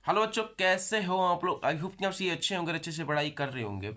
Hello बच्चों, कैसे हो आप लोग। आई होप कि आप सही अच्छे होंगे, अच्छे से पढ़ाई कर रहे होंगे।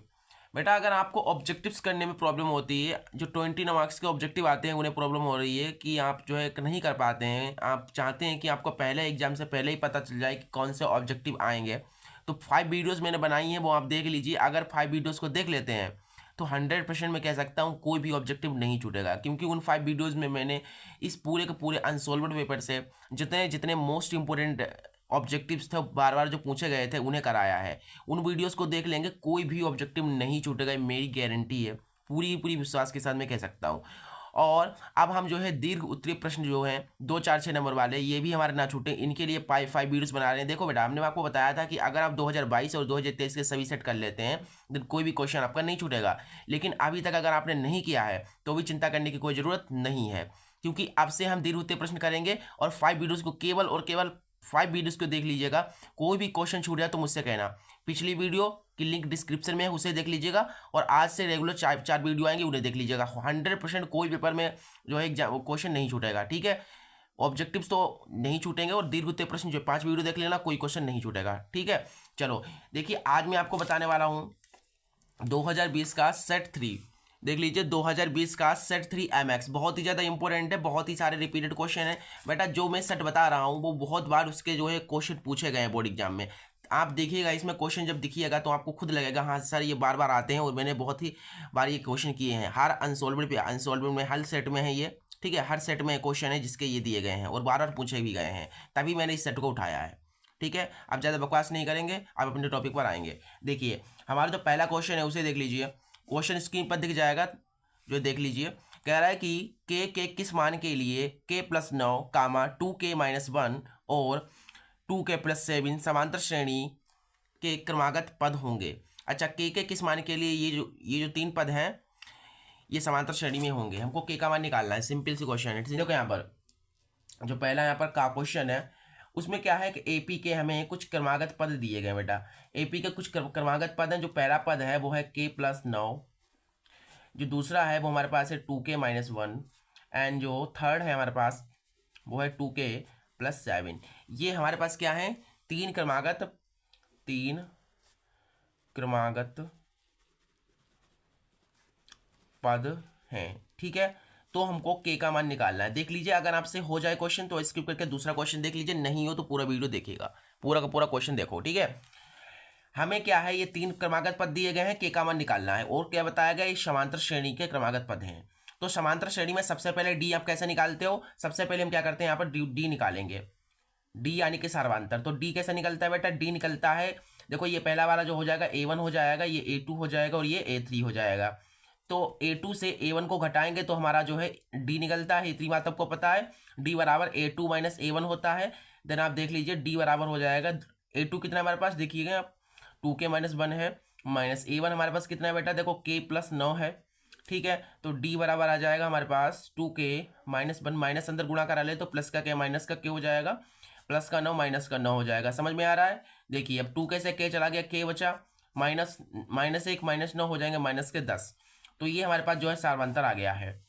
बेटा, अगर आपको ऑब्जेक्टिव्स करने में प्रॉब्लम होती है, जो 20 मार्क्स के ऑब्जेक्टिव आते हैं उन्हें प्रॉब्लम हो रही है कि आप जो है नहीं कर पाते हैं, आप चाहते हैं कि आपको पहले एग्जाम से पहले ही पता चल जाए कि कौन से ऑब्जेक्टिव आएंगे, तो 5 वीडियोज़ मैंने बनाई हैं, वो आप देख लीजिए। अगर 5 वीडियोज़ को देख लेते हैं तो 100% मैं कह सकता हूँ कोई भी ऑब्जेक्टिव नहीं छूटेगा, क्योंकि उन 5 वीडियोज़ में मैंने इस पूरे के पूरे अनसॉल्वड पेपर से जितने जितने मोस्ट इंपॉर्टेंट ऑब्जेक्टिव्स थे बार बार जो पूछे गए थे उन्हें कराया है। उन वीडियोस को देख लेंगे, कोई भी ऑब्जेक्टिव नहीं छूटेगा, ये मेरी गारंटी है, पूरी पूरी विश्वास के साथ मैं कह सकता हूँ। और अब हम जो है दीर्घ उत्तरीय प्रश्न जो हैं 2 4 6 नंबर वाले, ये भी हमारे ना छूटे, इनके लिए 5 वीडियोस बना रहे हैं। देखो बेटा, हमने आपको बताया था कि अगर आप 2022 और 2023 के सभी सेट कर लेते हैं तो कोई भी क्वेश्चन आपका नहीं छूटेगा। लेकिन अभी तक अगर आपने नहीं किया है तो भी चिंता करने की कोई ज़रूरत नहीं है, क्योंकि अब से हम दीर्घ उत्तरीय प्रश्न करेंगे और 5 वीडियोस को केवल और केवल 5 वीडियोस को देख लीजिएगा। कोई भी क्वेश्चन छूट जाए तो मुझसे कहना। पिछली वीडियो की लिंक डिस्क्रिप्शन में है, उसे देख लीजिएगा, और आज से रेगुलर 4 4 वीडियो आएंगे, उन्हें देख लीजिएगा। 100% कोई पेपर में जो है क्वेश्चन नहीं छूटेगा, ठीक है। ऑब्जेक्टिव्स तो नहीं छूटेंगे, और दीर्घ उत्तरीय प्रश्न जो 5 वीडियो देख लेना, कोई क्वेश्चन नहीं छूटेगा, ठीक है। चलो देखिए, आज मैं आपको बताने वाला हूँ 2020 का सेट 3। देख लीजिए, 2020 का सेट 3 MX बहुत ही ज़्यादा इंपॉर्टेंट है, बहुत ही सारे रिपीटेड क्वेश्चन है। बेटा, जो मैं सेट बता रहा हूँ वो बहुत बार उसके जो है क्वेश्चन पूछे गए हैं बोर्ड एग्जाम में। आप देखिएगा, इसमें क्वेश्चन जब दिखिएगा तो आपको खुद लगेगा हाँ सर ये बार बार आते हैं, और मैंने बहुत ही बार ये क्वेश्चन किए हैं। हर अनसोल्वड में हर सेट में है ये, ठीक है। हर सेट में क्वेश्चन है जिसके ये दिए गए हैं और बार बार पूछे भी गए हैं, तभी मैंने इस सेट को उठाया है, ठीक है। अब ज़्यादा बकवास नहीं करेंगे, अब अपने टॉपिक पर आएंगे। देखिए, हमारा जो पहला क्वेश्चन है उसे देख लीजिए। क्वेश्चन स्क्रीन पर दिख जाएगा, जो देख लीजिए। कह रहा है कि के किस मान के लिए k+9 कामा 2k-1 और 2k+7 समांतर श्रेणी के क्रमागत पद होंगे। अच्छा, के किस मान के लिए ये जो 3 पद हैं ये समांतर श्रेणी में होंगे। हमको के का मान निकालना है, सिंपल सी क्वेश्चन है। देखो यहाँ पर जो पहला यहाँ पर का क्वेश्चन है उसमें क्या है कि एपी के हमें कुछ क्रमागत पद दिए गए। बेटा, एपी के कुछ क्रमागत पद हैं। जो पहला पद है वो है k+9, जो दूसरा है वो हमारे पास है 2k-1, एंड जो थर्ड है हमारे पास वो है 2k+7। ये हमारे पास क्या है, तीन क्रमागत पद हैं, ठीक है। तो हमको के का मान निकालना है। देख लीजिए, अगर आपसे हो जाए क्वेश्चन तो स्किप करके दूसरा क्वेश्चन देख लीजिए, नहीं हो तो पूरा वीडियो देखिएगा, पूरा का पूरा क्वेश्चन देखो, ठीक है। हमें क्या है, ये 3 क्रमागत पद दिए गए हैं, के का मान निकालना है। और क्या बताया गया, ये समांतर श्रेणी के क्रमागत पद हैं। तो समांतर श्रेणी में सबसे पहले डी आप कैसे निकालते हो, सबसे पहले हम क्या करते हैं यहाँ पर डी निकालेंगे। डी यानी कि सार्वंतर। तो डी कैसे निकलता है बेटा, डी निकलता है, देखो ये पहला वाला जो हो जाएगा A1 हो जाएगा, ये A2 हो जाएगा और ये A3 हो जाएगा। तो A2 से A1 को घटाएंगे तो हमारा जो है D निकलता है। इतनी बात आपको पता है, D बराबर A2-A1 होता है। देन आप देख लीजिए D बराबर हो जाएगा, A2 कितना हमारे पास देखिएगा आप, 2k-1 है, माइनस A1 हमारे पास कितना है बेटा, देखो k+9 है, ठीक है। तो D बराबर आ जाएगा हमारे पास 2k-1, माइनस अंदर गुणा करा ले तो प्लस का k माइनस का k हो जाएगा, प्लस का 9 माइनस का 9 हो जाएगा। समझ में आ रहा है। देखिए, अब 2k से k चला गया, k बचा, -1 -9 हो जाएंगे -10। तो ये हमारे पास जो है सार्वंतर आ गया है,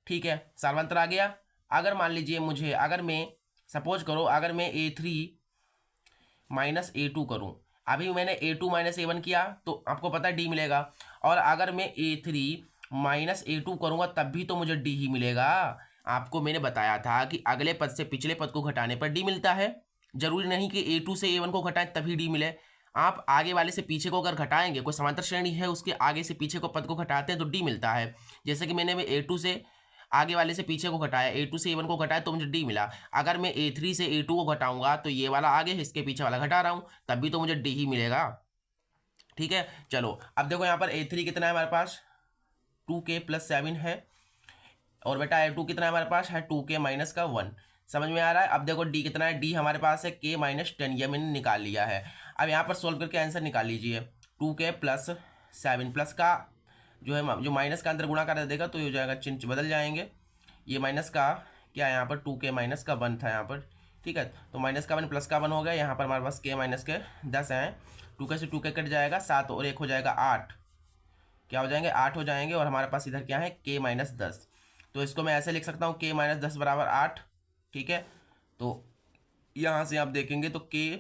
ठीक है, सार्वंतर आ गया। अगर मान लीजिए मुझे, अगर मैं सपोज करो, अगर मैं A3-A2 करूं, अभी मैंने A2-A1 किया तो आपको पता है D मिलेगा, और अगर मैं A3-A2 करूंगा तब भी तो मुझे D ही मिलेगा। आपको मैंने बताया था कि अगले पद से पिछले पद को घटाने पर D मिलता है, जरूरी नहीं कि A2 से A1 को घटाएं तभी D मिले। आप आगे वाले से पीछे को अगर घटाएंगे, कोई समांतर श्रेणी है उसके आगे से पीछे को पद को घटाते हैं तो D मिलता है। जैसे कि मैंने A2 से आगे वाले से पीछे को घटाया, A2 से A1 को घटाया तो मुझे D मिला। अगर मैं A3 से A2 को घटाऊंगा तो ये वाला आगे है, इसके पीछे वाला घटा रहा हूँ, तब भी तो मुझे D ही मिलेगा, ठीक है। चलो अब देखो यहाँ पर A3 कितना है हमारे पास, 2k+7 है, और बेटा A2 कितना है हमारे पास है, 2k-1। समझ में आ रहा है। अब देखो D कितना है, D हमारे पास है k-10, ये मैंने निकाल लिया है। अब यहाँ पर सोल्व करके आंसर निकाल लीजिए। 2k+7 प्लस का जो है, जो माइनस का अंदर गुणा कर देगा तो ये हो जाएगा, चिन्ह बदल जाएंगे। ये माइनस का क्या है यहाँ पर, 2k-1 था यहाँ पर, ठीक है। तो -1 प्लस का 1 हो गया। यहाँ पर हमारे पास k-10 हैं, 2k से 2k कट जाएगा, 7 और 1 हो जाएगा 8, क्या हो जाएंगे 8 हो जाएंगे। और हमारे पास इधर क्या है, k-10। तो इसको मैं ऐसे लिख सकता हूँ, k-10 बराबर 8, ठीक है। तो यहाँ से आप देखेंगे तो k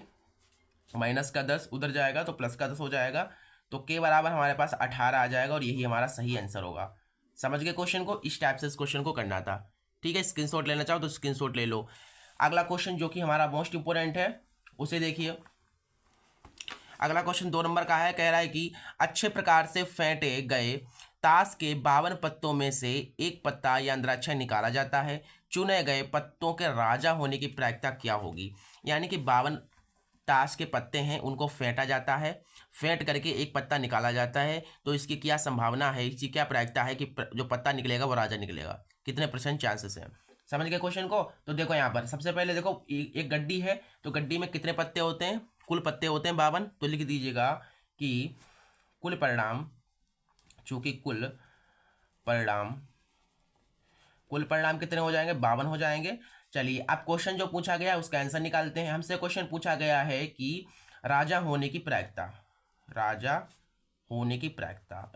माइनस का 10 उधर जाएगा तो प्लस का 10 हो जाएगा, तो के बराबर हमारे पास 18 आ जाएगा और यही हमारा सही आंसर होगा। समझ गए क्वेश्चन को? इस टाइप से इस क्वेश्चन को करना था। ठीक है, स्क्रीनशॉट लेना चाहो तो स्क्रीनशॉट ले लो। अगला क्वेश्चन जो कि हमारा मोस्ट इंपोर्टेंट है उसे देखिए। अगला क्वेश्चन 2 नंबर का है, कह रहा है कि अच्छे प्रकार से फेंटे गए ताश के 52 पत्तों में से एक पत्ता या अंतराक्षर निकाला जाता है, चुने गए पत्तों के राजा होने की प्रायिकता क्या होगी। यानी कि 52 ताश के पत्ते हैं, उनको फेंटा जाता है, फेंट करके एक पत्ता निकाला जाता है, तो इसकी क्या संभावना है, इसकी क्या प्रायिकता है कि जो पत्ता निकलेगा वो राजा निकलेगा, कितने % चांसेस हैं। समझ गए क्वेश्चन को? तो देखो यहाँ पर सबसे पहले देखो एक गड्डी है, तो गड्डी में कितने पत्ते होते हैं, कुल पत्ते होते हैं 52, तो लिख दीजिएगा कि कुल परिणाम, चूंकि कुल परिणाम कितने हो जाएंगे, 52 हो जाएंगे। चलिए अब क्वेश्चन जो पूछा गया है उसका आंसर निकालते हैं। हमसे क्वेश्चन पूछा गया है कि राजा होने की प्रायिकता, राजा होने की प्रायिकता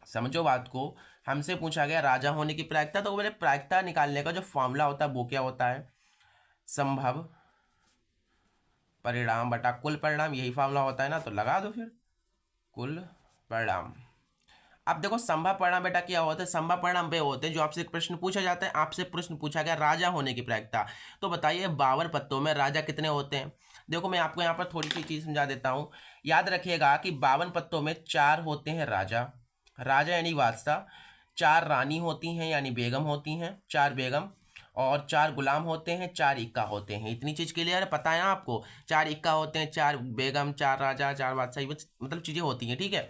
समझो बात को, हमसे पूछा गया राजा होने की प्रायिकता, तो मैंने प्रायिकता निकालने का जो फॉर्मूला होता है वो क्या होता है, संभव परिणाम बटा कुल परिणाम, यही फॉर्मूला होता है ना, तो लगा दो फिर कुल परिणाम। अब देखो संभव परिणाम बेटा क्या होता है, संभव परिणाम वे होते हैं जो आपसे एक प्रश्न पूछा जाता है, आपसे प्रश्न पूछा गया राजा होने की प्रायिकता, तो बताइए 52 पत्तों में राजा कितने होते हैं। देखो मैं आपको यहाँ पर थोड़ी सी चीज समझा देता हूँ। याद रखिएगा कि 52 पत्तों में 4 होते हैं राजा, राजा यानी बादशाह, 4 रानी होती हैं यानी बेगम होती हैं, 4 बेगम, और 4 गुलाम होते हैं, 4 इक्का होते हैं। इतनी चीज क्लियर है, पता है ना आपको, 4 इक्का होते हैं, 4 बेगम, 4 राजा, 4 बादशाह, मतलब चीजें होती हैं। ठीक है,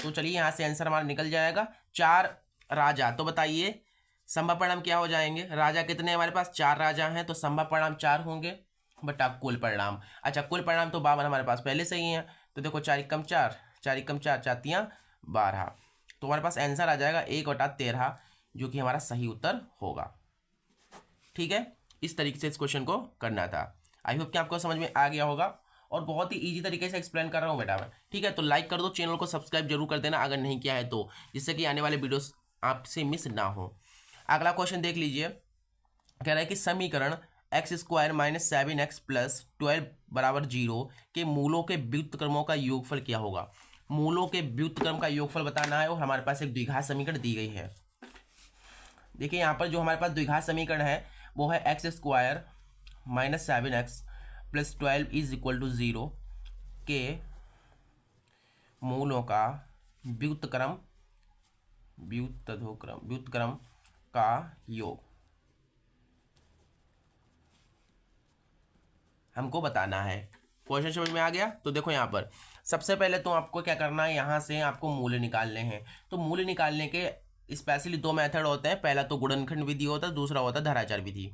तो चलिए यहाँ से आंसर हमारा निकल जाएगा 4 राजा। तो बताइए संभव परिणाम क्या हो जाएंगे, राजा कितने हमारे पास, 4 राजा हैं, तो संभव परिणाम 4 होंगे बटा कुल परिणाम। अच्छा कुल परिणाम तो 52 हमारे पास पहले से ही है, तो देखो 4 एकम 4, 4 एकम 4, 4 तियां 12, तो हमारे पास आंसर आ जाएगा 1/13, जो कि हमारा सही उत्तर होगा। ठीक है, इस तरीके से इस क्वेश्चन को करना था। आई होप कि आपको समझ में आ गया होगा, और बहुत ही इजी तरीके से एक्सप्लेन कर रहा हूँ बेटा मैं। ठीक है, तो लाइक कर दो, चैनल को सब्सक्राइब जरूर कर देना अगर नहीं किया है तो, जिससे कि आने वाले वीडियोस आपसे मिस ना हो। अगला क्वेश्चन देख लीजिए, कह रहा है कि समीकरण x² - 7x + 12 = 0 के मूलों के व्युत्क्रमों का योगफल क्या होगा। मूलों के व्युत्क्रम का योगफल बताना है, और हमारे पास एक द्विघात समीकरण दी गई है। देखिए यहाँ पर जो हमारे पास द्विघात समीकरण है वो है x² - 7x + 12 = 0 के मूलों का व्युत्क्रम का योग हमको बताना है। क्वेश्चन समझ में आ गया? तो देखो यहाँ पर सबसे पहले तो आपको क्या करना है, यहाँ से आपको मूल्य निकालने हैं। तो मूल्य निकालने के स्पेशली 2 मेथड होते हैं, पहला तो गुणनखंड विधि होता है, दूसरा होता है धराचार विधि।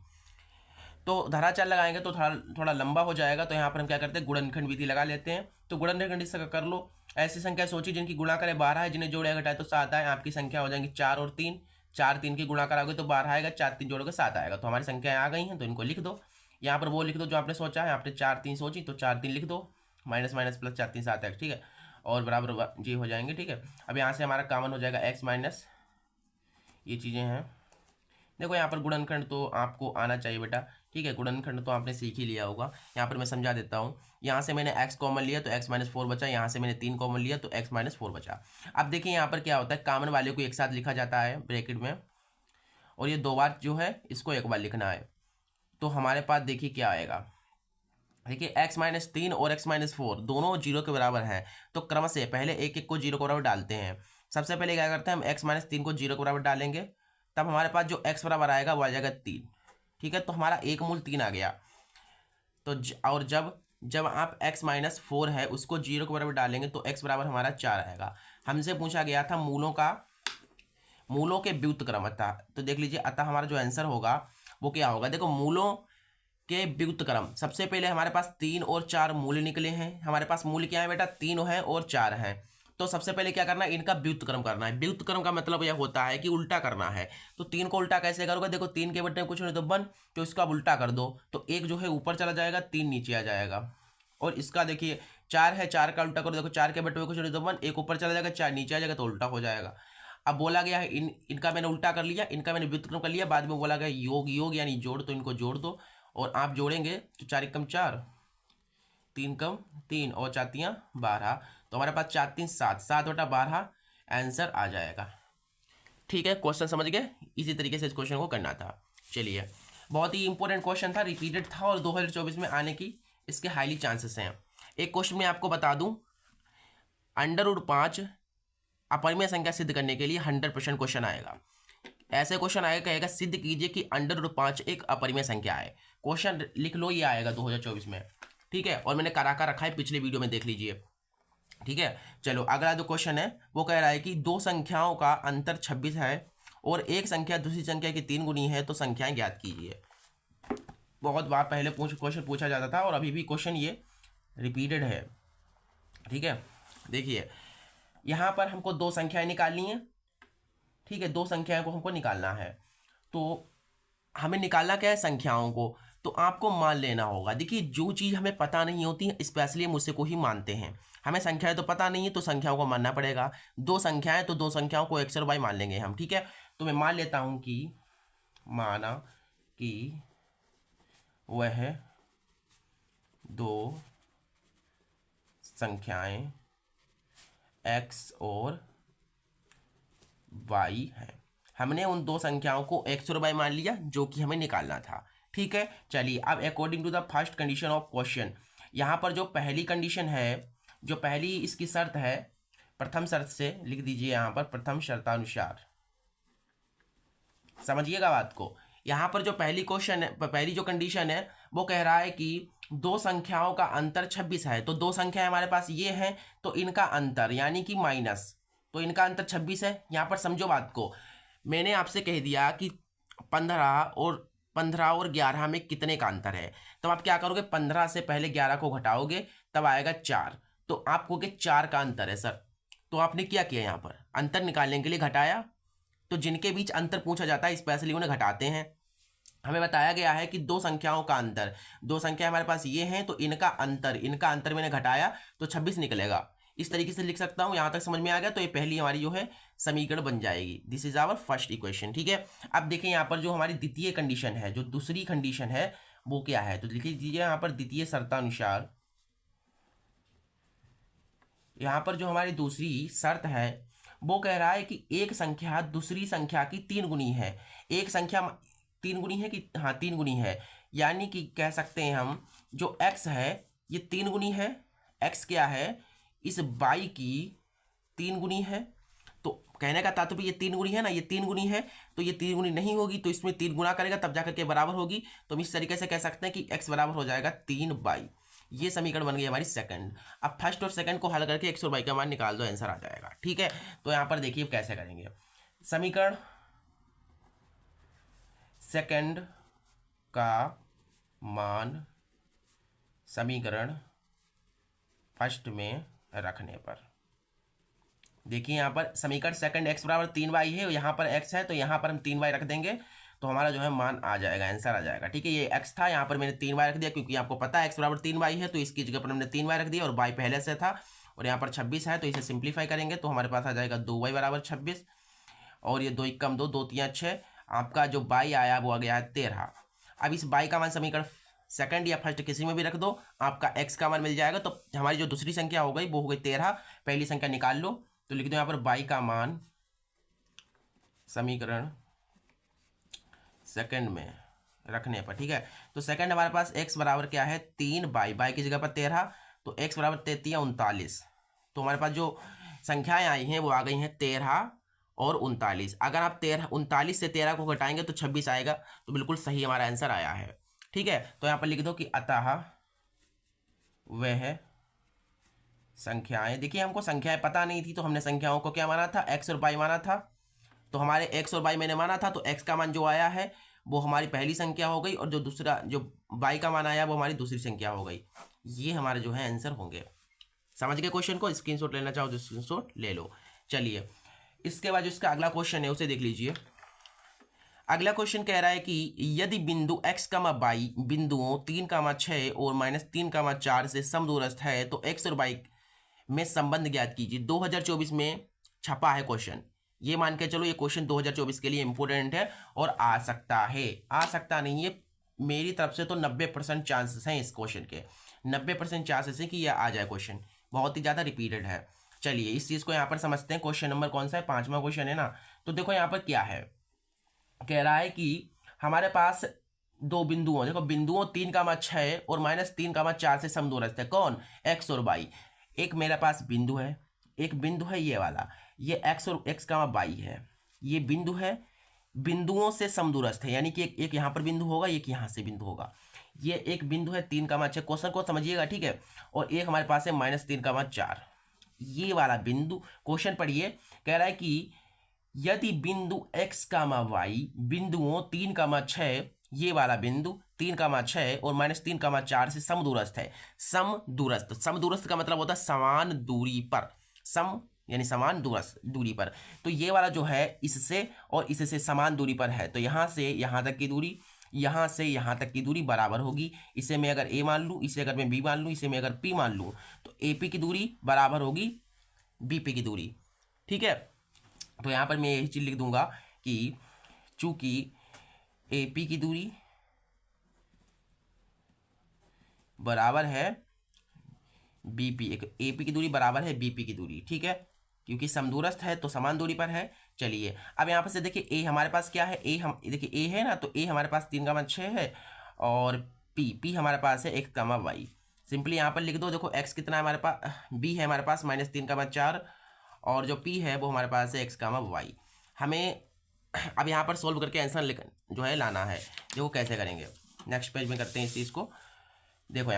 तो धराचार लगाएंगे तो थोड़ा लंबा हो जाएगा, तो यहाँ पर हम क्या करते हैं, गुणनखंड विधि लगा लेते हैं। तो गुणनखंड से कर लो, ऐसी संख्या सोची जिनकी गुणा करे 12 है, जिन्हें जोड़े घटाए तो 7 आए, आपकी संख्या हो जाएंगी 4 और 3, 4 3 की गुणा कराओगे तो 12 आएगा, 4 3 जोड़ोगे 7 आएगा। तो हमारी संख्याएं आ गई हैं, तो इनको लिख दो। यहाँ पर वो लिख दो जो आपने सोचा है, आपने 4 3 सोची तो 4 3 लिख दो, माइनस माइनस प्लस 4 3 7 x, ठीक है, और बराबर जी हो जाएंगे। ठीक है, अब यहाँ से हमारा कॉमन हो जाएगा x माइनस ये चीज़ें हैं। देखो यहाँ पर गुणनखंड तो आपको आना चाहिए बेटा, ठीक है, गुणनखंड तो आपने सीख ही लिया होगा। यहाँ पर मैं समझा देता हूँ, यहाँ से मैंने x कॉमन लिया तो x - 4 बचा, यहाँ से मैंने 3 कॉमन लिया तो x - 4 बचा। अब देखिए यहाँ पर क्या होता है, कॉमन वाले को एक साथ लिखा जाता है ब्रैकेट में, और ये 2 बार जो है इसको एक बार लिखना है। तो हमारे पास देखिए क्या आएगा, देखिए x - 3 और x - 4 दोनों 0 के बराबर हैं, तो क्रम से पहले एक एक को 0 के बराबर डालते हैं। सबसे पहले क्या करते हैं, हम x - 3 को 0 के बराबर डालेंगे, तब हमारे पास जो x बराबर आएगा वो आ जाएगा 3। ठीक है, तो हमारा एक मूल 3 आ गया। तो और जब आप x - 4 है उसको 0 के बराबर डालेंगे तो x बराबर हमारा 4 आएगा। हमसे पूछा गया था मूलों के व्युत्क्रम, अतः तो देख लीजिए, अतः हमारा जो आंसर होगा वो क्या होगा। देखो मूलों के व्युत्क्रम, सबसे पहले हमारे पास 3 और 4 मूल्य निकले हैं। हमारे पास मूल्य क्या है बेटा, 3 है और 4 है। तो सबसे पहले क्या करना है, इनका व्युत्क्रम करना है। व्युत्क्रम का मतलब यह होता है कि उल्टा करना है। तो 3 को उल्टा कैसे करोगे, देखो 3 के बटे में कुछ नहीं तो 1, तो इसका उल्टा कर दो, तो 1 जो है ऊपर चला जाएगा, 3 नीचे आ जाएगा। और इसका देखिए 4 है, 4 का उल्टा करो, देखो 4 के बटे में कुछ नहीं तो 1, 1 ऊपर चला जाएगा, 4 नीचे आ जाएगा, तो उल्टा हो जाएगा। अब बोला गया है इनका मैंने उल्टा कर लिया, इनका मैंने व्युत्क्रम कर लिया, बाद में बोला गया योग योग यानी जोड़, तो इनको जोड़ दो और आप जोड़ेंगे तो 4 एकम 4, 3 कम 3 और 4 तियाँ 12, तो हमारे पास 4 3 7, 7/12 आंसर आ जाएगा। ठीक है, क्वेश्चन समझ गए, इसी तरीके से इस क्वेश्चन को करना था। चलिए, बहुत ही इंपॉर्टेंट क्वेश्चन था, रिपीटेड था और 2024 में आने की इसके हाईली चांसेस हैं। एक क्वेश्चन मैं आपको बता दूं, √5 अपरिमेय संख्या सिद्ध करने के लिए 100% क्वेश्चन आएगा। ऐसे क्वेश्चन आएगा, कहेगा सिद्ध कीजिए कि √5 एक अपरिमेय संख्या है। क्वेश्चन लिख लो, ये आएगा 2024 में। ठीक है, और मैंने करा कर रखा है, पिछले वीडियो में देख लीजिए। ठीक है, चलो अगला जो क्वेश्चन है वो कह रहा है कि दो संख्याओं का अंतर 26 है और एक संख्या दूसरी संख्या की 3 गुनी है, तो संख्याएं ज्ञात कीजिए। बहुत बार पहले क्वेश्चन पूछा जाता था और अभी भी क्वेश्चन ये रिपीटेड है। ठीक है, देखिए यहाँ पर हमको दो संख्याएं निकालनी है। ठीक है, दो संख्याओं को हमको निकालना है, तो हमें निकालना क्या है, संख्याओं को। तो आपको मान लेना होगा। देखिए, जो चीज़ हमें पता नहीं होती स्पेशली हम उसे को ही मानते हैं। हमें संख्याएं तो पता नहीं है, तो संख्याओं को मानना पड़ेगा। दो संख्याएं तो दो संख्याओं को x और y मान लेंगे हम। ठीक है, तो मैं मान लेता हूं कि माना कि वह दो संख्याएं x और y है। हमने उन दो संख्याओं को x और y मान लिया जो कि हमें निकालना था। ठीक है, चलिए अब according to the first condition of question, यहाँ पर जो पहली कंडीशन है, जो पहली इसकी शर्त है, प्रथम शर्त से लिख दीजिए यहाँ पर, प्रथम शर्तानुसार। समझिएगा बात को। यहाँ पर जो पहली क्वेश्चन है, पहली जो कंडीशन है वो कह रहा है कि दो संख्याओं का अंतर 26 है। तो दो संख्याएं हमारे पास ये हैं, तो इनका अंतर यानी कि माइनस, तो इनका अंतर 26 है। यहाँ पर समझो बात को, मैंने आपसे कह दिया कि 15 और 11 में कितने का अंतर है। तब आप क्या करोगे, 15 से पहले 11 को घटाओगे, तब आएगा 4। तो आप कहोगे 4 का अंतर है सर। तो आपने क्या किया, यहाँ पर अंतर निकालने के लिए घटाया। तो जिनके बीच अंतर पूछा जाता है स्पेशली उन्हें घटाते हैं। हमें बताया गया है कि दो संख्याओं का अंतर, दो संख्या हमारे पास ये हैं, तो इनका अंतर मैंने घटाया तो 26 निकलेगा। इस तरीके से लिख सकता हूं। यहां तक समझ में आ गया। तो ये पहली हमारी जो है समीकरण बन जाएगी। This is our first equation. ठीक है, अब देखिए यहाँ पर जो हमारी द्वितीय कंडीशन है, जो दूसरी कंडीशन है वो क्या है, तो लिख दीजिए यहाँ पर द्वितीय शर्तानुसार। यहाँ पर जो हमारी दूसरी शर्त है वो कह रहा है कि एक संख्या दूसरी संख्या की 3 गुनी है। एक संख्या 3 गुनी है कि, हाँ 3 गुनी है, यानी कि कह सकते हैं हम जो x है ये 3 गुनी है। x क्या है, इस y की 3 गुनी है। तो कहने का तात्पर्य ये 3 गुनी है ना, ये 3 गुनी है, तो ये 3 गुनी नहीं होगी, तो इसमें 3 गुना करेगा तब जाकर के बराबर होगी। तो हम इस तरीके से कह सकते हैं कि x बराबर हो जाएगा 3y। ये समीकरण बन गई हमारी सेकंड। अब फर्स्ट और सेकंड को हल करके x और y का मान निकाल दो, आंसर आ जाएगा। ठीक है, तो यहाँ पर देखिए कैसे करेंगे। समीकरण सेकंड का मान समीकरण फर्स्ट में रखने पर, देखिए यहाँ पर समीकरण सेकंड x बराबर 3y है, यहाँ पर x है, तो यहाँ पर हम 3y रख देंगे, तो हमारा जो है मान आ जाएगा, आंसर आ जाएगा। ठीक है, ये x था, यहाँ पर मैंने 3y रख दिया क्योंकि आपको पता है x बराबर 3y है, तो इसकी जगह पर हमने 3y रख दिया और y पहले से था और यहाँ पर 26 है, तो इसे सिंप्लीफाई करेंगे तो हमारे पास आ जाएगा 2y बराबर 26 और ये 2 एकम 2, 2 तियाँ 6, आपका जो y आया वो आ गया है 13। अब इस y का मान समीकरण सेकंड या फर्स्ट किसी में भी रख दो, आपका x का मान मिल जाएगा। तो हमारी जो दूसरी संख्या हो गई वो हो गई 13, पहली संख्या निकाल लो, तो लिख दो यहाँ पर y का मान समीकरण सेकंड में रखने पर। ठीक है, तो सेकंड हमारे पास x बराबर क्या है 3y, y की जगह पर 13, तो x बराबर 33 39। तो हमारे पास जो संख्याएं आई हैं वो आ गई हैं 13 और 39। अगर आप 39 से 13 को घटाएंगे तो 26 आएगा, तो बिल्कुल सही हमारा आंसर आया है। ठीक है, तो यहाँ पर लिख दो कि अतः वह संख्याएं, देखिए हमको संख्याएं पता नहीं थी तो हमने संख्याओं को क्या माना था, x और y माना था। तो हमारे x और y मैंने माना था, तो x का मान जो आया है वो हमारी पहली संख्या हो गई और जो दूसरा जो y का मान आया वो हमारी दूसरी संख्या हो गई। ये हमारे जो है आंसर होंगे। समझ गए क्वेश्चन को, स्क्रीनशॉट लेना चाहो तो स्क्रीनशॉट ले लो। चलिए, इसके बाद जो इसका अगला क्वेश्चन है उसे देख लीजिए। अगला क्वेश्चन कह रहा है कि यदि बिंदु x, y बिंदुओं 3, 6 और -3, 4 से समदूरस्थ है तो x और y में संबंध ज्ञात कीजिए। 2024 में छपा है क्वेश्चन, ये मान के चलो ये क्वेश्चन 2024 के लिए इंपॉर्टेंट है और आ सकता है, आ सकता नहीं है, मेरी तरफ से तो 90% चांसेस हैं इस क्वेश्चन के, 90% चांसेस है कि ये आ जाए क्वेश्चन, बहुत ही ज़्यादा रिपीटेड है। चलिए इस चीज़ को यहाँ पर समझते हैं। क्वेश्चन नंबर कौन सा है, 5वां क्वेश्चन है ना। तो देखो यहाँ पर क्या है, कह रहा है कि हमारे पास दो बिंदुओं, देखो बिंदुओं 3,6 और -3,4 से समदूरस्थ है। कौन, एक्स और वाई। एक मेरे पास बिंदु है, एक बिंदु है ये वाला, ये एक्स और एक्स का वाई है, ये बिंदु है, बिंदुओं से समदूरस्थ है, यानी कि एक यहाँ पर बिंदु होगा, एक यहाँ से बिंदु होगा। ये एक बिंदु है 3,6, क्वेश्चन को समझिएगा ठीक है, और एक हमारे पास है -3,4। ये वाला बिंदु, क्वेश्चन पढ़िए, कह रहा है कि यदि बिंदु x, y बिंदुओं 3,6, ये वाला बिंदु 3,6 और -3,4 से समदूरस्थ है। समदूरस्थ, समदूरस्थ का मतलब होता है समान दूरी पर, सम यानी समान दूरस्थ दूरी पर। तो ये वाला जो है इससे और इससे समान दूरी पर है, तो यहाँ से यहाँ तक की दूरी, यहाँ से यहाँ तक की दूरी बराबर होगी। इसे मैं अगर a मान लूँ, इसे अगर मैं b मान लूँ, इसे मैं अगर p मान लूँ, तो AP की दूरी बराबर होगी BP की दूरी। ठीक है, तो यहाँ पर मैं यही चीज़ लिख दूंगा कि चूंकि AP की दूरी बराबर है BP, AP की दूरी बराबर है BP की दूरी, ठीक है, क्योंकि समदूरस्थ है तो समान दूरी पर है। चलिए अब यहाँ पर से देखिए A हमारे पास क्या है, A हम देखिए A है ना, तो A हमारे पास 3,6 है और P हमारे पास है 1,y। सिंपली यहाँ पर लिख दो। देखो x कितना है हमारे पास, B है हमारे पास -3,4 और जो P है वो हमारे पास है x, y। हमें अब यहाँ पर सोल्व करके आंसर जो है लाना है। देखो कैसे करेंगे, नेक्स्ट पेज में करते हैं इस चीज़ को। देखो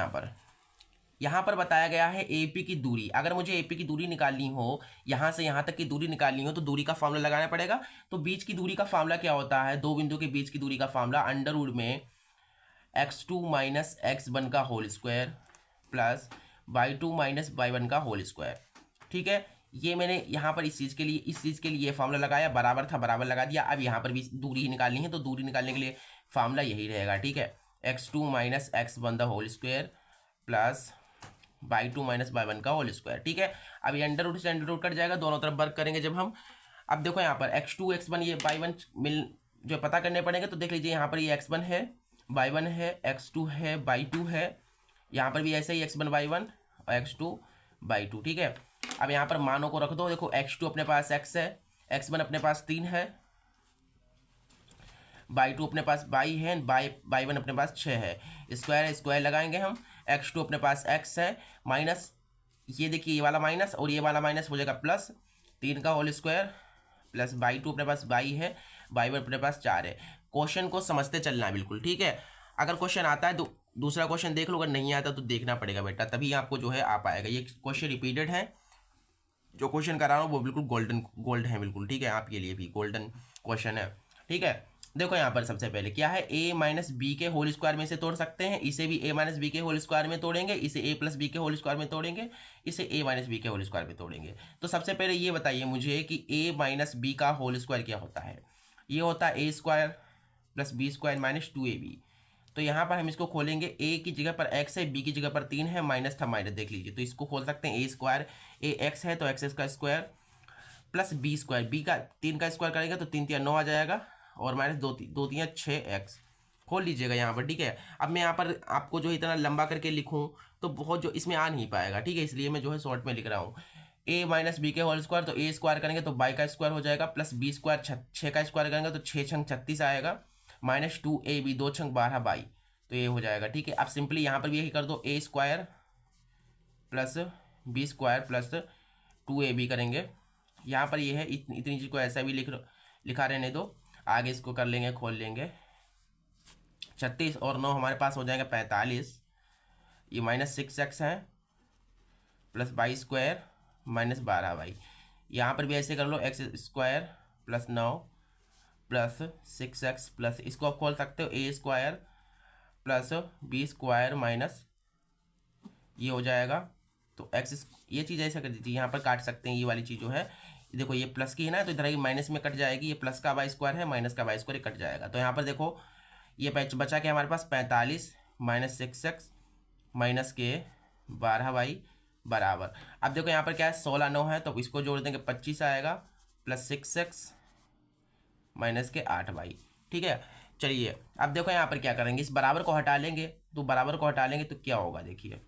यहाँ पर बताया गया है AP की दूरी। अगर मुझे AP की दूरी निकालनी हो, यहाँ से यहाँ तक की दूरी निकालनी हो, तो दूरी का फार्मूला लगाना पड़ेगा। तो बीच की दूरी का फार्मूला क्या होता है, दो बिंदु के बीच की दूरी का फार्मूला √में x2 - x1 का whole square plus y2 - y1 का होल स्क्वायर। ठीक है, ये मैंने यहाँ पर इस चीज़ के लिए ये फार्मूला लगाया, बराबर था बराबर लगा दिया। अब यहाँ पर भी दूरी ही निकालनी है, तो दूरी निकालने के लिए फार्मूला यही रहेगा। ठीक है, x2 - x1 the whole square plus y2 - y1 का होल स्क्वायर। ठीक है, अब ये अंडर रूट से अंडर रूट कट जाएगा, दोनों तरफ वर्क करेंगे जब हम। अब देखो यहाँ पर x2 x1 ये y1 मिल जो पता करने पड़ेंगे, तो देख लीजिए यहाँ पर ये x1 है, y1 है, x2 है, y2 है, यहाँ पर भी ऐसे ही x1 y1 और x2 y2। ठीक है, अब यहाँ पर मानों को रख दो। देखो x2 अपने पास x है, x1 अपने पास 3 है, y2 अपने पास y है, y1 अपने पास 6 है। स्क्वायर स्क्वायर लगाएंगे हम, x2 अपने पास x है माइनस, ये देखिए ये वाला माइनस और ये वाला माइनस हो जाएगा प्लस 3 का होल स्क्वायर प्लस y2 अपने पास y है, y1 अपने पास 4 है। क्वेश्चन को समझते चलना है बिल्कुल। ठीक है, अगर क्वेश्चन आता है तो दूसरा क्वेश्चन देख लो, अगर नहीं आता तो देखना पड़ेगा बेटा, तभी आपको जो है आ पाएगा। ये क्वेश्चन रिपीटेड है, जो क्वेश्चन करा रहा हूँ वो बिल्कुल गोल्ड है बिल्कुल। ठीक है, आपके लिए भी गोल्डन क्वेश्चन है। ठीक है, देखो यहाँ पर सबसे पहले क्या है, a - b के होल स्क्वायर में से तोड़ सकते हैं, इसे भी a - b के होल स्क्वायर में तोड़ेंगे, इसे a + b के होल स्क्वायर में तोड़ेंगे, इसे a - b के होल स्क्वायर में तोड़ेंगे। तो सबसे पहले ये बताइए मुझे कि a - b का होल स्क्वायर क्या होता है। ये होता है a² + b² - 2ab। तो यहाँ पर हम इसको खोलेंगे, a की जगह पर x है, b की जगह पर 3 है, माइनस था माइनस, देख लीजिए। तो इसको खोल सकते हैं a², a x है तो x का स्क्वायर प्लस b², b का 3 का स्क्वायर करेंगे तो 3 × 9 आ जाएगा और माइनस 2 × 3 = 6x। खोल लीजिएगा यहाँ पर। ठीक है, अब मैं यहाँ पर आपको जो इतना लंबा करके लिखूँ तो बहुत जो इसमें आ नहीं पाएगा। ठीक है, इसलिए मैं जो है शॉर्ट में लिख रहा हूँ। a - b के होल स्क्वायर, तो a स्क्वायर करेंगे तो y का स्क्वायर हो जाएगा प्लस b² 6 का स्क्वायर करेंगे तो 6 × 36 आएगा माइनस 2ab 2 × 12 y, तो ये हो जाएगा। ठीक है, अब सिंपली यहाँ पर भी यही कर दो, a² plus b² plus 2ab करेंगे। यहाँ पर ये है, इतनी चीज़ को ऐसा भी लिखा रहने दो, आगे इसको कर लेंगे, खोल लेंगे। 36 और 9 हमारे पास हो जाएगा 45, ये -6x है प्लस y² - 12y। यहाँ पर भी ऐसे कर लो, x² plus 9 plus 6x plus, इसको आप खोल सकते हो a² प्लस b² माइनस, ये हो जाएगा। तो x, ये चीज़ ऐसा कर दीजिए, यहाँ पर काट सकते हैं ये वाली चीज़ जो है, देखो ये प्लस की है ना, तो इधर माइनस में कट जाएगी, ये प्लस का y² है, माइनस का y² कट जाएगा। तो यहाँ पर देखो ये बचा के हमारे पास 45 - 6x माइनस के 12y बराबर। अब देखो यहाँ पर क्या है, 16 9 है तो इसको जोड़ देंगे 25 आएगा प्लस 6x माइनस के 8y। ठीक है, चलिए अब देखो यहाँ पर क्या करेंगे, इस बराबर को हटा लेंगे, तो बराबर को हटा लेंगे तो क्या होगा देखिए,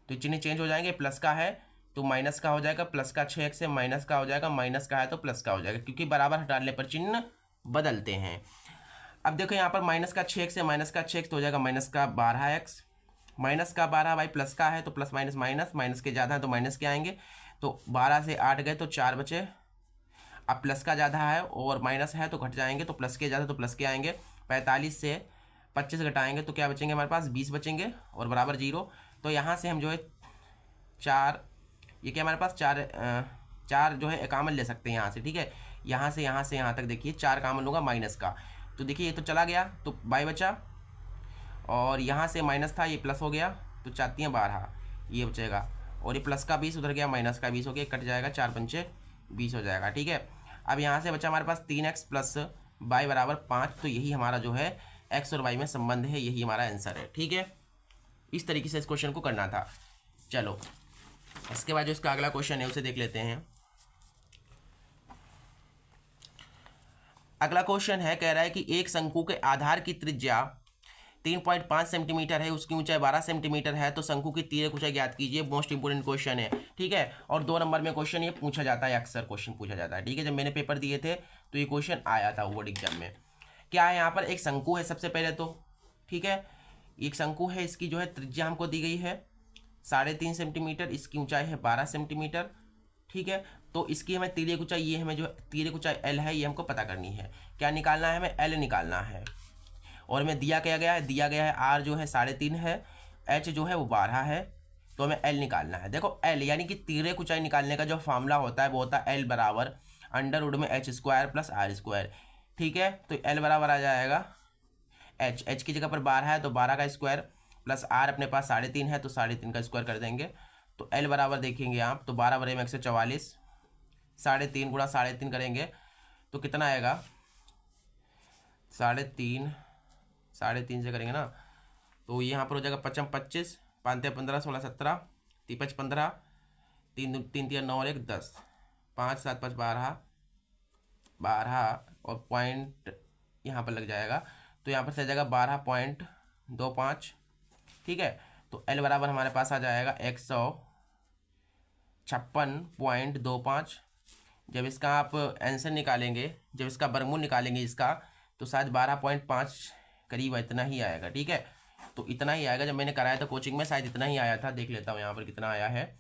तो चिन्ह चेंज हो जाएंगे, प्लस का है तो माइनस का हो जाएगा, प्लस का 6x है माइनस का हो जाएगा, माइनस का है तो प्लस का हो जाएगा, क्योंकि बराबर हटाने पर चिन्ह बदलते हैं। अब देखो यहाँ पर माइनस का 6x है माइनस का 6x तो हो जाएगा माइनस का 12x, माइनस का 12y, प्लस का है तो प्लस माइनस माइनस, माइनस के ज़्यादा है तो माइनस के आएंगे, तो 12 से 8 गए तो 4 बचे। अब प्लस का ज़्यादा है और माइनस है तो घट जाएंगे, तो प्लस के ज़्यादा तो प्लस के आएंगे। 45 से 25 घटाएंगे तो क्या बचेंगे हमारे पास, 20 बचेंगे और बराबर 0। तो यहाँ से हम जो है 4, ये क्या हमारे पास 4 जो है कॉमन ले सकते हैं यहाँ से। ठीक है, यहाँ से यहाँ तक देखिए 4 कॉमन होगा माइनस का, तो देखिए ये तो चला गया तो बाई बचा, और यहाँ से माइनस था ये प्लस हो गया तो 4 × 12 ये बचेगा, और ये प्लस का 20 उधर गया माइनस का 20 हो गया, कट जाएगा, 4 × 5 = 20 हो जाएगा। ठीक है, अब यहाँ से बचा हमारे पास 3x प्लस y बराबर 5, तो यही हमारा जो है x और y में संबंध है, यही हमारा आंसर है। ठीक है, इस तरीके से इस क्वेश्चन को करना था। चलो इसके बाद जो इसका अगला क्वेश्चन है उसे देख लेते हैं। अगला क्वेश्चन है, कह रहा है कि एक शंकु के आधार की त्रिज्या 3.5 सेंटीमीटर है, उसकी ऊंचाई 12 सेंटीमीटर है, तो शंकु की तिर्यक ऊंचाई ज्ञात कीजिए। मोस्ट इंपोर्टेंट क्वेश्चन है। ठीक है, और 2 नंबर में क्वेश्चन ये पूछा जाता है, अक्सर क्वेश्चन पूछा जाता है। ठीक है, जब मैंने पेपर दिए थे तो ये क्वेश्चन आया था बोर्ड एग्जाम में। क्या है यहाँ पर, एक शंकु है सबसे पहले तो। ठीक है, एक शंकु है, इसकी जो है त्रिज्या हमको दी गई है 3.5 सेंटीमीटर, इसकी ऊंचाई है 12 सेंटीमीटर। ठीक है, तो इसकी हमें तिर्यक ऊंचाई, ये हमें जो तिर्यक ऊंचाई L है ये हमको पता करनी है। क्या निकालना है, हमें L निकालना है, और हमें दिया गया है R जो है 3.5 है, H जो है वो 12 है, तो हमें L निकालना है। देखो L यानी कि तिर्यक ऊंचाई निकालने का जो फॉर्मूला होता है वो होता है L बराबर √h² + r²। ठीक है, तो L बराबर आ जाएगा H की जगह पर 12 है तो 12 का स्क्वायर प्लस R अपने पास 3.5 है तो 3.5 का स्क्वायर कर देंगे, तो L बराबर देखेंगे आप तो 12 × 144, 3.5 × 3.5 करेंगे तो कितना आएगा, 3.5 से करेंगे ना तो यहाँ पर हो जाएगा 55 25, 5 × 15 16 17, 3 × 5 15, 3 3 9 और 1 10, 5 7 5 12 और पॉइंट यहाँ पर लग जाएगा, तो यहाँ पर से जाएगा 12.25। ठीक है, तो L बराबर हमारे पास आ जाएगा 156.25। जब इसका आप आंसर निकालेंगे, जब इसका वर्गमूल निकालेंगे इसका, तो शायद 12.5 करीब इतना ही आएगा। ठीक है, तो इतना ही आएगा, जब मैंने कराया था कोचिंग में शायद इतना ही आया था। देख लेता हूँ यहाँ पर कितना आया है।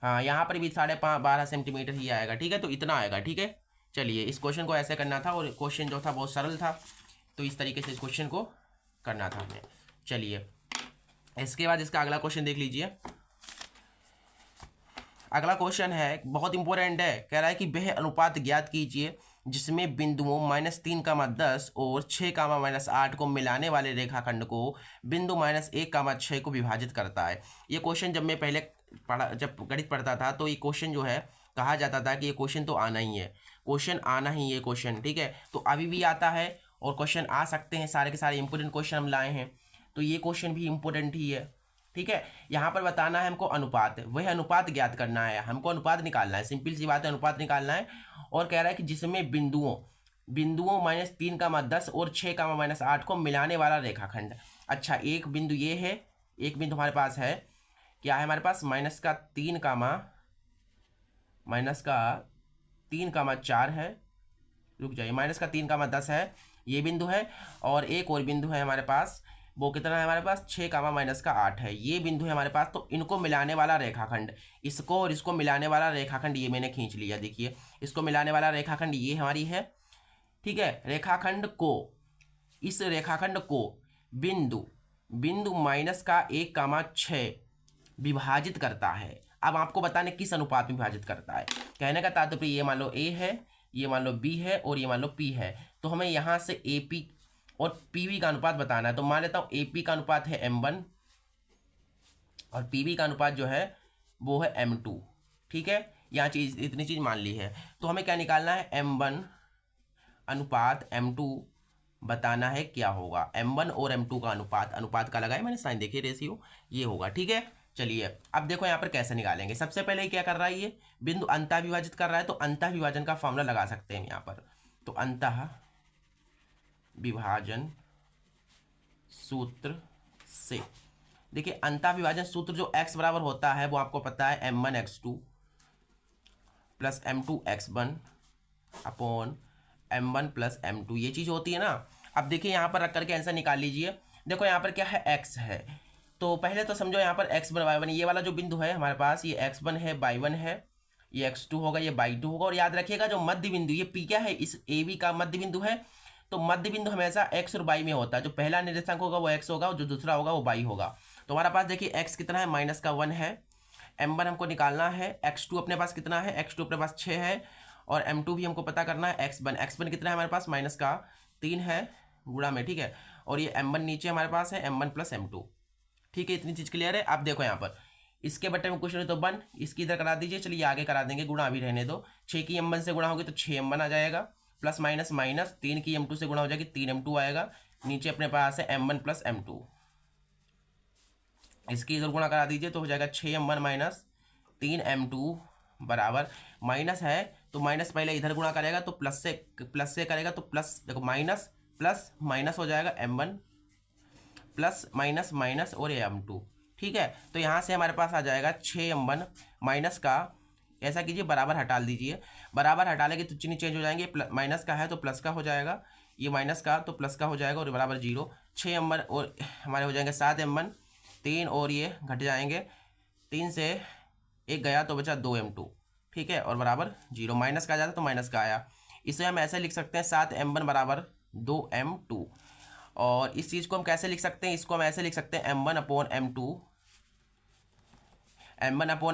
हाँ, यहाँ पर भी 12.5 सेंटीमीटर ही आएगा। ठीक है, तो इतना आएगा। ठीक है, चलिए इस क्वेश्चन को ऐसे करना था, और क्वेश्चन जो था बहुत सरल था, तो इस तरीके से इस क्वेश्चन को करना था हमें। चलिए इसके बाद इसका अगला क्वेश्चन देख लीजिए। अगला क्वेश्चन है, बहुत इंपॉर्टेंट है। कह रहा है कि वह अनुपात ज्ञात कीजिए जिसमें बिंदुओं -3, 10 और 6, -8 को मिलाने वाले रेखाखंड को बिंदु -1, 6 को विभाजित करता है। ये क्वेश्चन जब मैं पहले जब गणित पढ़ता था तो ये क्वेश्चन जो है कहा जाता था कि ये क्वेश्चन तो आना ही है, क्वेश्चन आना ही ये क्वेश्चन। ठीक है, तो अभी भी आता है और क्वेश्चन आ सकते हैं, सारे के सारे इंपॉर्टेंट क्वेश्चन हम लाए हैं, तो ये क्वेश्चन भी इंपॉर्टेंट ही है। ठीक है, यहाँ पर बताना है हमको अनुपात, वह अनुपात ज्ञात करना है, हमको अनुपात निकालना है, सिंपल सी बात है, अनुपात निकालना है। और कह रहा है कि जिसमें बिंदुओं -3, 10 और 6, -8 को मिलाने वाला रेखाखंड। अच्छा, एक बिंदु ये है, एक बिंदु हमारे पास है, क्या है हमारे पास -3, -4 है, रुक जाइए, -3, 10 है, ये बिंदु है, और एक और बिंदु है हमारे पास, वो कितना है हमारे पास 6, -8 है, ये बिंदु है हमारे पास। तो इनको मिलाने वाला रेखाखंड, इसको और इसको मिलाने वाला रेखाखंड ये मैंने खींच लिया। देखिए इसको मिलाने वाला रेखाखंड ये हमारी है। ठीक है, रेखाखंड को, इस रेखाखंड को बिंदु -1, 6 विभाजित करता है। अब आपको बताने किस अनुपात में विभाजित करता है। कहने का तात्पर्य, ये मान लो A है, ये मान लो B है और ये मान लो P है, तो हमें यहाँ से AP और PB का अनुपात बताना है। तो मान लेता हूँ AP का अनुपात है M1 और PB का अनुपात जो है वो है M2। ठीक है, यहाँ चीज़, इतनी चीज़ मान ली है। तो हमें क्या निकालना है, M1 अनुपात M2 बताना है क्या होगा। M1 और M2 का अनुपात, अनुपात का लगाए मैंने साइन, देखिए रेशियो ये होगा। ठीक है, चलिए अब देखो यहाँ पर कैसे निकालेंगे। सबसे पहले क्या कर रहा है, ये बिंदु अंतः विभाजित कर रहा है, तो अंतः विभाजन का फॉर्मूला लगा सकते हैं यहाँ पर। तो अंतः विभाजन सूत्र से देखिए, अंतः विभाजन सूत्र जो x बराबर होता है वो आपको पता है m1 x2 plus m2 x1 upon m1 plus m2, ये चीज़ होती है ना। अब देखिए यहाँ पर रख करके आंसर निकाल लीजिए। देखो यहाँ पर क्या है, x है, तो पहले तो समझो यहाँ पर x1 y1, ये वाला जो बिंदु है हमारे पास, ये x1 है, y1 है, ये x2 होगा, ये y2 होगा। और याद रखिएगा जो मध्य बिंदु, ये p क्या है, इस AB का मध्य बिंदु है। तो मध्य बिंदु हमेशा x और y में होता है। जो पहला निर्देशांक होगा वो x होगा और जो दूसरा होगा वो y होगा। तो हमारे पास देखिए x कितना है, -1 है, m1 हमको निकालना है, x2 अपने पास कितना है, x2 अपने पास 6 है, और m2 भी हमको पता करना है, x1 कितना है हमारे पास, -3 है गुणा में, ठीक है। और ये m1 नीचे हमारे पास है, m1 प्लस m2, ठीक है। इतनी चीज़ क्लियर है। अब देखो यहाँ पर इसके बटे में क्वेश्चन है तो 1, इसकी इधर करा दीजिए। चलिए आगे करा देंगे, गुणा अभी रहने दो। 6 की m1 से गुणा होगी तो 6m1 आ जाएगा, प्लस माइनस माइनस 3 की m2 से गुणा हो जाएगी 3m2 आएगा। नीचे अपने पास है m1 प्लस m2, इसकी इधर गुणा करा दीजिए तो हो जाएगा 6m1 माइनस 3m2 बराबर, माइनस है तो माइनस पहले इधर गुणा करेगा तो प्लस से करेगा तो प्लस, देखो माइनस प्लस माइनस हो जाएगा m1 प्लस माइनस माइनस और m2, ठीक है। तो यहाँ से हमारे पास आ जाएगा 6m1 माइनस का, ऐसा कीजिए बराबर हटा दीजिए, बराबर हटा लेंगे तो चिन्ह चेंज हो जाएंगे, माइनस का है तो प्लस का हो जाएगा, ये माइनस का तो प्लस का हो जाएगा और बराबर 0। 6m1 और हमारे हो जाएंगे 7m1, 3 और ये घट जाएंगे, 3 से 1 गया तो बचा 2m2, ठीक है, और बराबर 0। माइनस का जाता तो माइनस का आया। इसे हम ऐसे लिख सकते हैं 7m1 बराबर 2m2। और इस चीज़ को हम कैसे लिख सकते हैं, इसको हम ऐसे लिख सकते हैं m1 अपॉन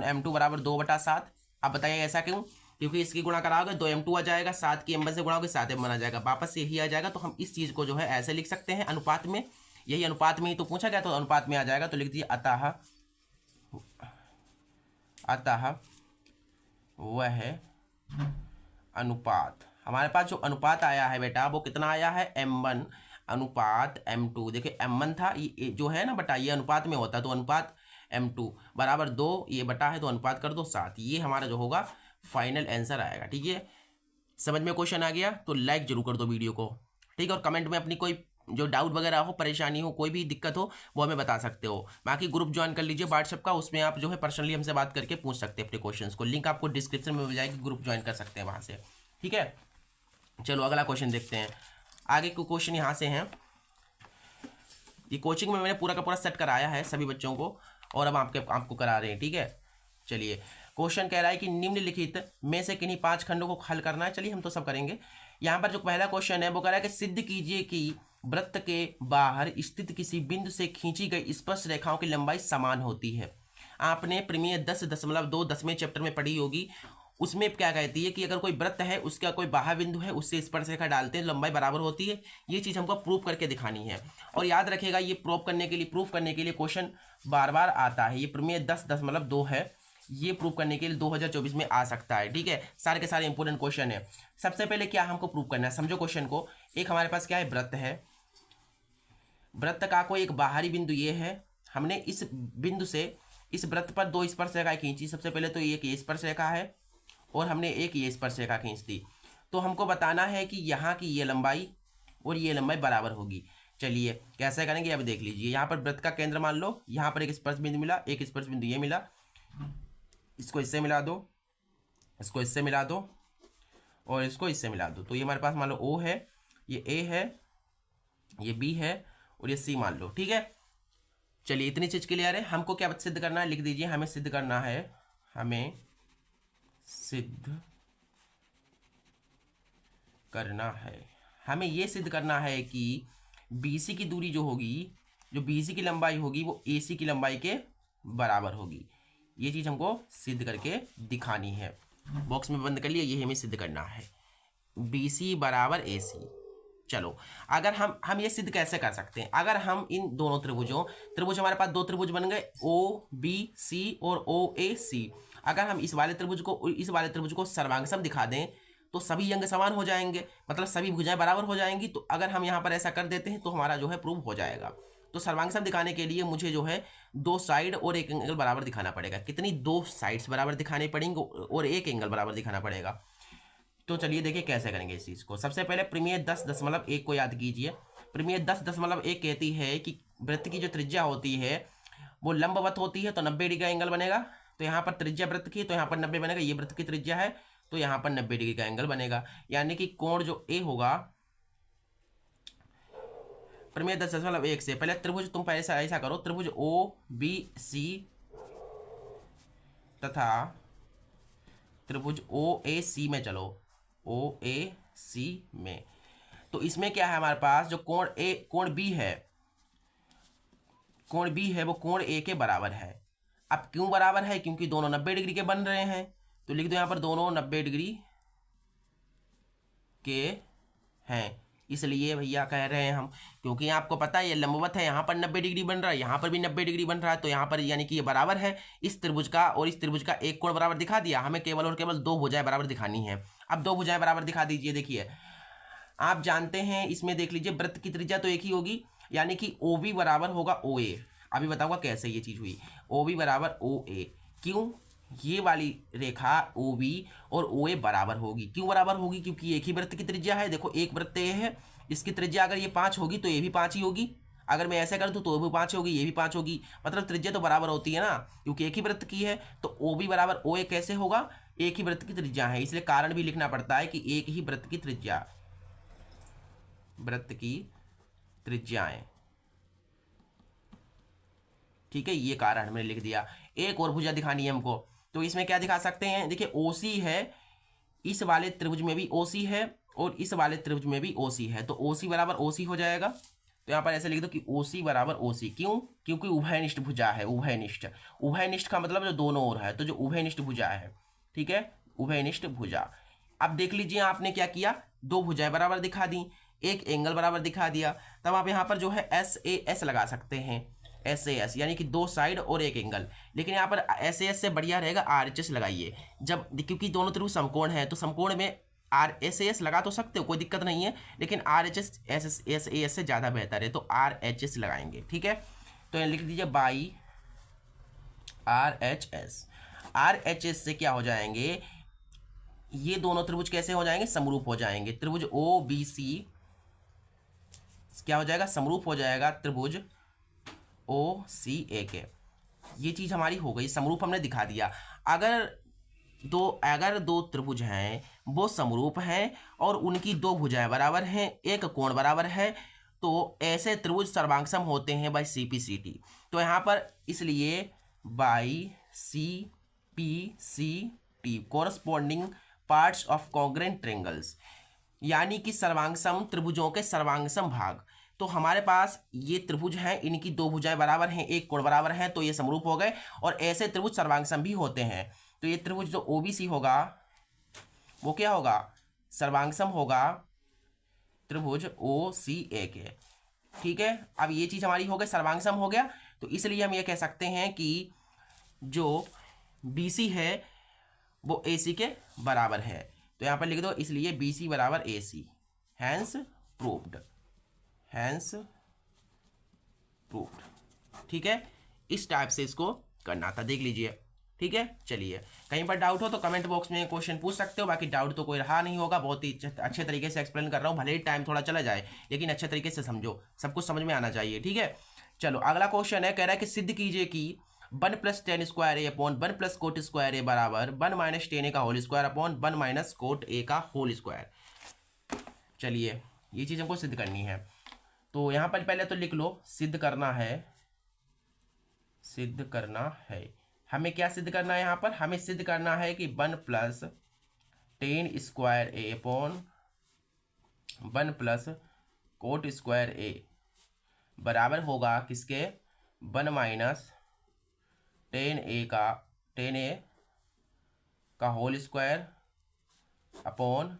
m2 बराबर 2/7। अब बताइए ऐसा क्यों, क्योंकि इसकी गुणा कराओगे 2m2 आ जाएगा, 7 की m1 से गुणा होगी 7m1 आ जाएगा, वापस यही आ जाएगा। तो हम इस चीज़ को जो है ऐसे लिख सकते हैं अनुपात में, यही अनुपात में ही तो पूछा गया तो अनुपात में आ जाएगा। तो लिख दीजिए अतः वह अनुपात, हमारे पास जो अनुपात आया है बेटा वो कितना आया है, m1 अनुपात m2। देखिए m1 था, ये जो है ना बटा, ये अनुपात में होता है तो अनुपात m2 बराबर 2, ये बटा है तो अनुपात कर दो 7। ये हमारा जो होगा फाइनल आंसर आएगा, ठीक है। समझ में क्वेश्चन आ गया तो लाइक जरूर कर दो वीडियो को, ठीक है। और कमेंट में अपनी कोई जो डाउट वगैरह हो, परेशानी हो, कोई भी दिक्कत हो वो हमें बता सकते हो। बाकी ग्रुप ज्वाइन कर लीजिए व्हाट्सएप का, उसमें आप जो है पर्सनली हमसे बात करके पूछ सकते हैं अपने क्वेश्चंस को। लिंक आपको डिस्क्रिप्शन में मिल जाएगी, ग्रुप ज्वाइन कर सकते हैं वहाँ से, ठीक है। चलो अगला क्वेश्चन देखते हैं। आगे को क्वेश्चन यहाँ से हैं, ये कोचिंग में मैंने पूरा का पूरा सेट कराया है सभी बच्चों को और अब आपको करा रहे हैं, ठीक है। चलिए क्वेश्चन कह रहा है कि निम्नलिखित में से किन्हीं 5 खंडों को हल करना है। चलिए हम तो सब करेंगे। यहाँ पर जो पहला क्वेश्चन है वो कह रहा है कि सिद्ध कीजिए कि वृत्त के बाहर स्थित किसी बिंदु से खींची गई स्पर्श रेखाओं की लंबाई समान होती है। आपने प्रमेय 10.2 10वें चैप्टर में पढ़ी होगी, उसमें क्या कहती है कि अगर कोई वृत्त है उसका कोई बाह्य बिंदु है उससे स्पर्श रेखा डालते हैं लंबाई बराबर होती है। ये चीज़ हमको प्रूव करके दिखानी है। और याद रखिएगा ये प्रूव करने के लिए क्वेश्चन बार बार आता है। ये प्रमेय 10.2 है, ये प्रूव करने के लिए 2024 में आ सकता है, ठीक है। सारे के सारे इंपॉर्टेंट क्वेश्चन है। सबसे पहले क्या हमको प्रूव करना है, समझो क्वेश्चन को। एक हमारे पास क्या है, वृत्त है, वृत्त का कोई एक बाहरी बिंदु ये है, हमने इस बिंदु से इस वृत्त पर 2 स्पर्श रेखाएं खींची। सबसे पहले तो एक ये स्पर्श रेखा है और हमने एक ये स्पर्श रेखा खींच दी। तो हमको बताना है कि यहाँ की ये लंबाई और ये लंबाई बराबर होगी। चलिए कैसे करेंगे अब देख लीजिए। यहाँ पर वृत्त का केंद्र मान लो, यहाँ पर एक स्पर्श बिंदु मिला, एक स्पर्श बिंदु ये मिला, इसको इससे मिला दो, इसको इससे मिला दो और इसको इससे मिला दो। तो ये हमारे पास मान लो O है, ये A है, ये B है और ये C मान लो, ठीक है। चलिए इतनी चीज़ क्लियर है। हमको क्या सिद्ध करना है, लिख दीजिए। हमें सिद्ध करना है, हमें सिद्ध करना है, हमें ये सिद्ध करना है कि BC की दूरी जो होगी, जो BC की लंबाई होगी वो AC की लंबाई के बराबर होगी। ये चीज़ हमको सिद्ध करके दिखानी है। बॉक्स में बंद कर लिया, ये हमें सिद्ध करना है, BC बराबर AC। चलो अगर हम ये सिद्ध कैसे कर सकते हैं, अगर हम इन दोनों त्रिभुज हमारे पास 2 त्रिभुज बन गए, OBC और OAC। अगर हम इस वाले त्रिभुज को सर्वांग सम दिखा दें तो सभी अंग समान हो जाएंगे, मतलब सभी भुजाएं बराबर हो जाएंगी। तो अगर हम यहाँ पर ऐसा कर देते हैं तो हमारा जो है प्रूव हो जाएगा। तो सर्वांग सम दिखाने के लिए मुझे जो है दो साइड और एक एंगल बराबर दिखाना पड़ेगा। कितनी? दो साइड्स बराबर दिखाने पड़ेंगे और एक एंगल बराबर दिखाना पड़ेगा। तो चलिए देखिए कैसे करेंगे इस चीज़ को। सबसे पहले प्रमेय 10.1 को याद कीजिए। प्रमेय 10.1 कहती है कि वृत्त की जो त्रिज्या होती है वो लंबवत होती है, तो 90 डिग्री का एंगल बनेगा। तो यहाँ पर त्रिज्या वृत्त की, तो यहाँ पर 90 बनेगा। ये वृत्त की त्रिज्या है तो यहाँ पर 90 डिग्री का एंगल बनेगा। यानी कि कोण जो ए होगा प्रमेय 10.1 से पहले त्रिभुज, तुम पहले ऐसा करो, त्रिभुज ओ बी सी तथा त्रिभुज ओ ए सी में चलो, ओ ए सी में। तो इसमें क्या है हमारे पास, जो कोण बी है, कोण बी है वो कोण ए के बराबर है। अब क्यों बराबर है? क्योंकि दोनों 90 डिग्री के बन रहे हैं। तो लिख दो यहाँ पर दोनों 90 डिग्री के हैं। इसलिए भैया कह रहे हैं हम, क्योंकि आपको पता है ये लंबवत है, यहाँ पर 90 डिग्री बन रहा है, यहाँ पर भी 90 डिग्री बन रहा है, तो यहाँ पर यानी कि ये बराबर है। इस त्रिभुज का और इस त्रिभुज का एक कोण बराबर दिखा दिया। हमें केवल और केवल दो भुजाएं बराबर दिखानी है। अब दो भुजाएं बराबर दिखा दीजिए। देखिए आप जानते हैं इसमें देख लीजिए वृत्त की त्रिज्या तो एक ही होगी, यानी कि ओ बी बराबर होगा ओ ए। अभी बताऊंगा कैसे ये चीज़ हुई। ओ बी बराबर ओ ए, क्यों? ये वाली रेखा ओ बी और ओ ए बराबर होगी। क्यों बराबर होगी? क्योंकि एक ही वृत्त की त्रिज्या है। देखो एक वृत्त ए है, इसकी त्रिज्या अगर ये 5 होगी तो ये भी 5 ही होगी। अगर मैं ऐसे कर दूँ तो भी 5 होगी, ये भी 5 होगी। मतलब त्रिज्या तो बराबर होती है ना, क्योंकि एक ही वृत्त की है। तो ओ बी बराबर ओ ए कैसे होगा? एक ही वृत्त की त्रिज्या है, इसलिए कारण भी लिखना पड़ता है कि एक ही वृत्त की त्रिज्या, वृत्त की त्रिज्याएं। ठीक है, ये कारण हमने लिख दिया। एक और भुजा दिखानी है हमको, तो इसमें क्या दिखा सकते हैं? देखिए ओसी है, इस वाले त्रिभुज में भी ओसी है और इस वाले त्रिभुज में भी ओसी है, तो ओसी बराबर ओसी हो जाएगा। तो यहाँ पर ऐसे लिख दो कि ओसी बराबर ओसी। क्यों? क्योंकि उभयनिष्ठ भुजा है। उभयनिष्ठ, उभयनिष्ठ का मतलब जो दोनों ओर है, तो जो उभयनिष्ठ भुजा है, ठीक है, उभयनिष्ठ भुजा। अब देख लीजिए आपने क्या किया, दो भुजाएं बराबर दिखा दी, एक एंगल बराबर दिखा दिया। तब आप यहाँ पर जो है एस ए एस लगा सकते हैं, एस ए एस, यानी कि दो साइड और एक एंगल। लेकिन यहाँ पर एस ए एस से बढ़िया रहेगा आर एच एस लगाइए, जब क्योंकि दोनों त्रिभुज समकोण है, तो समकोण में आर एस ए एस लगा तो सकते हो, कोई दिक्कत नहीं है, लेकिन R H S S S A S से ज़्यादा बेहतर है, तो आर एच एस लगाएंगे। ठीक है, तो लिख दीजिए by R H S. R H S से क्या हो जाएंगे, ये दोनों त्रिभुज कैसे हो जाएंगे? समरूप हो जाएंगे। त्रिभुज ओ बी सी क्या हो जाएगा? समरूप हो जाएगा त्रिभुज ओ सी ए के। ये चीज़ हमारी हो गई, समरूप हमने दिखा दिया। अगर दो त्रिभुज हैं वो समरूप हैं और उनकी दो भुजाएं बराबर हैं, एक कोण बराबर है, तो ऐसे त्रिभुज सर्वांगसम होते हैं by C P C T. तो यहाँ पर इसलिए by C P C T corresponding parts of congruent triangles, यानी कि सर्वांगसम त्रिभुजों के सर्वांगसम भाग। तो हमारे पास ये त्रिभुज हैं, इनकी दो भुजाएं बराबर हैं, एक कोण बराबर है, तो ये समरूप हो गए। और ऐसे त्रिभुज सर्वांगसम भी होते हैं। तो ये त्रिभुज जो ओबीसी होगा वो क्या होगा? सर्वांगसम होगा त्रिभुज ओ सी ए के। ठीक है, अब ये चीज़ हमारी हो गई, सर्वांगसम हो गया। तो इसलिए हम ये कह सकते हैं कि जो बीसी है वो एसी के बराबर है। तो यहाँ पर लिख दो, इसलिए बीसी बराबर AC, hence proved, hence proved. ठीक है, इस टाइप से इसको करना था, देख लीजिए। ठीक है, चलिए कहीं पर डाउट हो तो कमेंट बॉक्स में क्वेश्चन पूछ सकते हो। बाकी डाउट तो कोई रहा नहीं होगा, बहुत ही अच्छे तरीके से एक्सप्लेन कर रहा हूँ। भले ही टाइम थोड़ा चला जाए, लेकिन अच्छे तरीके से समझो, सब कुछ समझ में आना चाहिए। ठीक है, चलो अगला क्वेश्चन है, कह रहा है कि सिद्ध कीजिए कि 1 + tan square A upon 1 + cot square A बराबर 1 - tan ए का whole square upon 1 - cot A का होल स्क्वायर। चलिए ये चीज़ हमको सिद्ध करनी है, तो यहाँ पर पहले तो लिख लो, सिद्ध करना है, सिद्ध करना है। हमें क्या सिद्ध करना है? यहाँ पर हमें सिद्ध करना है कि 1 + tan square A upon 1 + cot square A बराबर होगा किसके? 1 - tan ए का whole square upon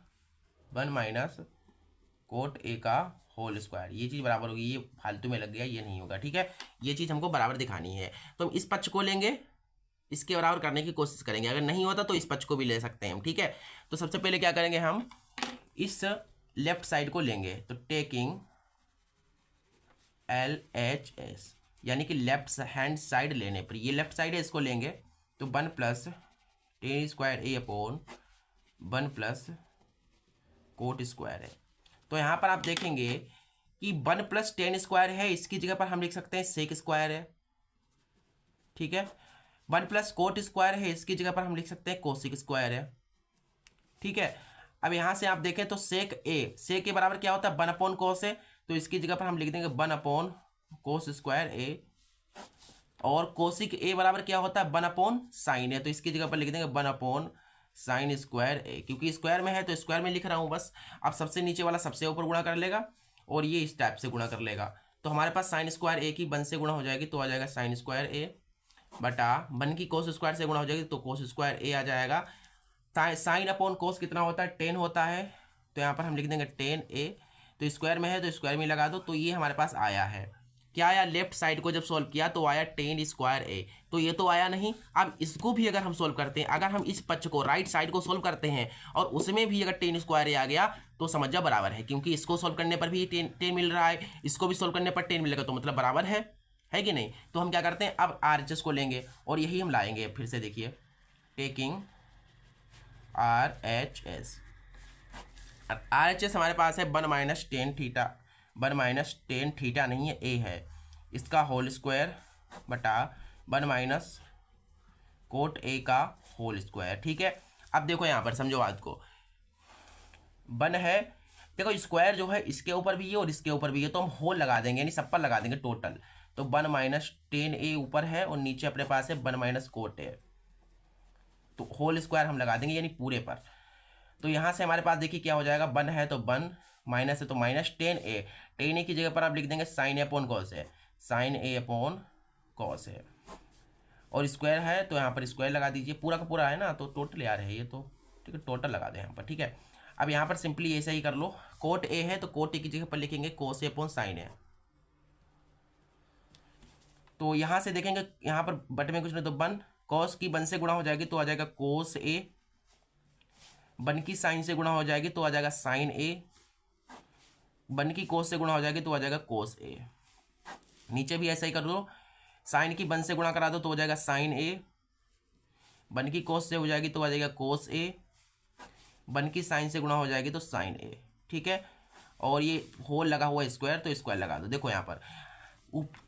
1 - cot A का होल स्क्वायर। ये चीज़ बराबर होगी, ये फालतू में लग गया, ये नहीं होगा। ठीक है, ये चीज़ हमको बराबर दिखानी है, तो हम इस पक्ष को लेंगे, इसके बराबर करने की कोशिश करेंगे। अगर नहीं होता तो इस पक्ष को भी ले सकते हैं हम। ठीक है, तो सबसे पहले क्या करेंगे, हम इस लेफ्ट साइड को लेंगे, तो टेकिंग LHS, यानी कि लेफ्ट हैंड साइड लेने पर, ये लेफ्ट साइड है, इसको लेंगे तो 1 plus ten square A upon 1 plus coat square है। तो यहाँ पर आप देखेंगे कि 1 प्लस टेन स्क्वायर है, इसकी जगह पर हम लिख सकते हैं सेक स्क्वायर है, ठीक है। 1 प्लस कोट स्क्वायर है, इसकी जगह पर हम लिख सकते हैं कोसिक स्क्वायर है, ठीक है। अब यहाँ से आप देखें तो सेक ए बराबर क्या होता है 1 अपॉन कोस है, तो इसकी जगह पर हम लिख देंगे 1 अपॉन कोस स्क्वायर ए। और कोसिक ए बराबर क्या होता है 1 अपॉन साइन है, तो इसकी जगह पर लिख देंगे 1 अपॉन साइन स्क्वायर ए, क्योंकि स्क्वायर में है तो स्क्वायर में लिख रहा हूँ बस। अब सबसे नीचे वाला सबसे ऊपर गुणा कर लेगा और ये इस टाइप से गुणा कर लेगा, तो हमारे पास साइन स्क्वायर ए की 1 से गुणा हो जाएगी तो आ जाएगा साइन स्क्वायर ए, बटा 1 की कोस स्क्वायर से गुणा हो जाएगी तो कोस स्क्वायर ए आ जाएगा। साइन अपॉन कोस कितना होता है 10 होता है, तो यहाँ पर हम लिख देंगे 10 ए, तो स्क्वायर में है तो स्क्वायर में लगा दो, तो ये हमारे पास आया है। क्या आया, लेफ्ट साइड को जब सॉल्व किया तो आया 10 स्क्वायर ए, तो ये तो आया नहीं। अब इसको भी अगर हम सॉल्व करते हैं, अगर हम इस पक्ष को राइट साइड को सॉल्व करते हैं और उसमें भी अगर 10 स्क्वायर ए आ गया तो समझ जा बराबर है, क्योंकि इसको सॉल्व करने पर भी 10 मिल रहा है, इसको भी सॉल्व करने पर 10 मिलेगा, तो मतलब बराबर है कि नहीं। तो हम क्या करते हैं, अब RHS को लेंगे और यही हम लाएंगे फिर से, देखिए टेकिंग RHS हमारे पास है 1 minus tan theta, 1 minus tan theta नहीं है, ए है, इसका होल स्क्वायर बटा 1 माइनस कोट ए का होल स्क्वायर, ठीक है। अब देखो यहाँ पर समझो बात को, 1 है, देखो स्क्वायर जो है इसके ऊपर भी है और इसके ऊपर भी है, तो हम होल लगा देंगे, यानी सब पर लगा देंगे टोटल, तो 1 माइनस टेन ए ऊपर है और नीचे अपने पास है 1 माइनस कोट ए, तो होल स्क्वायर हम लगा देंगे यानी पूरे पर। तो यहाँ से हमारे पास देखिए क्या हो जाएगा, 1 है तो 1, माइनस है तो माइनस टेन ए की जगह पर आप लिख देंगे साइन ए अपॉन कॉस है, साइन ए अपॉन कॉस है, और स्क्वायर है तो यहाँ पर स्क्वायर लगा दीजिए, पूरा का पूरा है ना, तो टोटल यार है ये तो, ठीक है, टोटल लगा दें यहाँ पर, ठीक है। अब यहाँ पर सिंपली ऐसे ही कर लो, कोट ए है तो कोट ए की जगह पर लिखेंगे कोस ए अपॉन साइन है। तो यहाँ से देखेंगे यहाँ पर बट में कुछ नहीं तो 1, कॉस की 1 से गुणा हो जाएगी तो आ जाएगा कोस ए, 1 की साइन से गुणा हो जाएगी तो आ जाएगा साइन ए, 1 की कोस से गुणा हो जाएगी तो आ जाएगा कोस ए। नीचे भी ऐसा ही कर लो, साइन की 1 से गुणा करा दो तो हो जाएगा साइन ए, 1 की कोस से हो जाएगी तो आ जाएगा कोस ए, 1 की साइन से गुणा हो जाएगी तो साइन ए, ठीक है। और ये होल लगा हुआ स्क्वायर तो स्क्वायर लगा दो। देखो यहाँ पर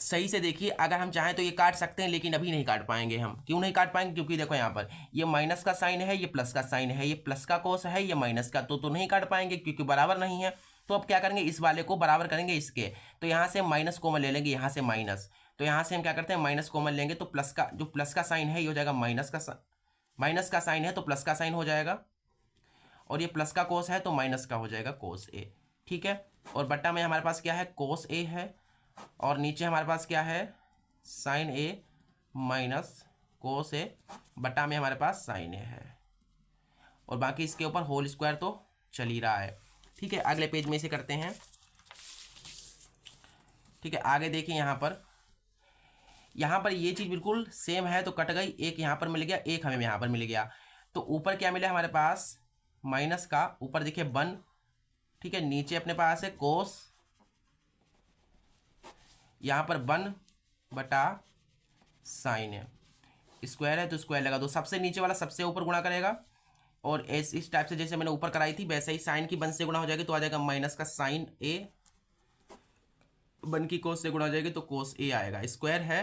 सही से देखिए, अगर हम चाहें तो ये काट सकते हैं, लेकिन अभी नहीं काट पाएंगे हम। क्यों नहीं काट पाएंगे, क्योंकि देखो यहाँ पर ये माइनस का साइन है, ये प्लस का साइन है, ये प्लस का कोस है, ये माइनस का, तो नहीं काट पाएंगे क्योंकि बराबर नहीं है। तो अब क्या करेंगे, इस वाले को बराबर करेंगे इसके, तो यहाँ से माइनस कॉमन ले लेंगे, यहाँ से माइनस, तो यहाँ से हम क्या करते हैं माइनस कॉमन लेंगे, तो प्लस का जो प्लस का साइन है ये हो जाएगा माइनस का साइन है तो प्लस का साइन हो जाएगा, और ये प्लस का कोस है तो माइनस का हो जाएगा कोस ए, ठीक है। और बट्टा में हमारे पास क्या है, कोस ए है, और नीचे हमारे पास क्या है, साइन ए माइनस कोस ए, बटा में हमारे पास साइन ए है, और बाकी इसके ऊपर होल स्क्वायर तो चल ही रहा है, ठीक है। अगले पेज में इसे करते हैं, ठीक है। आगे देखिए यहाँ पर ये चीज़ बिल्कुल सेम है तो कट गई, एक यहाँ पर मिल गया, एक हमें यहाँ पर मिल गया, तो ऊपर क्या मिला हमारे पास, माइनस का, ऊपर देखिए 1, ठीक है, नीचे अपने पास है कोस, यहाँ पर 1 बटा साइन है, स्क्वायर है तो स्क्वायर लगा दो, सबसे नीचे वाला सबसे ऊपर गुणा करेगा, और इस टाइप से जैसे मैंने ऊपर कराई थी वैसे ही साइन की 1 से गुणा हो जाएगी तो आ जाएगा माइनस का साइन ए, 1 की कोस से गुणा हो जाएगी तो कोस ए आएगा, स्क्वायर है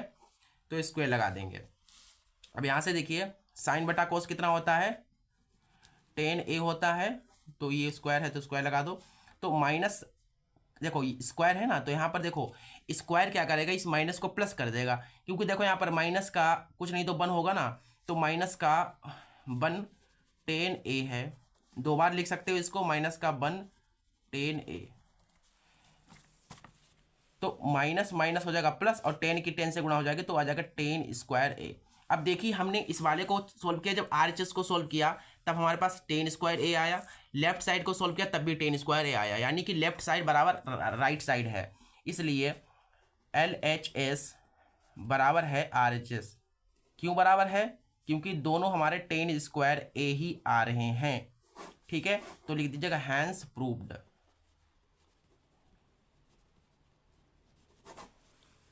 तो स्क्वायर लगा देंगे। अब यहाँ से देखिए साइन बटा कोस कितना होता है, 10 ए होता है, तो ये स्क्वायर है तो स्क्वायर लगा दो, तो माइनस, देखो स्क्वायर है ना, तो यहाँ पर देखो स्क्वायर क्या करेगा, इस माइनस को प्लस कर देगा, क्योंकि देखो यहाँ पर माइनस का कुछ नहीं तो 1 होगा ना, तो माइनस का 1 10 ए है, 2 बार लिख सकते हो इसको, माइनस का 1 10 ए, तो माइनस माइनस हो जाएगा प्लस, और 10 की 10 से गुणा हो जाएगी तो आ जाएगा 10 स्क्वायर ए। अब देखिए हमने इस वाले को सोल्व किया, जब RHS को सोल्व किया तब हमारे पास 10 स्क्वायर ए आया, लेफ्ट साइड को सोल्व किया तब भी 10 स्क्वायर ए आया, यानी कि लेफ्ट साइड बराबर राइट साइड है, इसलिए LHS बराबर है RHS। क्यों बराबर है, क्योंकि दोनों हमारे 10 स्क्वायर ए ही आ रहे हैं, ठीक है। तो लिख दीजिएगा हैंस प्रूव्ड,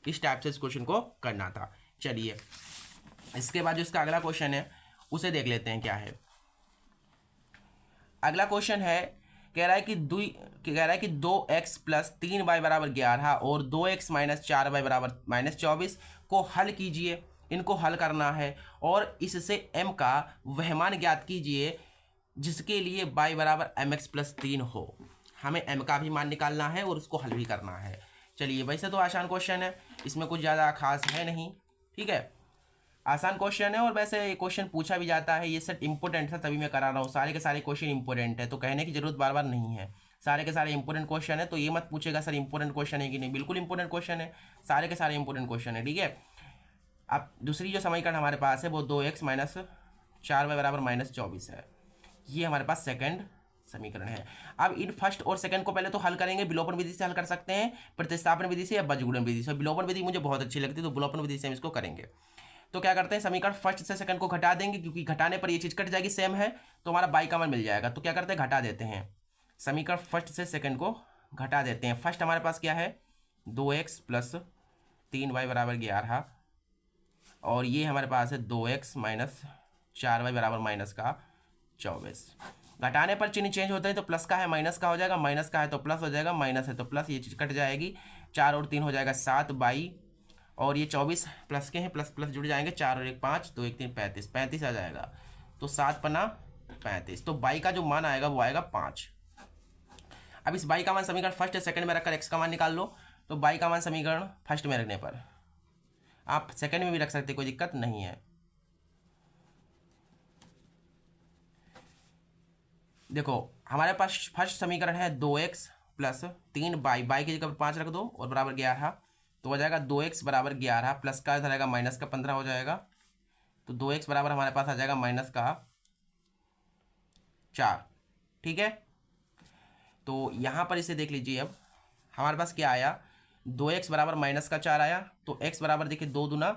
इस टाइप से इस क्वेश्चन को करना था। चलिए इसके बाद जो इसका अगला क्वेश्चन है उसे देख लेते हैं क्या है। अगला क्वेश्चन है, कह रहा है कि 2x प्लस 3y बराबर 11 और 2x माइनस 4y बराबर माइनस 24 को हल कीजिए। इनको हल करना है और इससे m का वह मान ज्ञात कीजिए जिसके लिए y बराबर mx प्लस 3 हो। हमें m का भी मान निकालना है और उसको हल भी करना है। चलिए वैसे तो आसान क्वेश्चन है, इसमें कुछ ज़्यादा खास है नहीं, ठीक है, आसान क्वेश्चन है और वैसे ये क्वेश्चन पूछा भी जाता है। ये सेट इंपॉर्टेंट था तभी मैं करा रहा हूँ, सारे के सारे क्वेश्चन इंपॉर्टेंट है तो कहने की जरूरत बार बार नहीं है। सारे के सारे इंपॉर्टेंट क्वेश्चन है तो ये मत पूछेगा सर इंपॉर्टेंट क्वेश्चन है कि नहीं, बिल्कुल इंपॉर्टेंट क्वेश्चन है, सारे के सारे इंपॉर्टेंट क्वेश्चन है, ठीक है। अब दूसरी जो समीकरण हमारे पास है वो 2x माइनस 4y बराबर माइनस 24 है। ये हमारे पास सेकंड समीकरण है। अब इन फर्स्ट और सेकंड को पहले तो हल करेंगे, विलोपन विधि से हल कर सकते हैं, प्रतिस्थापन विधि से या बीजगुणन विधि से। विलोपन विधि मुझे बहुत अच्छी लगती है तो विलोपन विधि से हम इसको करेंगे। तो क्या करते हैं, समीकरण फर्स्ट से सेकंड को घटा देंगे क्योंकि घटाने पर ये चीज़ कट जाएगी, सेम है तो हमारा बाई का मान मिल जाएगा। तो क्या करते हैं, घटा देते हैं, समीकरण फर्स्ट से सेकंड को घटा देते हैं। फर्स्ट हमारे पास क्या है 2x प्लस 3y बराबर 11 और ये हमारे पास है 2x माइनस 4y बराबर माइनस का 24। घटाने पर चिन्ह चेंज होता है तो प्लस का है माइनस का हो जाएगा, माइनस का है तो प्लस हो जाएगा, माइनस है तो प्लस, ये चीज़ कट जाएगी। 4 और 3 हो जाएगा 7 बाई, और ये 24 प्लस के हैं, प्लस प्लस जुड़ जाएंगे, 4 और 1 5, 2 1 3 35, 35 आ जाएगा। तो 7 पन्ना 35, तो बाई का जो मान आएगा वो आएगा 5। अब इस बाई का मान समीकरण फर्स्ट सेकंड में रखकर एक्स का मान निकाल लो। तो बाई का मान समीकरण फर्स्ट में रखने पर आप सेकंड में भी रख सकते, कोई दिक्कत नहीं है। देखो हमारे पास फर्स्ट समीकरण है 2x प्लस 3y, बाई की जगह 5 रख दो और बराबर 11, तो हो जाएगा 2x बराबर 11 प्लस का इधर आएगा माइनस का 15 हो जाएगा। तो 2x बराबर हमारे पास आ जाएगा माइनस का 4, ठीक है। तो यहाँ पर इसे देख लीजिए, अब हमारे पास क्या आया 2x बराबर माइनस का 4 आया, तो x बराबर देखिए 2 दूना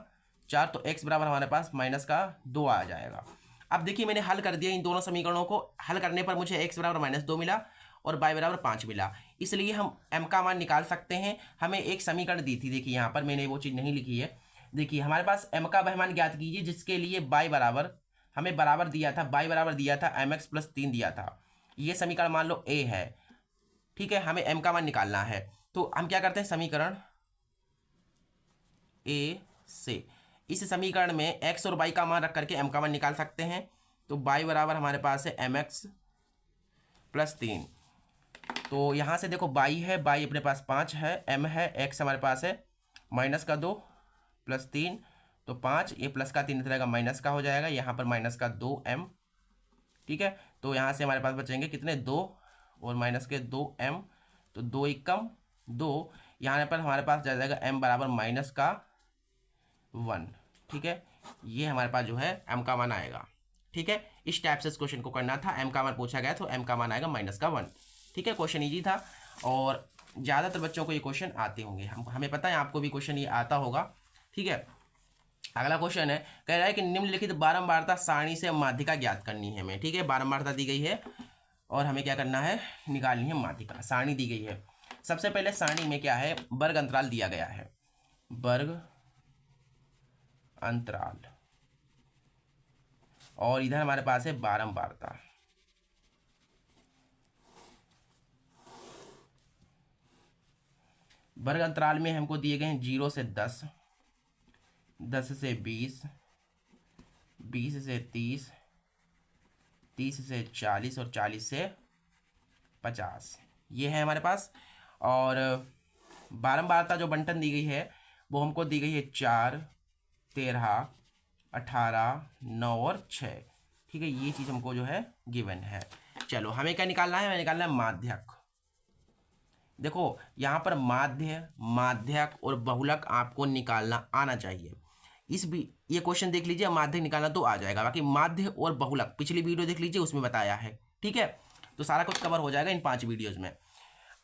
4, तो x बराबर हमारे पास माइनस का 2 आ जाएगा। अब देखिए मैंने हल कर दिया इन दोनों समीकरणों को, हल करने पर मुझे x बराबर माइनस 2 मिला और y बराबर 5 मिला, इसलिए हम m का मान निकाल सकते हैं। हमें एक समीकरण दी थी, देखिए यहाँ पर मैंने वो चीज़ नहीं लिखी है, देखिए हमारे पास m का वह मान ज्ञात कीजिए जिसके लिए y बराबर हमें बराबर दिया था, y बराबर दिया था mx प्लस 3 दिया था। ये समीकरण मान लो a है, ठीक है, हमें m का मान निकालना है। तो हम क्या करते हैं, समीकरण a से इस समीकरण में x और y का मान रख करके m का मान निकाल सकते हैं। तो y बराबर हमारे पास है mx प्लस 3, तो यहाँ से देखो y है, y अपने पास 5 है, m है, x हमारे पास है माइनस का 2 प्लस 3, तो 5, ये प्लस का 3 रहेगा माइनस का हो जाएगा, यहाँ पर माइनस का 2m, ठीक है। तो यहाँ से हमारे पास बचेंगे कितने 2 और माइनस के 2m, तो 2 एकम 2, यहाँ पर हमारे पास जा जाएगा m बराबर माइनस का 1, ठीक है। ये हमारे पास जो है m का मान आएगा, ठीक है। इस टाइप से इस क्वेश्चन को करना था, m का मान पूछा गया तो m का मान आएगा माइनस का 1, ठीक है। क्वेश्चन इजी था और ज़्यादातर बच्चों को ये क्वेश्चन आते होंगे, हमें पता है आपको भी क्वेश्चन ये आता होगा, ठीक है। अगला क्वेश्चन है, कह रहा है कि निम्नलिखित बारंबारता सारणी से माध्यिका ज्ञात करनी है हमें, ठीक है। बारंबारता दी गई है और हमें क्या करना है, निकालनी है माध्यिका। सारणी दी गई है, सबसे पहले सारणी में क्या है, वर्ग अंतराल दिया गया है, वर्ग अंतराल, और इधर हमारे पास है बारंबारता। वर्ग अंतराल में हमको दिए गए हैं 0 से 10, 10 से 20, 20 से 30, 30 से 40 और 40 से 50, ये है हमारे पास। और बारंबारता जो बंटन दी गई है वो हमको दी गई है 4, 13, 18, 9 और 6, ठीक है। ये चीज़ हमको जो है गिवन है। चलो हमें क्या निकालना है, हमें निकालना है माध्यक। देखो यहाँ पर माध्य, माध्यक और बहुलक आपको निकालना आना चाहिए। इस भी ये क्वेश्चन देख लीजिए, माध्यक निकालना तो आ जाएगा, बाकी माध्य और बहुलक पिछली वीडियो देख लीजिए उसमें बताया है, ठीक है। तो सारा कुछ कवर हो जाएगा इन 5 वीडियोज में।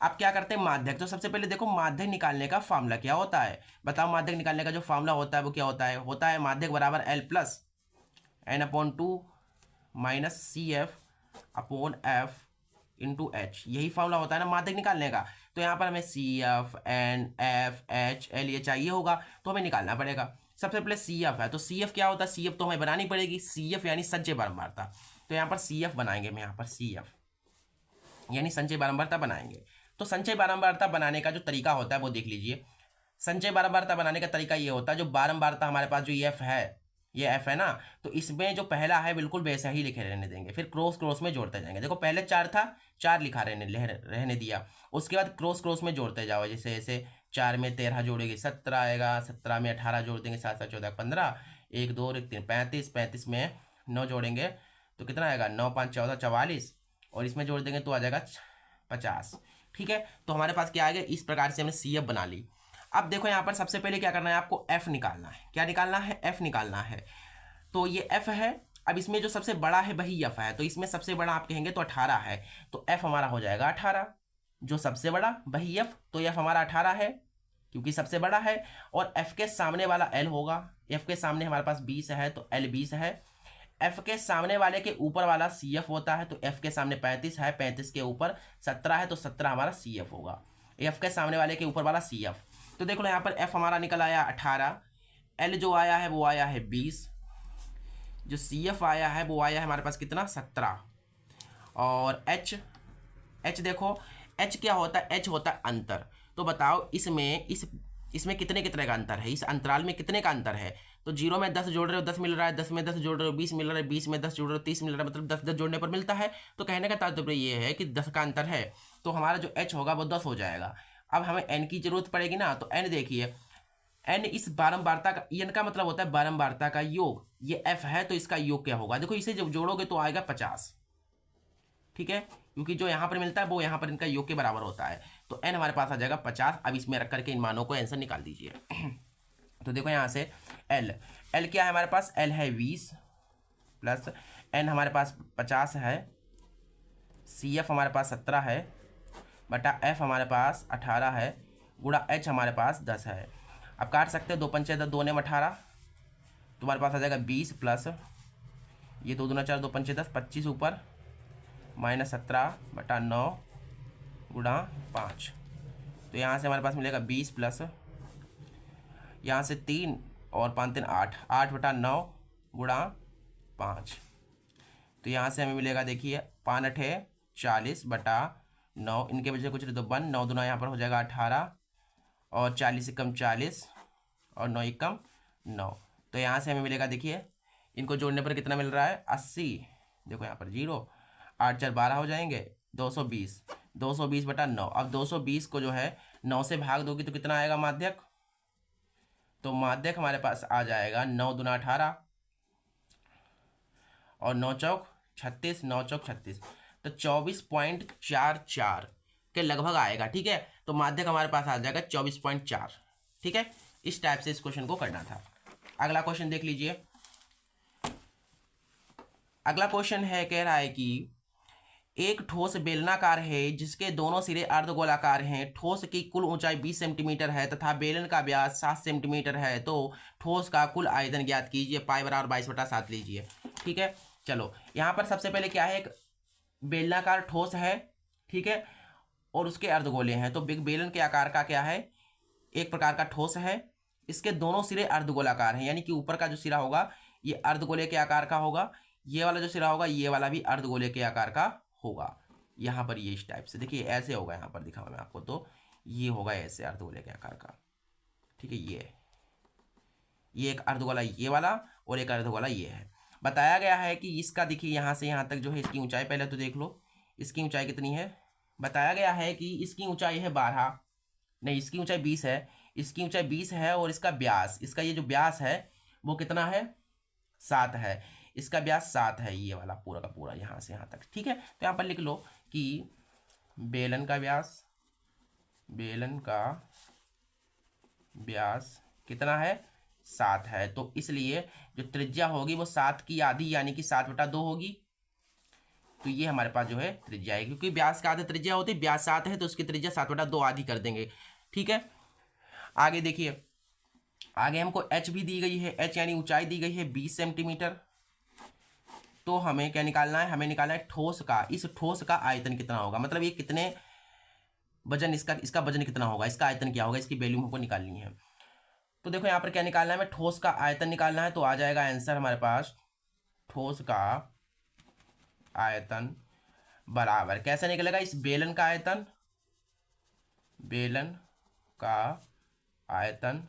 अब क्या करते हैं माध्यक, तो सबसे पहले देखो माध्यक निकालने का फार्मूला क्या होता है, बताओ। माध्यक निकालने का जो फार्मूला होता है वो क्या होता है माध्यक बराबर L plus N/2 minus CF/F × H, यही फार्मूला होता है ना माध्यक निकालने का। तो यहाँ पर हमें CF NFHL ये चाहिए होगा, तो हमें निकालना पड़ेगा। सबसे पहले CF है, तो CF क्या होता है, CF तो हमें बनानी पड़ेगी, CF यानी संचय बारंबारता। तो यहाँ पर CF बनाएंगे, हम यहाँ पर CF यानी संचय बारंबारता बनाएंगे। तो संचय बारंबारता बनाने का जो तरीका होता है वो देख लीजिए। संचय बारंबारता बनाने का तरीका ये होता है, जो बारंबारता हमारे पास जो ये F है ना, तो इसमें जो पहला है बिल्कुल वैसा ही लिखे रहने देंगे, फिर क्रॉस क्रॉस में जोड़ते जाएंगे। देखो पहले 4 था, 4 लिखा रहने दिया, उसके बाद क्रॉस क्रॉस में जोड़ते जाओ। जैसे जैसे 4 में 13 जोड़ेंगे 17 आएगा, 17 में 18 जोड़ देंगे, 7 7 14 15, 1 2 1 3 35, 35 में 9 जोड़ेंगे तो कितना आएगा, 9 5 14 44, और इसमें जोड़ देंगे तो आ जाएगा 50। ठीक है, तो हमारे पास क्या आ गया, इस प्रकार से हमने CF बना ली। अब देखो यहाँ पर सबसे पहले क्या करना है, आपको F निकालना है। क्या निकालना है, F निकालना है। तो ये F है, अब इसमें जो सबसे बड़ा है वही F है, तो इसमें सबसे बड़ा आप कहेंगे तो 18 है, तो F हमारा हो जाएगा 18, जो सबसे बड़ा वही F, तो F हमारा 18 है क्योंकि सबसे बड़ा है। और F के सामने वाला L होगा, F के सामने हमारे पास 20 है तो L 20 है। F के सामने वाले के ऊपर वाला CF होता है, तो F के सामने 35 है, 35 के ऊपर 17 है, तो 17 हमारा CF होगा, F के सामने वाले के ऊपर वाला CF। तो देख लो यहाँ पर F हमारा निकल आया 18, L जो आया है वो आया है 20, जो CF आया है वो आया है हमारे पास कितना, 17, और H देखो H क्या होता है, H होता है अंतर। तो बताओ इसमें कितने कितने का अंतर है, इस अंतराल में कितने का अंतर है। तो 0 में 10 जोड़ रहे हो 10 मिल रहा है, 10 में 10 जोड़ रहे हो 20 मिल रहा है, 20 में 10 जोड़ रहे हो 30 मिल रहा है, मतलब 10 10 जोड़ने पर मिलता है। तो कहने का तात्पर्य ये है कि 10 का अंतर है, तो हमारा जो H होगा वो 10 हो जाएगा। अब हमें N की जरूरत पड़ेगी ना, तो N देखिए, N इस बारंबारता का, N का मतलब होता है बारंबारता का योग, ये F है तो इसका योग क्या होगा, देखो इसे जब जोड़ोगे तो आएगा 50। ठीक है, क्योंकि जो यहाँ पर मिलता है वो यहाँ पर इनका योग के बराबर होता है, तो N हमारे पास आ जाएगा 50। अब इसमें रख करके इन मानों को आंसर निकाल दीजिए। तो देखो यहाँ से L क्या है हमारे पास, L है 20 प्लस N हमारे पास 50 है, CF हमारे पास 17 है बटा F हमारे पास 18 है, गुणा H हमारे पास 10 है। अब काट सकते हैं, 2 पंचे 10, 2 ने 18, तुम्हारे पास आ जाएगा 20 प्लस ये 2 दूना 4, 2 पंचे 10, 25 ऊपर माइनस 17 बटा 9 गुणा 5। तो यहाँ से हमारे पास मिलेगा 20 प्लस यहाँ से 3 और 5 3 8, 8 बटा 9 गुणा 5। तो यहाँ से हमें मिलेगा, देखिए 5 8 40 बटा 9, इनके वजह से कुछ तो 1, 9 दूना यहाँ पर हो जाएगा 18, और 40 कम 40 और 9 कम 9। तो यहाँ से हमें मिलेगा, देखिए इनको जोड़ने पर कितना मिल रहा है, 80। देखो यहाँ पर 0, 8 4 12 हो जाएंगे, 220, 220 बटा 9। अब 220 को जो है 9 से भाग दोगी तो कितना आएगा माध्यक, तो माध्यक हमारे पास आ जाएगा 9 दूना 18 और 9 चौक 36, 9 चौक 36, तो 24.44 के लगभग आएगा। ठीक है, तो माध्यक हमारे पास आ जाएगा 24.4। ठीक है, इस टाइप से इस क्वेश्चन को करना था। अगला क्वेश्चन देख लीजिए। अगला क्वेश्चन है, कह रहा है कि एक ठोस बेलनाकार है जिसके दोनों सिरे अर्धगोलाकार हैं, ठोस की कुल ऊंचाई 20 सेंटीमीटर है तथा बेलन का व्यास 7 सेंटीमीटर है, तो ठोस का कुल आयतन ज्ञात कीजिए। पाई बराबर 22/7 लीजिए। ठीक है, चलो यहाँ पर सबसे पहले क्या है, एक बेलनाकार ठोस है, ठीक है, और उसके अर्धगोले हैं। तो बेलन के आकार का क्या है, एक प्रकार का ठोस है, इसके दोनों सिरे अर्धगोलाकार हैं, यानी कि ऊपर का जो सिरा होगा ये अर्धगोले के आकार का होगा, ये वाला जो सिरा होगा ये वाला भी अर्धगोले के आकार का होगा। यहाँ पर ये इस टाइप से, देखिए ऐसे होगा, यहाँ पर दिखाऊंगा मैं आपको, तो ये होगा ऐसे अर्धगोले के आकार का। ठीक है, ये एक अर्धगोला ये वाला और एक अर्धगोला ये है। बताया गया है कि इसका देखिए यहाँ से यहाँ तक जो है इसकी ऊंचाई, पहले तो देख लो इसकी ऊंचाई कितनी है। बताया गया है कि इसकी ऊंचाई है 12, नहीं इसकी ऊंचाई 20 है, इसकी ऊंचाई 20 है, और इसका व्यास, इसका ये जो व्यास है वो कितना है, 7 है, इसका व्यास 7 है, ये वाला पूरा का पूरा यहाँ से यहाँ तक। ठीक है, तो यहाँ पर लिख लो कि बेलन का व्यास कितना है, 7 है, तो इसलिए जो त्रिज्या होगी वो 7 की आधी यानी कि 7/2 होगी। तो ये हमारे पास जो है त्रिज्या है, क्योंकि व्यास का आधा त्रिज्या होती है, व्यास 7 है तो उसकी त्रिज्या 7/2 आधी कर देंगे। ठीक है, आगे देखिए, आगे हमको h भी दी गई है, h यानी ऊंचाई दी गई है 20 सेंटीमीटर। तो हमें क्या निकालना है, हमें निकालना है ठोस का, इस ठोस का आयतन कितना होगा, मतलब ये कितने वजन इसका वजन कितना होगा, इसका आयतन क्या होगा, इसकी वैल्यू हमको निकालनी है। तो देखो यहाँ पर क्या निकालना है, हमें ठोस का आयतन निकालना है। तो आ जाएगा आंसर हमारे पास ठोस का आयतन बराबर कैसे निकलेगा, इस बेलन का आयतन, बेलन का आयतन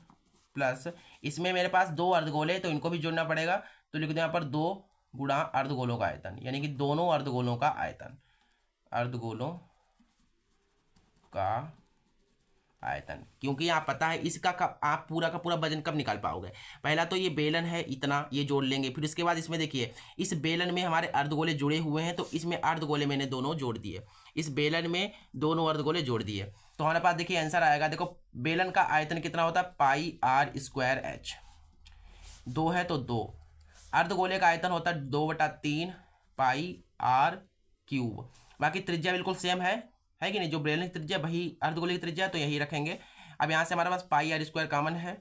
प्लस इसमें मेरे पास 2 अर्धगोले तो इनको भी जोड़ना पड़ेगा। तो लिख दो यहाँ पर 2 गुणा अर्धगोलों का आयतन, यानी कि दोनों अर्धगोलों का आयतन, अर्धगोलों का आयतन। क्योंकि आप पता है इसका कब आप पूरा का पूरा वजन कब निकाल पाओगे, पहला तो ये बेलन है इतना, ये जोड़ लेंगे, फिर उसके बाद इसमें देखिए इस बेलन में हमारे अर्धगोले जुड़े हुए हैं, तो इसमें अर्धगोले मैंने दोनों जोड़ दिए, इस बेलन में दोनों अर्धगोले जोड़ दिए। तो हमारे पास देखिए आंसर आएगा, देखो बेलन का आयतन कितना होता है, पाई आर स्क्वायर एच, 2 है तो 2, अर्धगोले का आयतन होता है 2/3 पाई आर क्यूब। बाकी त्रिज्या बिल्कुल सेम है कि नहीं, जो बेलन की त्रिज्या वही अर्धगोले की त्रिज्या, तो यही रखेंगे। अब यहाँ से हमारे पास पाई आर स्क्वायर कॉमन है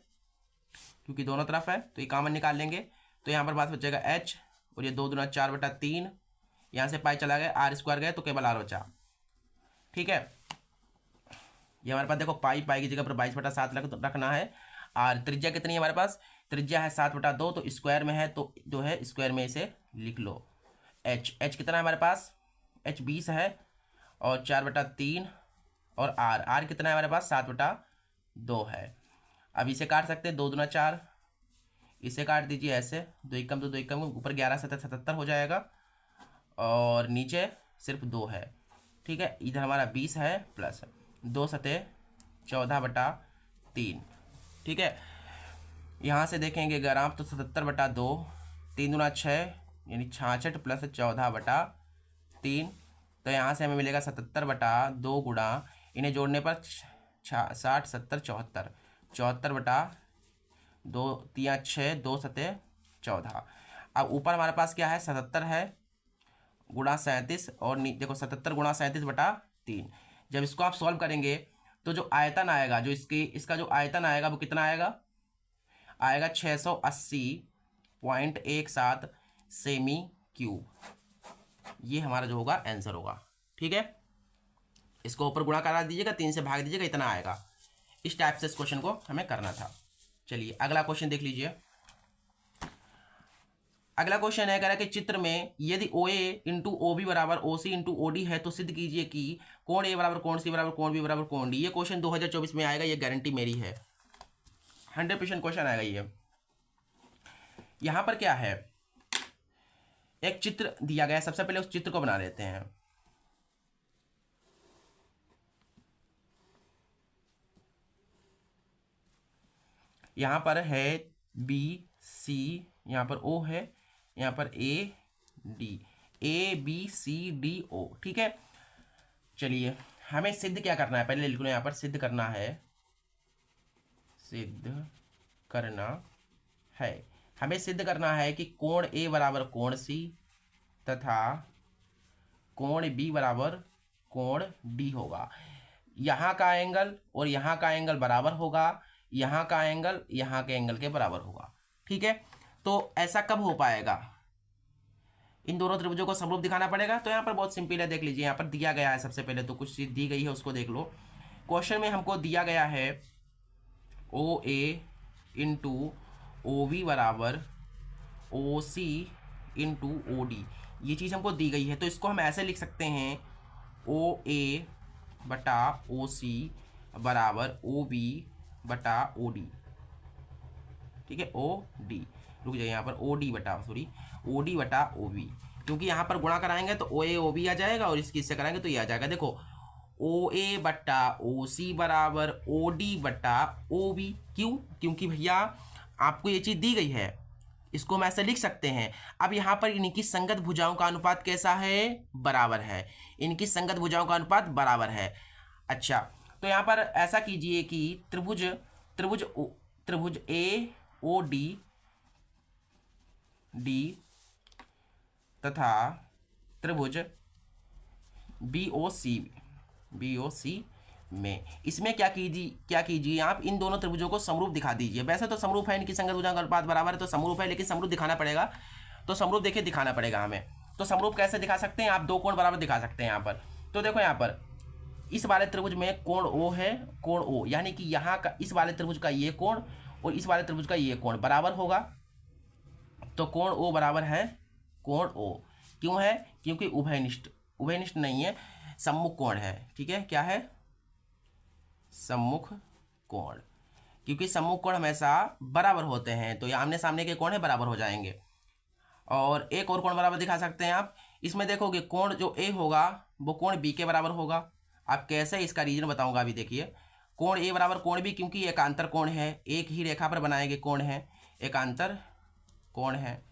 क्योंकि दोनों तरफ है, तो ये कॉमन निकाल लेंगे। तो यहाँ पर बात बचेगा एच, और ये 2 दूना 4/3, यहाँ से पाई चला गया, आर स्क्वायर गए तो केवल आर बचा। ठीक है, ये हमारे पास देखो पाई की जगह पर 22/7 रखना है। और त्रिज्या कितनी है हमारे पास, त्रिज्या है 7/2, तो स्क्वायर में है तो जो है स्क्वायर में इसे लिख लो। एच कितना है हमारे पास, एच 20 है, और 4/3, और आर कितना है हमारे पास 7/2 है। अब इसे काट सकते हैं, 2 दूना 4, इसे काट दीजिए ऐसे, 2 एकम तो 2 एकम, ऊपर 11 7 77 हो जाएगा, और नीचे सिर्फ 2 है। ठीक है, इधर हमारा 20 है प्लस 2 सतह 14/3। ठीक है, यहाँ से देखेंगे अगर आप तो 77/2, 3 दूना 6 यानी 66 प्लस 14/3, तो यहाँ से हमें मिलेगा 77/2 गुणा, इन्हें जोड़ने पर 60 70 74, 74/2, 3 6, 2 सतह 14। अब ऊपर हमारे पास क्या है, 77 है गुणा 37, और देखो 77 गुणा 37/3। जब इसको आप सॉल्व करेंगे तो जो आयतन आएगा, जो इसका जो आयतन आएगा वो कितना आएगा 680.17 सेमी क्यूब। ये हमारा जो होगा आंसर होगा। ठीक है, इसको ऊपर गुणा करा दीजिएगा, 3 से भाग दीजिएगा, इतना आएगा। इस टाइप से इस क्वेश्चन को हमें करना था। चलिए अगला क्वेश्चन देख लीजिए। अगला क्वेश्चन है, कह रहा है कि चित्र में यदि OA इंटू OB बराबर OC इंटू OD है तो सिद्ध कीजिए कि कोण A बराबर कोण C बराबर कोण B बराबर कोण D। ये क्वेश्चन 2024 में आएगा, ये गारंटी मेरी है, 100% क्वेश्चन आएगा ये। यहाँ पर क्या है, एक चित्र दिया गया है, सबसे पहले उस चित्र को बना लेते हैं। यहाँ पर है BC, यहाँ पर O है, यहाँ पर ABCDO। ठीक है, चलिए हमें सिद्ध क्या करना है, पहले लिख लो, यहाँ पर सिद्ध करना है, हमें सिद्ध करना है कि कोण A बराबर कोण C तथा कोण B बराबर कोण D होगा। यहाँ का एंगल और यहाँ का एंगल बराबर होगा, यहाँ का एंगल यहाँ के एंगल के बराबर होगा। ठीक है, तो ऐसा कब हो पाएगा, इन दोनों त्रिभुजों को समरूप दिखाना पड़ेगा। तो यहाँ पर बहुत सिंपल है, देख लीजिए यहाँ पर दिया गया है, सबसे पहले तो कुछ चीज़ दी गई है उसको देख लो। क्वेश्चन में हमको दिया गया है OA इंटू OB बराबर OC इंटू OD, ये चीज़ हमको दी गई है। तो इसको हम ऐसे लिख सकते हैं OA बटा OC बराबर OB बटा OD। ठीक है, OD, रुक जाइए यहाँ पर OD बटा OB, क्योंकि यहाँ पर गुणा कराएंगे तो OA OB आ जाएगा, और इसकी इससे कराएंगे तो ये आ जाएगा। देखो OA बटा OC बराबर OD बटा OB, क्यों, क्योंकि भैया आपको ये चीज़ दी गई है, इसको हम ऐसे लिख सकते हैं। अब यहाँ पर इनकी संगत भुजाओं का अनुपात कैसा है, बराबर है, इनकी संगत भुजाओं का अनुपात बराबर है। अच्छा, तो यहाँ पर ऐसा कीजिए कि त्रिभुज AOD तथा त्रिभुज BOC में, इसमें क्या कीजिए आप इन दोनों त्रिभुजों को समरूप दिखा दीजिए। वैसे तो समरूप है, इनकी संगत भुजाओं का अनुपात बराबर है तो समरूप है, लेकिन समरूप दिखाना पड़ेगा। तो समरूप देखिए दिखाना पड़ेगा हमें। तो समरूप कैसे दिखा सकते हैं, आप 2 कोण बराबर दिखा सकते हैं यहाँ पर। तो देखो यहाँ पर इस वाले त्रिभुज में कोण ओ है, कोण ओ, यानी कि यहाँ का इस वाले त्रिभुज का ये कोण और इस वाले त्रिभुज का ये कोण बराबर होगा, तो कोण ओ बराबर है कोण ओ। क्यों है? क्योंकि उभयनिष्ठ, उभयनिष्ठ नहीं है, सम्मुख कोण है। ठीक है, क्या है? सम्मुख कोण। क्योंकि सम्मुख कोण हमेशा बराबर होते हैं, तो ये आमने सामने के कोण है बराबर हो जाएंगे। और एक और कोण बराबर दिखा सकते हैं आप, इसमें देखोगे कोण जो ए होगा वो कोण बी के बराबर होगा। आप कैसे, इसका रीजन बताऊंगा अभी। देखिए, कोण ए बराबर कोण बी, क्योंकि एकांतर कोण है, एक ही रेखा पर बनाए गए कोण है, एकांतर कोण है।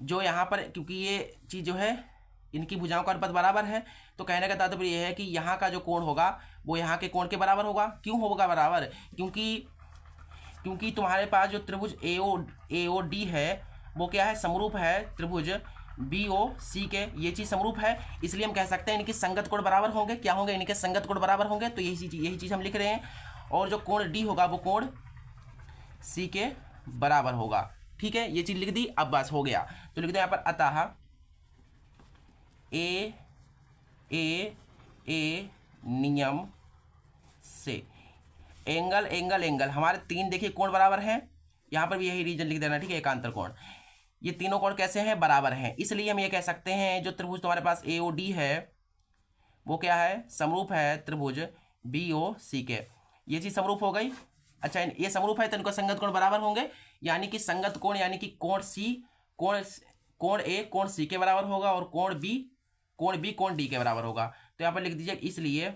जो यहाँ पर, क्योंकि ये चीज़ जो है इनकी भुजाओं का अनुपात बराबर है, तो कहने का तात्पर्य यह है कि यहाँ का जो कोण होगा वो यहाँ के कोण के बराबर होगा। क्यों होगा बराबर? क्योंकि तुम्हारे पास जो त्रिभुज ए ओ डी है वो क्या है? समरूप है त्रिभुज बी ओ सी के। ये चीज़ समरूप है, इसलिए हम कह सकते हैं इनके संगत कोण बराबर होंगे। क्या होंगे? इनके संगत कोण बराबर होंगे। तो यही चीज़ हम लिख रहे हैं। और जो कोण डी होगा वो कोण सी के बराबर होगा। ठीक है, ये चीज़ लिख दी। अब बस हो गया, तो लिख दो यहाँ पर अतः ए नियम से एंगल एंगल एंगल, हमारे तीन देखिए कोण बराबर हैं। यहाँ पर भी यही रीजन लिख देना। ठीक है, एकांतर कोण, ये तीनों कोण कैसे हैं? बराबर हैं। इसलिए हम ये कह सकते हैं जो त्रिभुज तुम्हारे पास ए ओ डी है वो क्या है? समरूप है त्रिभुज बी ओ सी के। ये चीज़ समरूप हो गई। अच्छा, ये समरूप है तो इनको संगत कोण बराबर होंगे, यानी कि संगत कोण, यानी कि कोण सी, कोण ए कोण सी के बराबर होगा, और कोण बी कोण डी के बराबर होगा। तो यहाँ पर लिख दीजिए। इसलिए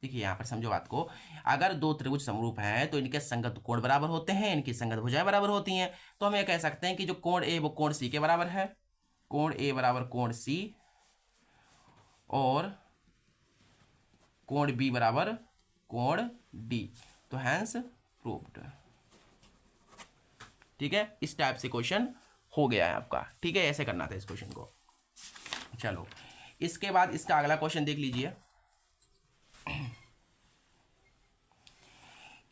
देखिए, यहाँ पर समझो बात को, अगर दो त्रिभुज समरूप हैं तो इनके संगत कोण बराबर होते हैं, इनकी संगत भुजाएं बराबर होती हैं। तो हम ये कह सकते हैं कि जो कोण ए वो कोण सी के बराबर है, कोण ए बराबर कोण सी, और कोण बी बराबर कोण डी। तो हैंस प्रूव्ड। ठीक है, इस टाइप से क्वेश्चन हो गया है आपका। ठीक है, ऐसे करना था इस क्वेश्चन को। चलो, इसके बाद इसका अगला क्वेश्चन देख लीजिए।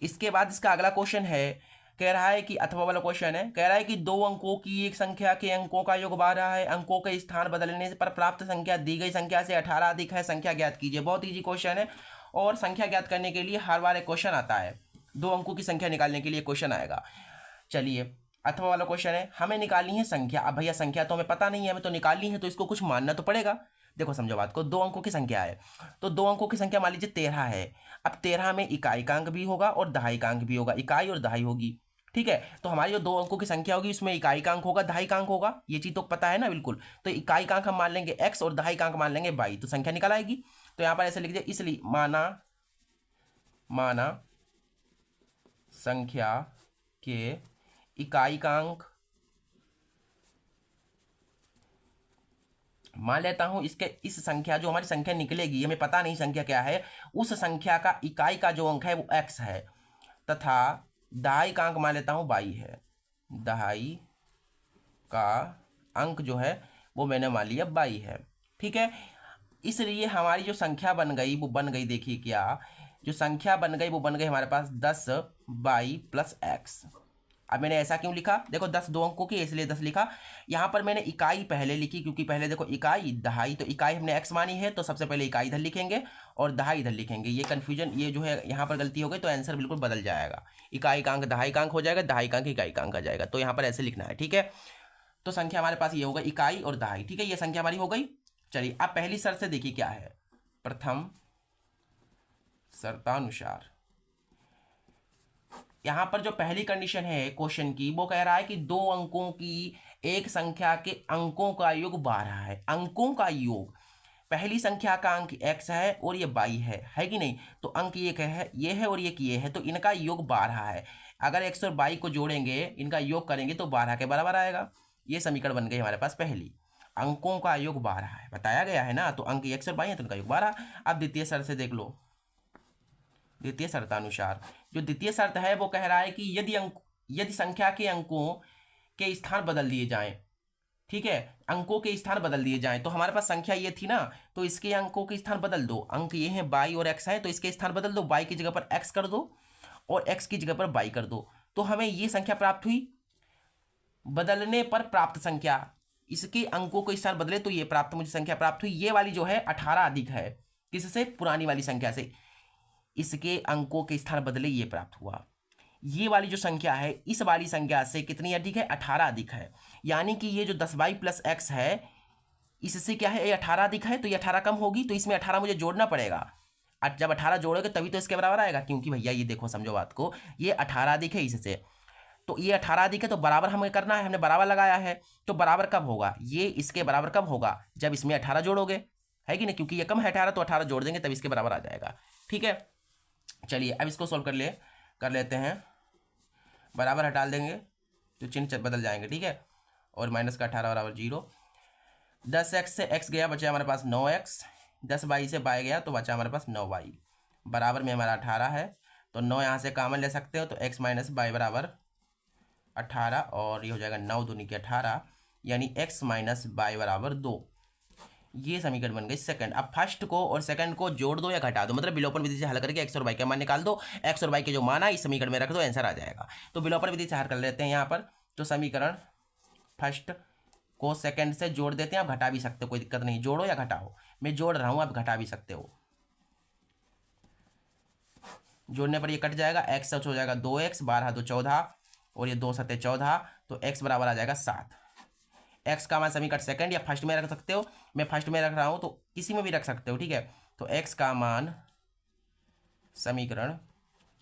इसके बाद इसका अगला क्वेश्चन है, कह रहा है कि अथवा वाला क्वेश्चन है, कह रहा है कि दो अंकों की एक संख्या के अंकों का योग 12 है, अंकों के स्थान बदलने पर प्राप्त संख्या दी गई संख्या से 18 अधिक है, संख्या ज्ञात कीजिए। बहुत इजी क्वेश्चन है, और संख्या ज्ञात करने के लिए हर बार एक क्वेश्चन आता है, दो अंकों की संख्या निकालने के लिए क्वेश्चन आएगा। चलिए, अथवा वाला क्वेश्चन है, हमें निकालनी है संख्या। अब भैया संख्या तो हमें पता नहीं है, हमें तो निकालनी है, तो इसको कुछ मानना तो पड़ेगा। देखो समझो बात को, दो अंकों की संख्या है, तो दो अंकों की संख्या मान लीजिए 13 है। अब 13 में इकाई का अंक भी होगा और दहाई का अंक भी होगा, इकाई और दहाई होगी। ठीक है, तो हमारी जो दो अंकों की संख्या होगी उसमें इकाई का अंक होगा, दहाई का अंक होगा, ये चीज़ तो पता है ना बिल्कुल। तो इकाई का अंक हम मान लेंगे x और दहाई का अंक मान लेंगे y, तो संख्या निकल आएगी। तो यहाँ पर ऐसे लिख दिया, इसलिए माना संख्या के इकाई का अंक मान लेता हूं, इसके इस संख्या जो हमारी संख्या निकलेगी, हमें पता नहीं संख्या क्या है, उस संख्या का इकाई का जो अंक है वो x है, तथा दहाई का अंक मान लेता हूं y है। दहाई का अंक जो है वो मैंने मान लिया y है। ठीक है, इसलिए हमारी जो संख्या बन गई वो बन गई, देखिए क्या जो संख्या बन गई वो बन गई हमारे पास 10y + x। अब मैंने ऐसा क्यों लिखा? देखो 10 दो अंकों की, इसलिए 10 लिखा। यहाँ पर मैंने इकाई पहले लिखी, क्योंकि पहले देखो इकाई दहाई, तो इकाई हमने x मानी है, तो सबसे पहले इकाई इधर लिखेंगे और दहाई इधर लिखेंगे। ये कन्फ्यूजन, ये जो है यहाँ पर गलती हो गई, तो आंसर बिल्कुल बदल जाएगा। इकाई का अंक दहाई का अंक हो जाएगा, दहाई का अंक इकाई का अंक आ जाएगा। तो यहाँ पर ऐसे लिखना है। ठीक है, तो संख्या हमारे पास ये होगा इकाई और दहाई। ठीक है, ये संख्या हमारी हो गई। चलिए, अब पहली शर्त से देखिए क्या है। प्रथम शर्तानुसार यहाँ पर जो पहली कंडीशन है क्वेश्चन की, वो कह रहा है कि दो अंकों की एक संख्या के अंकों का योग 12 है। अंकों का योग, पहली संख्या का अंक x है और ये y है कि नहीं? तो अंक ये है, ये है और ये है, तो इनका योग 12 है। अगर x और y को जोड़ेंगे, इनका योग करेंगे तो 12 के बराबर आएगा। ये समीकरण बन गई हमारे पास पहली। अंकों का योग 12 है, बताया गया है ना, तो अंक x और y है तो इनका योग 12। अब द्वितीय शर्त से देख लो। द्वितीय शर्तानुसार जो द्वितीय शर्त है वो कह रहा है कि यदि संख्या के अंकों के स्थान बदल दिए जाएं, ठीक है, अंकों के स्थान बदल दिए जाएं, तो हमारे पास संख्या ये थी ना, तो इसके अंकों के स्थान बदल दो। अंक ये हैं y और x है, तो इसके स्थान बदल दो, y की जगह पर x कर दो और x की जगह पर y कर दो, तो हमें ये संख्या प्राप्त हुई। बदलने पर प्राप्त संख्या, इसके अंकों के स्थान बदले तो ये प्राप्त मुझे संख्या प्राप्त हुई। ये वाली जो है 18 अधिक है, किससे? पुरानी वाली संख्या से। इसके अंकों के स्थान बदले ये प्राप्त हुआ। ये वाली जो संख्या है इस वाली संख्या से कितनी अधिक है? 18 अधिक है। यानी कि ये जो 10y प्लस एक्स है इससे क्या है? ये 18 अधिक है, तो ये 18 कम होगी, तो इसमें 18 मुझे जोड़ना पड़ेगा। जब 18 जोड़ोगे तभी तो इसके बराबर आएगा, क्योंकि भैया ये देखो, समझो बात को, ये 18 अधिक है इससे, तो ये 18 अधिक है, तो बराबर हमें करना है, हमने बराबर लगाया है। तो बराबर कब होगा? ये इसके बराबर कब होगा? जब इसमें 18 जोड़ोगे, है कि नहीं? क्योंकि ये कम है 18, तो 18 जोड़ देंगे तब इसके बराबर आ जाएगा। ठीक है, चलिए अब इसको सोल्व कर लेते हैं। बराबर हटा देंगे तो चिन्ह बदल जाएंगे। ठीक है, और माइनस का 18 बराबर 0। 10x से x गया, बचा हमारे पास 9x। 10y से y गया तो बचा हमारे पास 9y। बराबर में हमारा 18 है, तो 9 यहाँ से कॉमन ले सकते हो, तो x माइनस y बराबर 18, और ये हो जाएगा 9 दूनी के 18, यानी x माइनस y बराबर 2। ये समीकरण बन गई सेकंड। अब फर्स्ट को और सेकंड को जोड़ दो या घटा दो, मतलब विलोपन विधि से हल करके एक्स और वाई का मान निकाल दो। एक्स और वाई के जो मान है इस समीकरण में रख दो, आंसर आ जाएगा। तो विलोपन विधि से हल कर लेते हैं यहाँ पर। तो समीकरण फर्स्ट को सेकंड से जोड़ देते हैं। आप घटा भी सकते हो, कोई दिक्कत नहीं, जोड़ो या घटाओ। मैं जोड़ रहा हूँ, आप घटा भी सकते हो। जोड़ने पर ये कट जाएगा, एक्स हो जाएगा 2x, 12 2 14, और ये 2 7 14, तो x बराबर आ जाएगा 7। x का मान समीकरण सेकंड या फर्स्ट में रख सकते हो, मैं फर्स्ट में रख रहा हूँ, तो किसी में भी रख सकते हो। ठीक है, तो x का मान समीकरण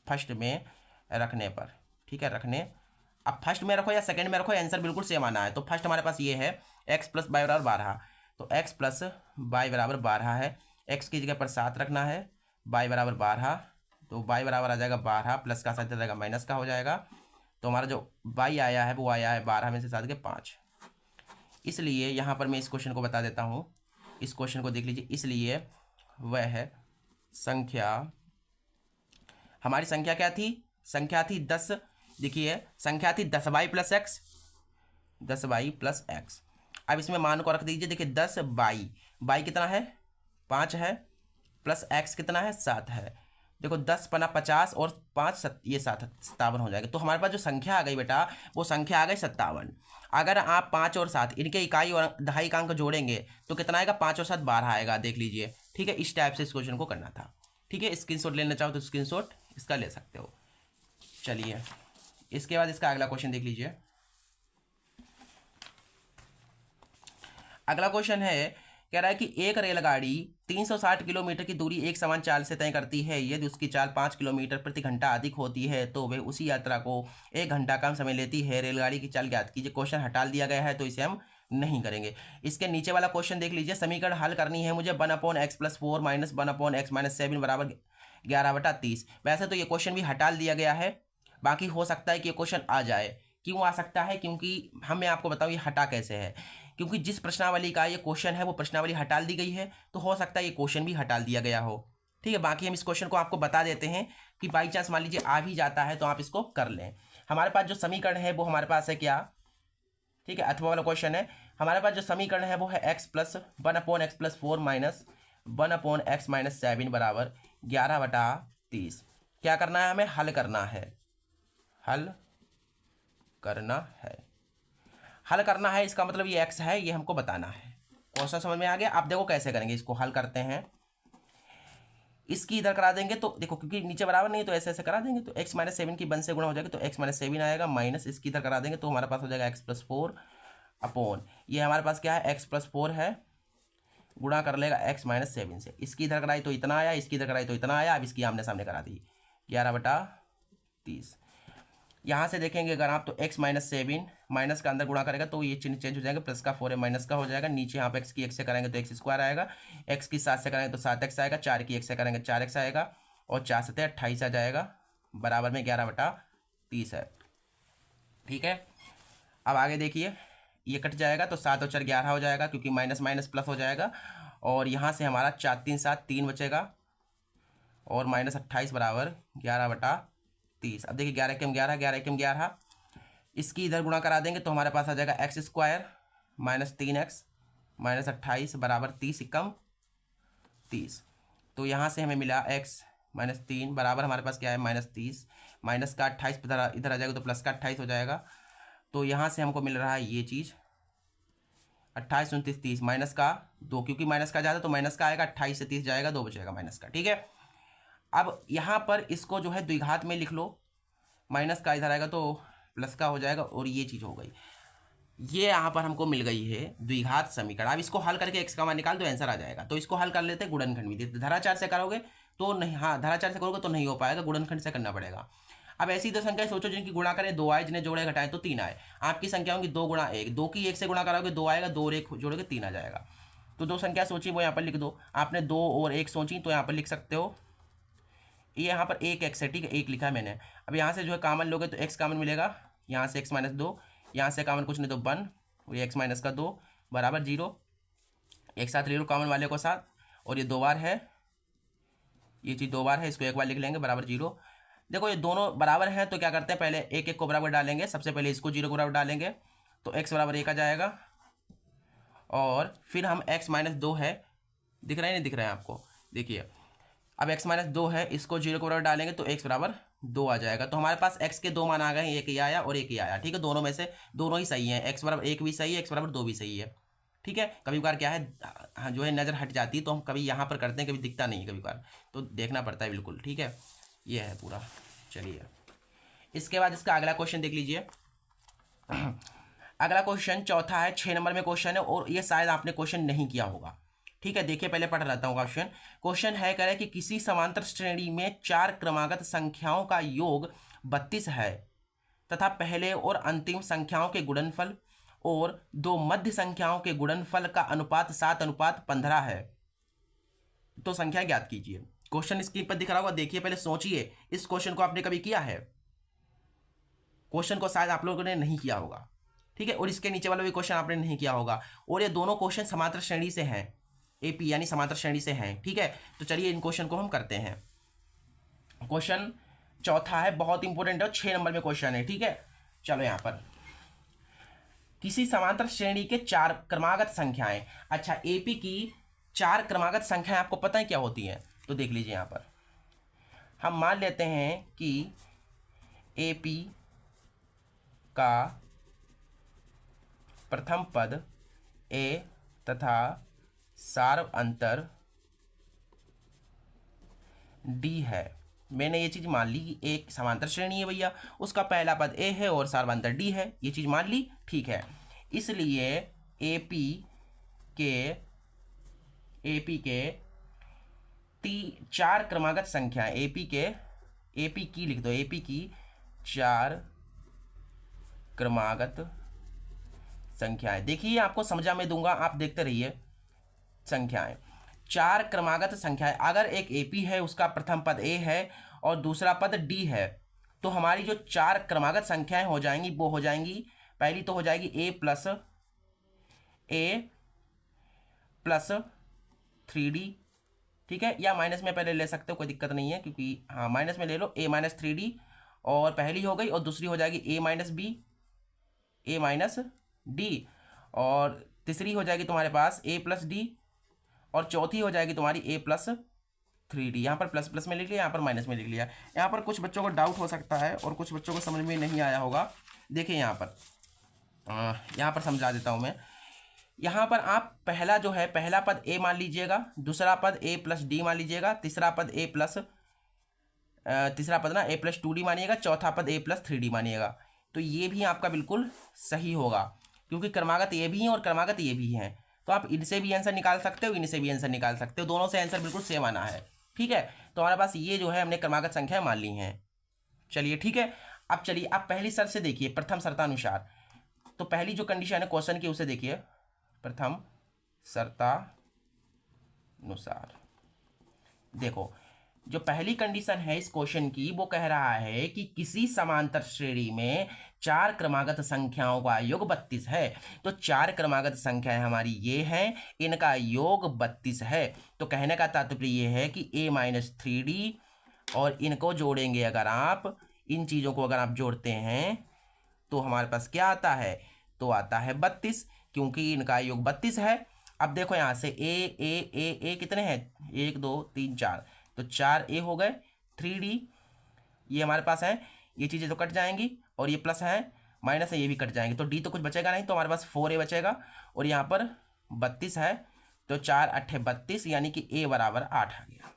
फर्स्ट में रखने पर, ठीक है, रखने, अब फर्स्ट में रखो या सेकंड में रखो, आंसर बिल्कुल सेम आना है। तो फर्स्ट हमारे पास ये है x प्लस वाई बराबर 12, तो x प्लस वाई बराबर 12 है। x की जगह पर 7 रखना है, y बराबर 12, तो y बराबर आ जाएगा 12, प्लस का साथ जाएगा माइनस का हो जाएगा। तो हमारा जो y आया है वो आया है 12 में से 7 के 5। इसलिए यहाँ पर मैं इस क्वेश्चन को बता देता हूँ, इस क्वेश्चन को देख लीजिए। इसलिए वह संख्या, हमारी संख्या क्या थी? संख्या थी 10, देखिए संख्या थी 10y plus x, 10y plus x. अब इसमें मान को रख दीजिए, देखिए 10y कितना है? 5 है, प्लस x कितना है? 7 है। देखो 10 पना 50 और 5 ये 7 57 हो जाएगा। तो हमारे पास जो संख्या आ गई बेटा, वो संख्या आ गई 57। अगर आप 5 और 7 इनके इकाई और दहाई अंक जोड़ेंगे तो कितना आएगा? 5 और 7 12 आएगा, देख लीजिए। ठीक है, इस टाइप से इस क्वेश्चन को करना था। ठीक है, स्क्रीनशॉट लेना चाहो तो स्क्रीनशॉट इसका ले सकते हो। चलिए इसके बाद इसका अगला क्वेश्चन देख लीजिए। अगला क्वेश्चन है, कह रहा है कि एक रेलगाड़ी 360 किलोमीटर की दूरी एक समान चाल से तय करती है। यदि उसकी चाल 5 किलोमीटर प्रति घंटा अधिक होती है तो वह उसी यात्रा को 1 घंटा कम समय लेती है। रेलगाड़ी की चाल ज्ञात कीजिए। क्वेश्चन हटा दिया गया है तो इसे हम नहीं करेंगे। इसके नीचे वाला क्वेश्चन देख लीजिए। समीकरण हल करनी है मुझे 1/x + 4 - 1/x - 7 बराबर 11/30। वैसे तो ये क्वेश्चन भी हटा दिया गया है, बाकी हो सकता है कि ये क्वेश्चन आ जाए। क्यों आ सकता है? क्योंकि मैं आपको बताऊँ ये हटा कैसे है। क्योंकि जिस प्रश्नावली का ये क्वेश्चन है वो प्रश्नावली हटा दी गई है, तो हो सकता है ये क्वेश्चन भी हटा दिया गया हो। ठीक है, बाकी हम इस क्वेश्चन को आपको बता देते हैं कि बाई चांस मान लीजिए आ भी जाता है तो आप इसको कर लें। हमारे पास जो समीकरण है वो हमारे पास है क्या? ठीक है, अथवा वाला क्वेश्चन है। हमारे पास जो समीकरण है वो है x + 1/x + 4 - 1/x - 7 बराबर 11/30। क्या करना है? हमें हल करना है, हल करना है। इसका मतलब ये x है, ये हमको बताना है। क्वेश्चन समझ में आ गया? आप देखो कैसे करेंगे, इसको हल करते हैं। इसकी इधर करा देंगे तो देखो, क्योंकि नीचे बराबर नहीं, तो ऐसे ऐसे करा देंगे तो x - 7 की 1 से गुणा हो जाएगा, तो x - 7 आएगा, माइनस इसकी इधर करा देंगे तो हमारे पास हो जाएगा x + 4 अपॉन, ये हमारे पास क्या है? x + 4 है, गुणा कर लेगा x - 7 से। इसकी इधर कराई तो इतना आया, इसकी इधर कराई तो इतना आया। अब इसकी आमने सामने करा दी, 11/30। यहाँ से देखेंगे अगर आप तो x - 7 माइनस का अंदर गुणा करेगा तो ये चिन्ह चेंज हो जाएगा, प्लस का 4 है माइनस का हो जाएगा। नीचे यहाँ पे x की 1 से करेंगे तो x² आएगा, x की 7 से करेंगे तो 7x आएगा, 4 की 1 से करेंगे 4x आएगा, और 4 7 28 आ जाएगा, बराबर में 11/30 है। ठीक है, अब आगे देखिए, ये कट जाएगा तो 7 और 4 11 हो जाएगा, क्योंकि माइनस माइनस प्लस हो जाएगा। और यहाँ से हमारा 4 3 7 3 बचेगा, और -28 बराबर 11/30। अब देखिए 11 × 11 11 × 11, इसकी इधर गुणा करा देंगे तो हमारे पास आ जाएगा x² - 3x - 28 बराबर 30 × 30। तो यहाँ से हमें मिला x - 3 बराबर हमारे पास क्या है? -30, माइनस का 28 इधर आ जाएगा तो प्लस का 28 हो जाएगा। तो यहाँ से हमको मिल रहा है ये चीज़, 28 29 30 माइनस का 2, क्योंकि माइनस का ज़्यादा तो माइनस का आएगा, 28 से 30 जाएगा, 2 बचेगा माइनस का, ठीक है। अब यहाँ पर इसको जो है द्विघात में लिख लो, माइनस का इधर आएगा तो प्लस का हो जाएगा, और ये चीज़ हो गई। ये यहाँ पर हमको मिल गई है द्विघात समीकरण। अब इसको हल करके x का मान निकाल दो, आंसर आ जाएगा। तो इसको हल कर लेते हैं गुणनखंड विधि। धराचार से करोगे तो नहीं, हाँ धराचार से करोगे तो नहीं हो पाएगा, गुणनखंड से करना पड़ेगा। अब ऐसी दो संख्या सोचो जिनकी गुणा करें 2 आए, जिन्हें जोड़े घटाएं तो 3 आए। आपकी संख्या होंगी 2 गुणा 1, 2 की 1 से गुणा करोगे 2 आएगा, 2 और 1 जोड़ोगे 3 आ जाएगा। तो दो संख्या सोची वो यहाँ पर लिख दो। आपने 2 और 1 सोची तो यहाँ पर लिख सकते हो, ये यहाँ पर 1x है, ठीक है, 1 लिखा है मैंने। अब यहाँ से जो है कामन लोगे तो x कामन मिलेगा, यहाँ से x - 2, यहाँ से कामन कुछ नहीं तो 1, और ये x - 2 बराबर 0। एक साथ ले लो कामन वाले को साथ, और ये 2 बार है, ये चीज़ 2 बार है, इसको एक बार लिख लेंगे बराबर 0। देखो ये दोनों बराबर हैं तो क्या करते हैं, पहले एक एक को बराबर डालेंगे। सबसे पहले इसको 0 को बराबर डालेंगे तो x बराबर 1 आ जाएगा, और फिर हम x - 2 है, दिख रहा है नहीं दिख रहा है आपको, देखिए अब x - 2 है, इसको 0 को बराबर डालेंगे तो x बराबर 2 आ जाएगा। तो हमारे पास x के 2 मान आ गए हैं, एक ये आया और एक ये आया, ठीक है। दोनों में से दोनों ही सही है, x बराबर 1 भी सही है, x बराबर 2 भी सही है, ठीक है। कभी बार क्या है, हाँ जो है नज़र हट जाती है, तो हम कभी यहाँ पर करते हैं, कभी दिखता नहीं है, कभी बार तो देखना पड़ता है बिल्कुल, ठीक है। ये है पूरा। चलिए इसके बाद इसका अगला क्वेश्चन देख लीजिए। अगला क्वेश्चन चौथा है, 6 नंबर में क्वेश्चन है, और ये शायद आपने क्वेश्चन नहीं किया होगा, ठीक है। देखिए पहले पढ़ रहता हूँ क्वेश्चन। क्वेश्चन है कह रहे कि किसी समांतर श्रेणी में 4 क्रमागत संख्याओं का योग 32 है तथा पहले और अंतिम संख्याओं के गुणनफल और 2 मध्य संख्याओं के गुणनफल का अनुपात 7:15 है, तो संख्या ज्ञात कीजिए। क्वेश्चन स्क्रीन पर दिख रहा होगा, देखिए पहले सोचिए, इस क्वेश्चन को आपने कभी किया है? क्वेश्चन को शायद आप लोगों ने नहीं किया होगा, ठीक है, और इसके नीचे वाला भी क्वेश्चन आपने नहीं किया होगा, और ये दोनों क्वेश्चन समांतर श्रेणी से हैं, एपी यानी समांतर श्रेणी से हैं, ठीक है। तो चलिए इन क्वेश्चन को हम करते हैं। क्वेश्चन चौथा है, बहुत इंपॉर्टेंट है, 6 नंबर में क्वेश्चन है, ठीक है। चलो यहाँ पर किसी समांतर श्रेणी के 4 क्रमागत संख्याएं। अच्छा, एपी की 4 क्रमागत संख्याएं आपको पता है क्या होती हैं? तो देख लीजिए यहाँ पर हम मान लेते हैं कि एपी का प्रथम पद ए तथा सार्व अंतर डी है। मैंने ये चीज़ मान ली कि एक समांतर श्रेणी है भैया, उसका पहला पद ए है और सार्वंतर डी है, ये चीज़ मान ली, ठीक है। इसलिए एपी के 4 क्रमागत संख्या, एपी की लिख दो, एपी की 4 क्रमागत संख्याएं। देखिए आपको समझा मैं दूंगा, आप देखते रहिए। संख्याएं 4 क्रमागत संख्याएं, अगर एक एपी है उसका प्रथम पद ए है और दूसरा पद डी है, तो हमारी जो 4 क्रमागत संख्याएं हो जाएंगी वो हो जाएंगी, पहली तो हो जाएगी ए प्लस 3d, ठीक है, या माइनस में पहले ले सकते हो, कोई दिक्कत नहीं है, क्योंकि हाँ माइनस में ले लो, a - 3d, और पहली हो गई, और दूसरी हो जाएगी a - d, और तीसरी हो जाएगी तुम्हारे पास a + d, और चौथी हो जाएगी तुम्हारी a + 3d। यहाँ पर प्लस प्लस में लिख लिया, यहाँ पर माइनस में लिख लिया। यहाँ पर कुछ बच्चों को डाउट हो सकता है और कुछ बच्चों को समझ में नहीं आया होगा। देखिए यहाँ पर समझा देता हूँ मैं। यहाँ पर आप पहला जो है, पहला पद a मान लीजिएगा, दूसरा पद a + d मान लीजिएगा, तीसरा पद ना a + 2d मानिएगा, चौथा पद a + 3d मानिएगा। तो ये भी आपका बिल्कुल सही होगा, क्योंकि क्रमागत ये भी हैं और क्रमागत ये भी हैं, तो आप इनसे भी आंसर निकाल सकते हो, इनसे भी आंसर निकाल सकते हो, दोनों से आंसर बिल्कुल सेम आना है, ठीक है। तो हमारे पास ये जो है हमने क्रमागत संख्या मान ली हैं। चलिए ठीक है, अब चलिए आप पहली शर्त से देखिए, प्रथम शर्तानुसार। तो पहली जो कंडीशन है क्वेश्चन की उसे देखिए, प्रथम शर्तानुसार। देखो जो पहली कंडीशन है इस क्वेश्चन की, वो कह रहा है कि किसी समांतर श्रेणी में 4 क्रमागत संख्याओं का योग 32 है। तो 4 क्रमागत संख्याएं हमारी ये हैं, इनका योग 32 है। तो कहने का तात्पर्य ये है कि a - 3d, और इनको जोड़ेंगे अगर आप, इन चीज़ों को अगर आप जोड़ते हैं तो हमारे पास क्या आता है? तो आता है 32, क्योंकि इनका योग 32 है। अब देखो यहाँ से ए कितने हैं? 1 2 3 4, तो 4 a हो गए, 3d ये हमारे पास है, ये चीज़ें तो कट जाएंगी और ये प्लस है, माइनस से ये भी कट जाएंगे, तो डी तो कुछ बचेगा नहीं, तो हमारे पास 4a बचेगा, और यहाँ पर 32 है, तो 4 8 32, यानी कि a बराबर 8 आ गया।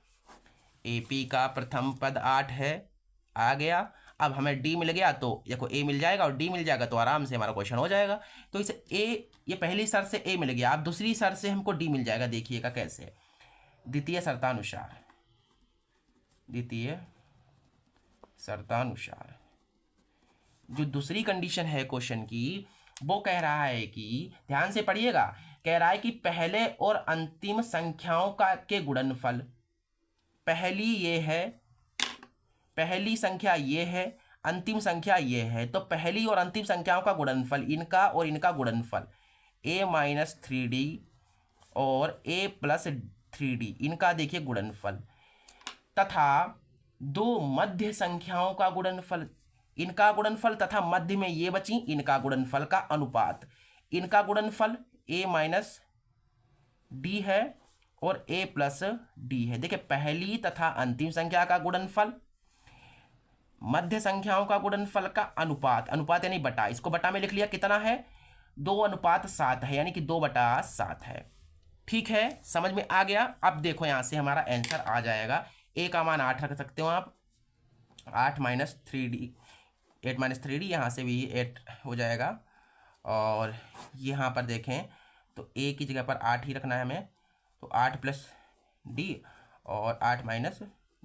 AP का प्रथम पद 8 है, आ गया। अब हमें D मिल गया, तो देखो A मिल जाएगा और D मिल जाएगा, तो आराम से हमारा क्वेश्चन हो जाएगा। तो इसे A, ये पहली शर्त से A मिल गया, अब दूसरी शर्त से हमको D मिल जाएगा। देखिएगा कैसे, द्वितीय शर्तानुसार, द्वितीय शर्तानुसार जो दूसरी कंडीशन है क्वेश्चन की, वो कह रहा है कि, ध्यान से पढ़िएगा, कह रहा है कि पहले और अंतिम संख्याओं का के गुणनफल, पहली ये है, पहली संख्या ये है, अंतिम संख्या ये है, तो पहली और अंतिम संख्याओं का गुणनफल, इनका और इनका गुणनफल a-3d और a+3d, इनका देखिए गुणनफल, तथा दो मध्य संख्याओं का गुणनफल, इनका गुणनफल तथा मध्य में ये बची, इनका गुणनफल का अनुपात, इनका गुणनफल a-d है और a+d है। देखिए पहली तथा अंतिम संख्या का गुणनफल, मध्य संख्याओं का गुणनफल का अनुपात, अनुपात यानी बटा, इसको बटा में लिख लिया, कितना है 2:7 है, यानी कि 2/7 है। ठीक है, समझ में आ गया। अब देखो यहां से हमारा आंसर आ जाएगा, a का मान 8 रख सकते हो आप, 8 - 3d, 8 - 3d, यहाँ से भी 8 हो जाएगा, और यहाँ पर देखें तो a की जगह पर 8 ही रखना है हमें, तो 8 + d और 8 -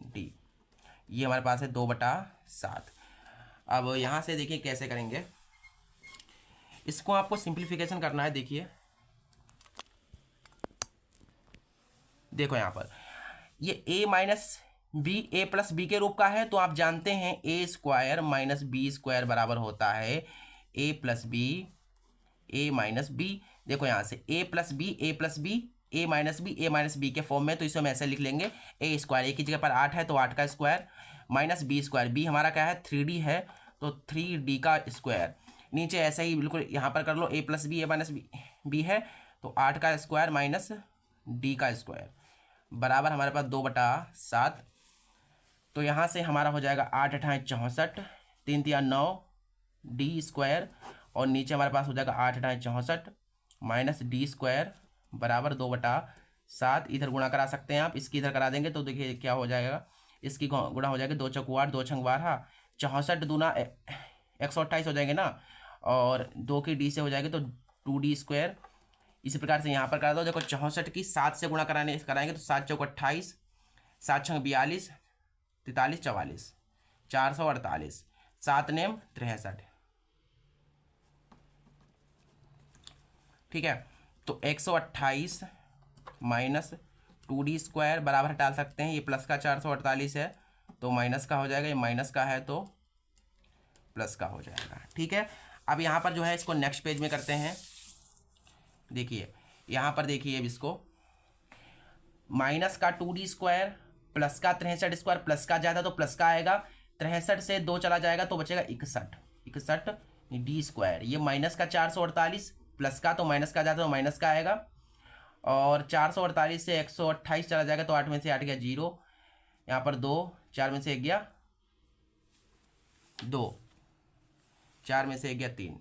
d, ये हमारे पास है 2/7। अब यहाँ से देखिए कैसे करेंगे, इसको आपको सिंप्लीफिकेशन करना है। देखिए देखो यहाँ पर ये a-b के रूप का है, तो आप जानते हैं a² - b² बराबर होता है a+b a-b। देखो यहाँ से a+b a-b के फॉर्म में, तो इसे हम ऐसे लिख लेंगे a² की जगह पर 8 है, तो 8 का स्क्वायर माइनस b², b हमारा क्या है 3d है, तो 3d का स्क्वायर, नीचे ऐसे ही बिल्कुल यहाँ पर कर लो a+b a-b है, तो 8 का स्क्वायर माइनस d का स्क्वायर बराबर हमारे पास 2/7। तो यहाँ से हमारा हो जाएगा 8 × 8 = 64, 3 × 3 = 9 d², और नीचे हमारे पास हो जाएगा 8 × 8 = 64 माइनस d² बराबर 2/7। इधर गुणा करा सकते हैं आप, इसकी इधर करा देंगे तो देखिए क्या हो जाएगा, इसकी गुणा हो जाएगा 2 × 4 = 8, 2 × 12, 64 दूना 128 हो जाएंगे ना, और 2 की d से हो जाएगी तो 2d²। इसी प्रकार से यहाँ पर करा दो, देखो 64 की 7 से गुणा कराएंगे तो 7 × 4 = 28, 7 × 42 43 44 448, 7 नेम 63। ठीक है, तो 128 माइनस 2d² बराबर डाल सकते हैं, ये प्लस का 448 है तो माइनस का हो जाएगा, ये माइनस का है तो प्लस का हो जाएगा। ठीक है, अब यहाँ पर जो है इसको नेक्स्ट पेज में करते हैं। देखिए यहाँ पर देखिए अब इसको, माइनस का 2d² प्लस का 63² प्लस का ज़्यादा तो प्लस का आएगा, 63 से 2 चला जाएगा तो बचेगा 61 d², ये माइनस का 448 प्लस का तो माइनस का ज़्यादा तो माइनस का आएगा, और 448 से 128 चला जाएगा तो 8 में से 8 गया 0, यहाँ पर 2, 4 में से 1 गया 2, 4 में से 1 गया 3,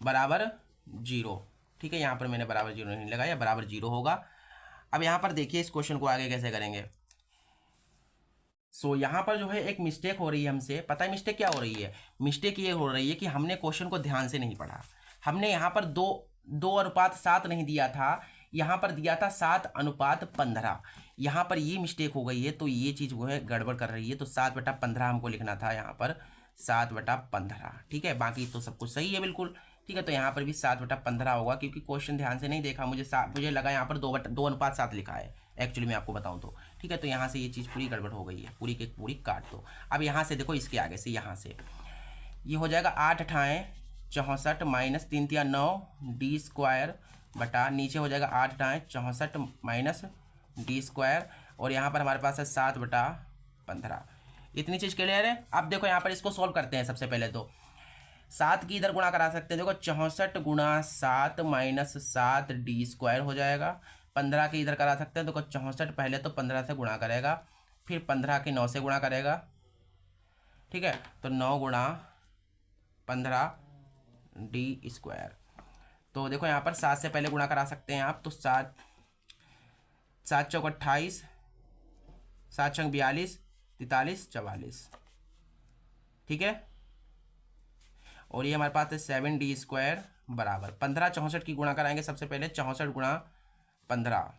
बराबर 0। ठीक है, यहाँ पर मैंने बराबर 0 नहीं लगाया, बराबर 0 होगा। अब यहाँ पर देखिए इस क्वेश्चन को आगे कैसे करेंगे। यहाँ पर जो है एक मिस्टेक हो रही है हमसे, पता है मिस्टेक क्या हो रही है, मिस्टेक ये हो रही है कि हमने क्वेश्चन को ध्यान से नहीं पढ़ा। हमने यहाँ पर 2:7 नहीं दिया था, यहाँ पर दिया था 7:15। यहाँ पर ये मिस्टेक हो गई है, तो ये चीज़ वो है गड़बड़ कर रही है, तो 7/15 हमको लिखना था, यहाँ पर 7/15। ठीक है, बाकी तो सब कुछ सही है बिल्कुल। ठीक है, तो यहाँ पर भी 7/15 होगा, क्योंकि क्वेश्चन ध्यान से नहीं देखा, मुझे लगा यहाँ पर 2:7 लिखा है, एक्चुअली मैं आपको बताऊँ तो। ठीक है, तो यहाँ से ये चीज़ पूरी गड़बड़ हो गई है, पूरी की पूरी काट दो। अब यहाँ से देखो, इसके आगे से यहाँ से ये हो जाएगा 8 × 8 = 64 माइनस 3 × 3 = 9 d² बटा, नीचे हो जाएगा 8 × 8 = 64 माइनस d², और यहाँ पर हमारे पास है 7/15। इतनी चीज़ क्लियर है। अब देखो यहाँ पर इसको सॉल्व करते हैं। सबसे पहले तो 7 की इधर गुणा करा सकते हैं, देखो 64 × 7 माइनस 7 d² हो जाएगा। 15 की इधर करा सकते हैं, देखो 64 पहले तो 15 से गुणा करेगा, फिर 15 के 9 से गुणा करेगा, ठीक है। तो 9 गुणा 15 d²। तो देखो यहाँ पर 7 से पहले गुणा करा सकते हैं आप, तो 7 7 चौक 28, 7 छंग 42, 43 44, ठीक है। और ये हमारे पास है 7d² बराबर 15 64 की गुणा कराएंगे सबसे पहले। 64 गुणा 15,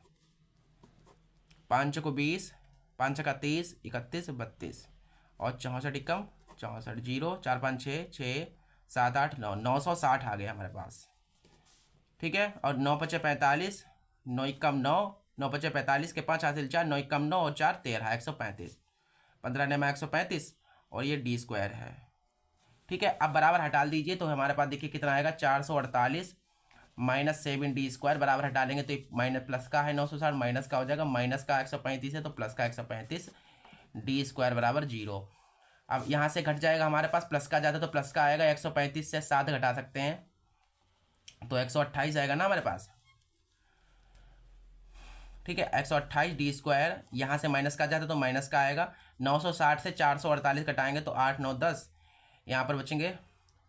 5 को 20, 5 का 30, 31 32, और 64 एकम 64, 0 4 5 6 6 7 8 9, 960 आ गया हमारे पास, ठीक है। और 9 5 45, 9 एकम 9, 9 5 45 के 5 हासिल 4, 9 एकम 9 और 4 13, 135, 15 ने 135, और ये d² है, ठीक है। अब बराबर हटा दीजिए तो हमारे पास देखिए कितना आएगा, 448 माइनस 7d² बराबर हटा लेंगे तो माइनस प्लस का है 960, माइनस का हो जाएगा, माइनस का 135 है तो प्लस का 135, d² बराबर 0। अब यहाँ से घट जाएगा हमारे पास, प्लस का जाता तो प्लस का आएगा, 135 से 7 घटा सकते हैं तो 128 आएगा ना हमारे पास, ठीक है। 128 d², यहाँ से माइनस का जाता तो माइनस का आएगा, 960 से 448 घटाएंगे तो 8 9 10, यहाँ पर बचेंगे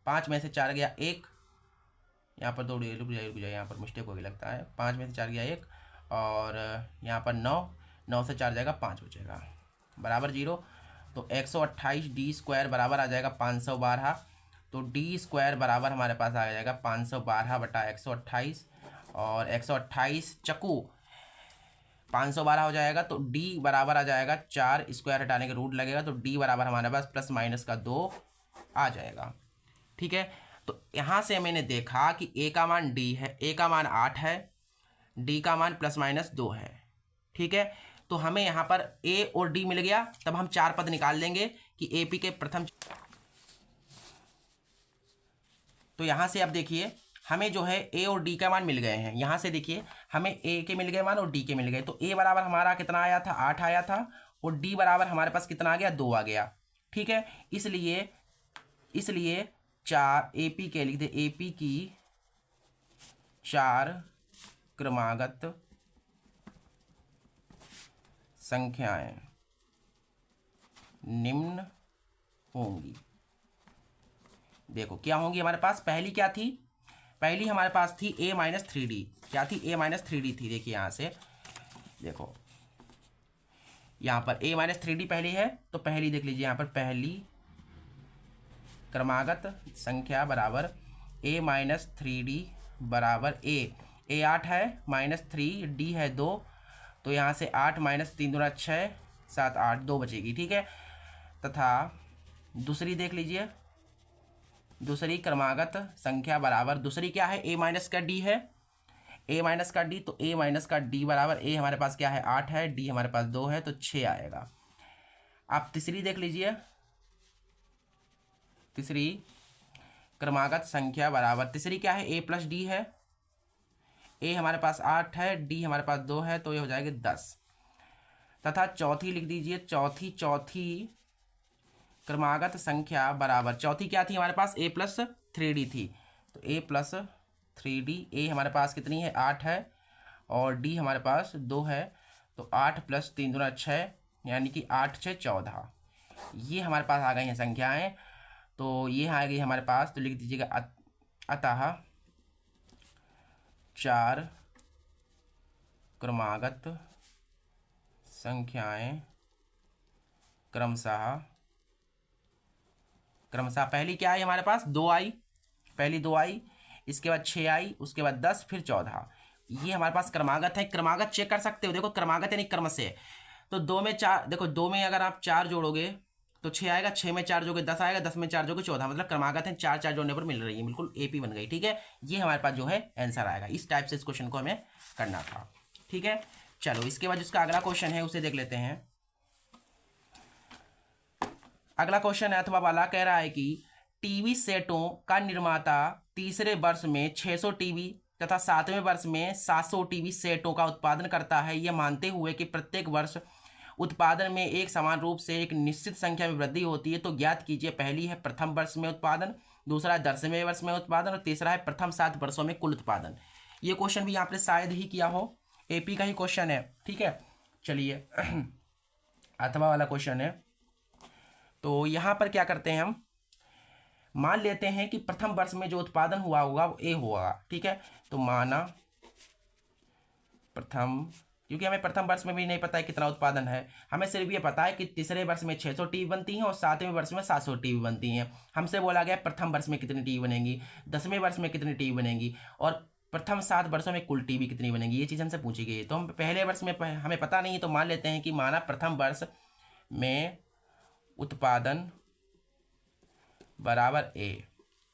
5 में से 4 गया 1, यहाँ पर दो रुक जाए यहाँ पर मिस्टेक हो गई लगता है, 5 में से 4 गया 1, और यहाँ पर 9 से 4 जाएगा 5 बचेगा बराबर 0। तो 128 d² बराबर आ जाएगा 512, तो d² बराबर हमारे पास आ जाएगा 512 बटा 128, और 128 चकू 512 हो जाएगा, तो d बराबर आ जाएगा 4² हटाने के रूट लगेगा, तो d बराबर हमारे पास प्लस माइनस का 2 आ जाएगा, ठीक है। तो यहाँ से मैंने देखा कि a का मान d है, a का मान 8 है, d का मान प्लस माइनस 2 है, ठीक है। तो हमें यहाँ पर a और d मिल गया, तब हम 4 पद निकाल लेंगे कि AP के प्रथम। तो यहाँ से अब देखिए हमें जो है a और d का मान मिल गए हैं, यहाँ से देखिए हमें a के मिल गए मान और d के मिल गए, तो a बराबर हमारा कितना आया था, 8 आया था, और d बराबर हमारे पास कितना आ गया, 2 आ गया, ठीक है। इसलिए 4 AP के लिख दे, AP की 4 क्रमागत संख्याएं निम्न होंगी। देखो क्या होंगी हमारे पास, पहली क्या थी, पहली हमारे पास थी a-3d, क्या थी, a-3d थी। देखिए यहाँ से देखो, यहाँ पर a-3d पहली है, तो पहली देख लीजिए यहाँ पर, पहली क्रमागत संख्या बराबर a-3d बराबर a 8 है, -3d है 2, तो यहाँ से 8 - 3 दूना 6 7 8 2 बचेगी, ठीक है। तथा दूसरी देख लीजिए, दूसरी क्रमागत संख्या बराबर, दूसरी क्या है, a- का d है, a- का d, तो a- का d बराबर, a हमारे पास क्या है 8 है, d हमारे पास 2 है, तो 6 आएगा। आप तीसरी देख लीजिए, तीसरी क्रमागत संख्या बराबर, तीसरी क्या है, a + d है, a हमारे पास 8 है, d हमारे पास 2 है, तो ये हो जाएगी 10। तथा चौथी लिख दीजिए, चौथी क्रमागत संख्या बराबर, चौथी क्या थी हमारे पास, a + 3d थी, तो a + 3d, a हमारे पास कितनी है 8 है, और d हमारे पास 2 है, तो 8 + 3 दूना 6, यानी कि 8 6 14, ये हमारे पास आ गई हैं संख्याएं। तो ये आ गई हमारे पास, तो लिख दीजिएगा अतः 4 क्रमागत संख्याएं क्रमशः पहली क्या आई हमारे पास, 2 आई, पहली 2 आई, इसके बाद 6 आई, उसके बाद 10, फिर 14, ये हमारे पास क्रमागत है। क्रमागत चेक कर सकते हो, देखो क्रमागत यानी क्रम से, तो 2 में 4, देखो 2 में अगर आप 4 जोड़ोगे तो 6 आएगा, 6 में 4 जोड़ोगे 10 आएगा, 10 में 4 जोड़ोगे 14, मतलब क्रमागत है, 4 4 जोड़ने पर मिल रही है, बिल्कुल AP बन गई, ठीक है। ये हमारे पास जो है आंसर आएगा, इस टाइप से इस क्वेश्चन को हमें करना था, ठीक है। चलो इसके बाद जिसका अगला क्वेश्चन है उसे देख लेते हैं। अगला क्वेश्चन है अथवा वाला कह रहा है कि टीवी सेटों का निर्माता तीसरे वर्ष में 600 टीवी तथा 7वें वर्ष में 700 टीवी सेटों का उत्पादन करता है, यह मानते हुए कि प्रत्येक वर्ष उत्पादन में एक समान रूप से एक निश्चित संख्या में वृद्धि होती है। तो ज्ञात कीजिए, पहली है प्रथम वर्ष में उत्पादन, दूसरा है 10वें वर्ष में उत्पादन, और तीसरा है प्रथम 7 वर्षों में कुल उत्पादन। ये क्वेश्चन भी आपने शायद ही किया हो, AP का ही क्वेश्चन है, ठीक है। चलिए अथवा वाला क्वेश्चन है। तो यहाँ पर क्या करते हैं हम, मान लेते हैं कि प्रथम वर्ष में जो उत्पादन हुआ होगा वो ए होगा, ठीक है। तो माना प्रथम, क्योंकि हमें प्रथम वर्ष में भी नहीं पता है कितना उत्पादन है, हमें सिर्फ ये पता है कि तीसरे वर्ष में 600 टीवी बनती हैं और 7वें वर्ष में 700 टीवी बनती हैं। हमसे बोला गया प्रथम वर्ष में कितनी टीवी बनेंगी, 10वें वर्ष में कितनी टीवी बनेंगी, और प्रथम 7 वर्षों में कुल टीवी कितनी बनेगी, ये चीज़ हमसे पूछी गई है। तो हम पहले वर्ष में हमें पता नहीं है, तो मान लेते हैं कि माना प्रथम वर्ष में उत्पादन बराबर ए,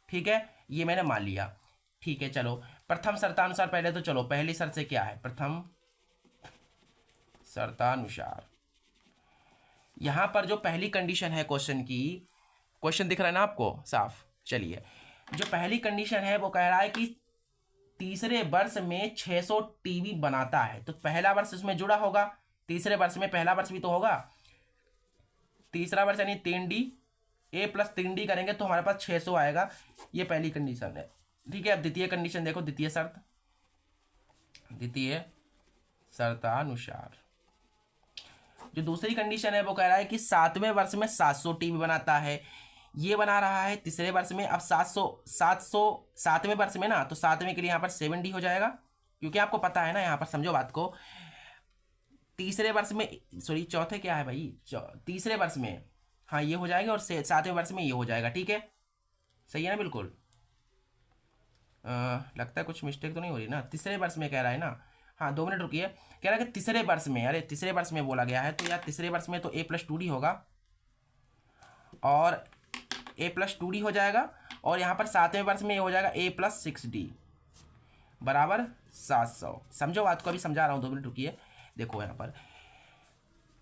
ठीक है, ये मैंने मान लिया, ठीक है। चलो प्रथम शर्तानुसार पहले तो चलो पहली शर्त से क्या है, प्रथम शर्तानुसार यहां पर जो पहली कंडीशन है क्वेश्चन की, क्वेश्चन दिख रहा है ना आपको साफ, चलिए जो पहली कंडीशन है वो कह रहा है कि तीसरे वर्ष में 600 टीवी बनाता है, तो पहला वर्ष उसमें जुड़ा होगा, तीसरे वर्ष में पहला वर्ष भी तो होगा, तीसरा वर्ष यानी 3D, ए प्लस 3D करेंगे तो हमारे पास 600 आएगा, ये पहली कंडीशन है, ठीक है। अब द्वितीय कंडीशन देखो, द्वितीय शर्त, द्वितीय शर्तानुसार जो दूसरी कंडीशन है वो कह रहा है कि 7वें वर्ष में 700 टीवी बनाता है, ये बना रहा है तीसरे वर्ष में। अब 700 7वें वर्ष में ना, तो 7वें के लिए यहाँ पर 7D हो जाएगा, क्योंकि आपको पता है ना, यहाँ पर समझो बात को, तीसरे वर्ष में, सॉरी चौथे क्या है भाई, तीसरे वर्ष में हाँ ये हो जाएगा और 7वें वर्ष में ये हो जाएगा, ठीक है, सही है ना, बिल्कुल। लगता है कुछ मिस्टेक तो नहीं हो रही ना, तीसरे वर्ष में कह रहा है ना, हाँ 2 मिनट रुकिए, कह रहा है कि तीसरे वर्ष में, अरे तीसरे वर्ष में बोला गया है, तो यार तीसरे वर्ष में तो ए प्लस 2D होगा और ए प्लस 2D हो जाएगा, और यहाँ पर 7वें वर्ष में ये हो जाएगा ए प्लस 6D बराबर 700। समझो बात को, अभी समझा रहा हूँ, 2 मिनट रुकिए। देखो यहाँ पर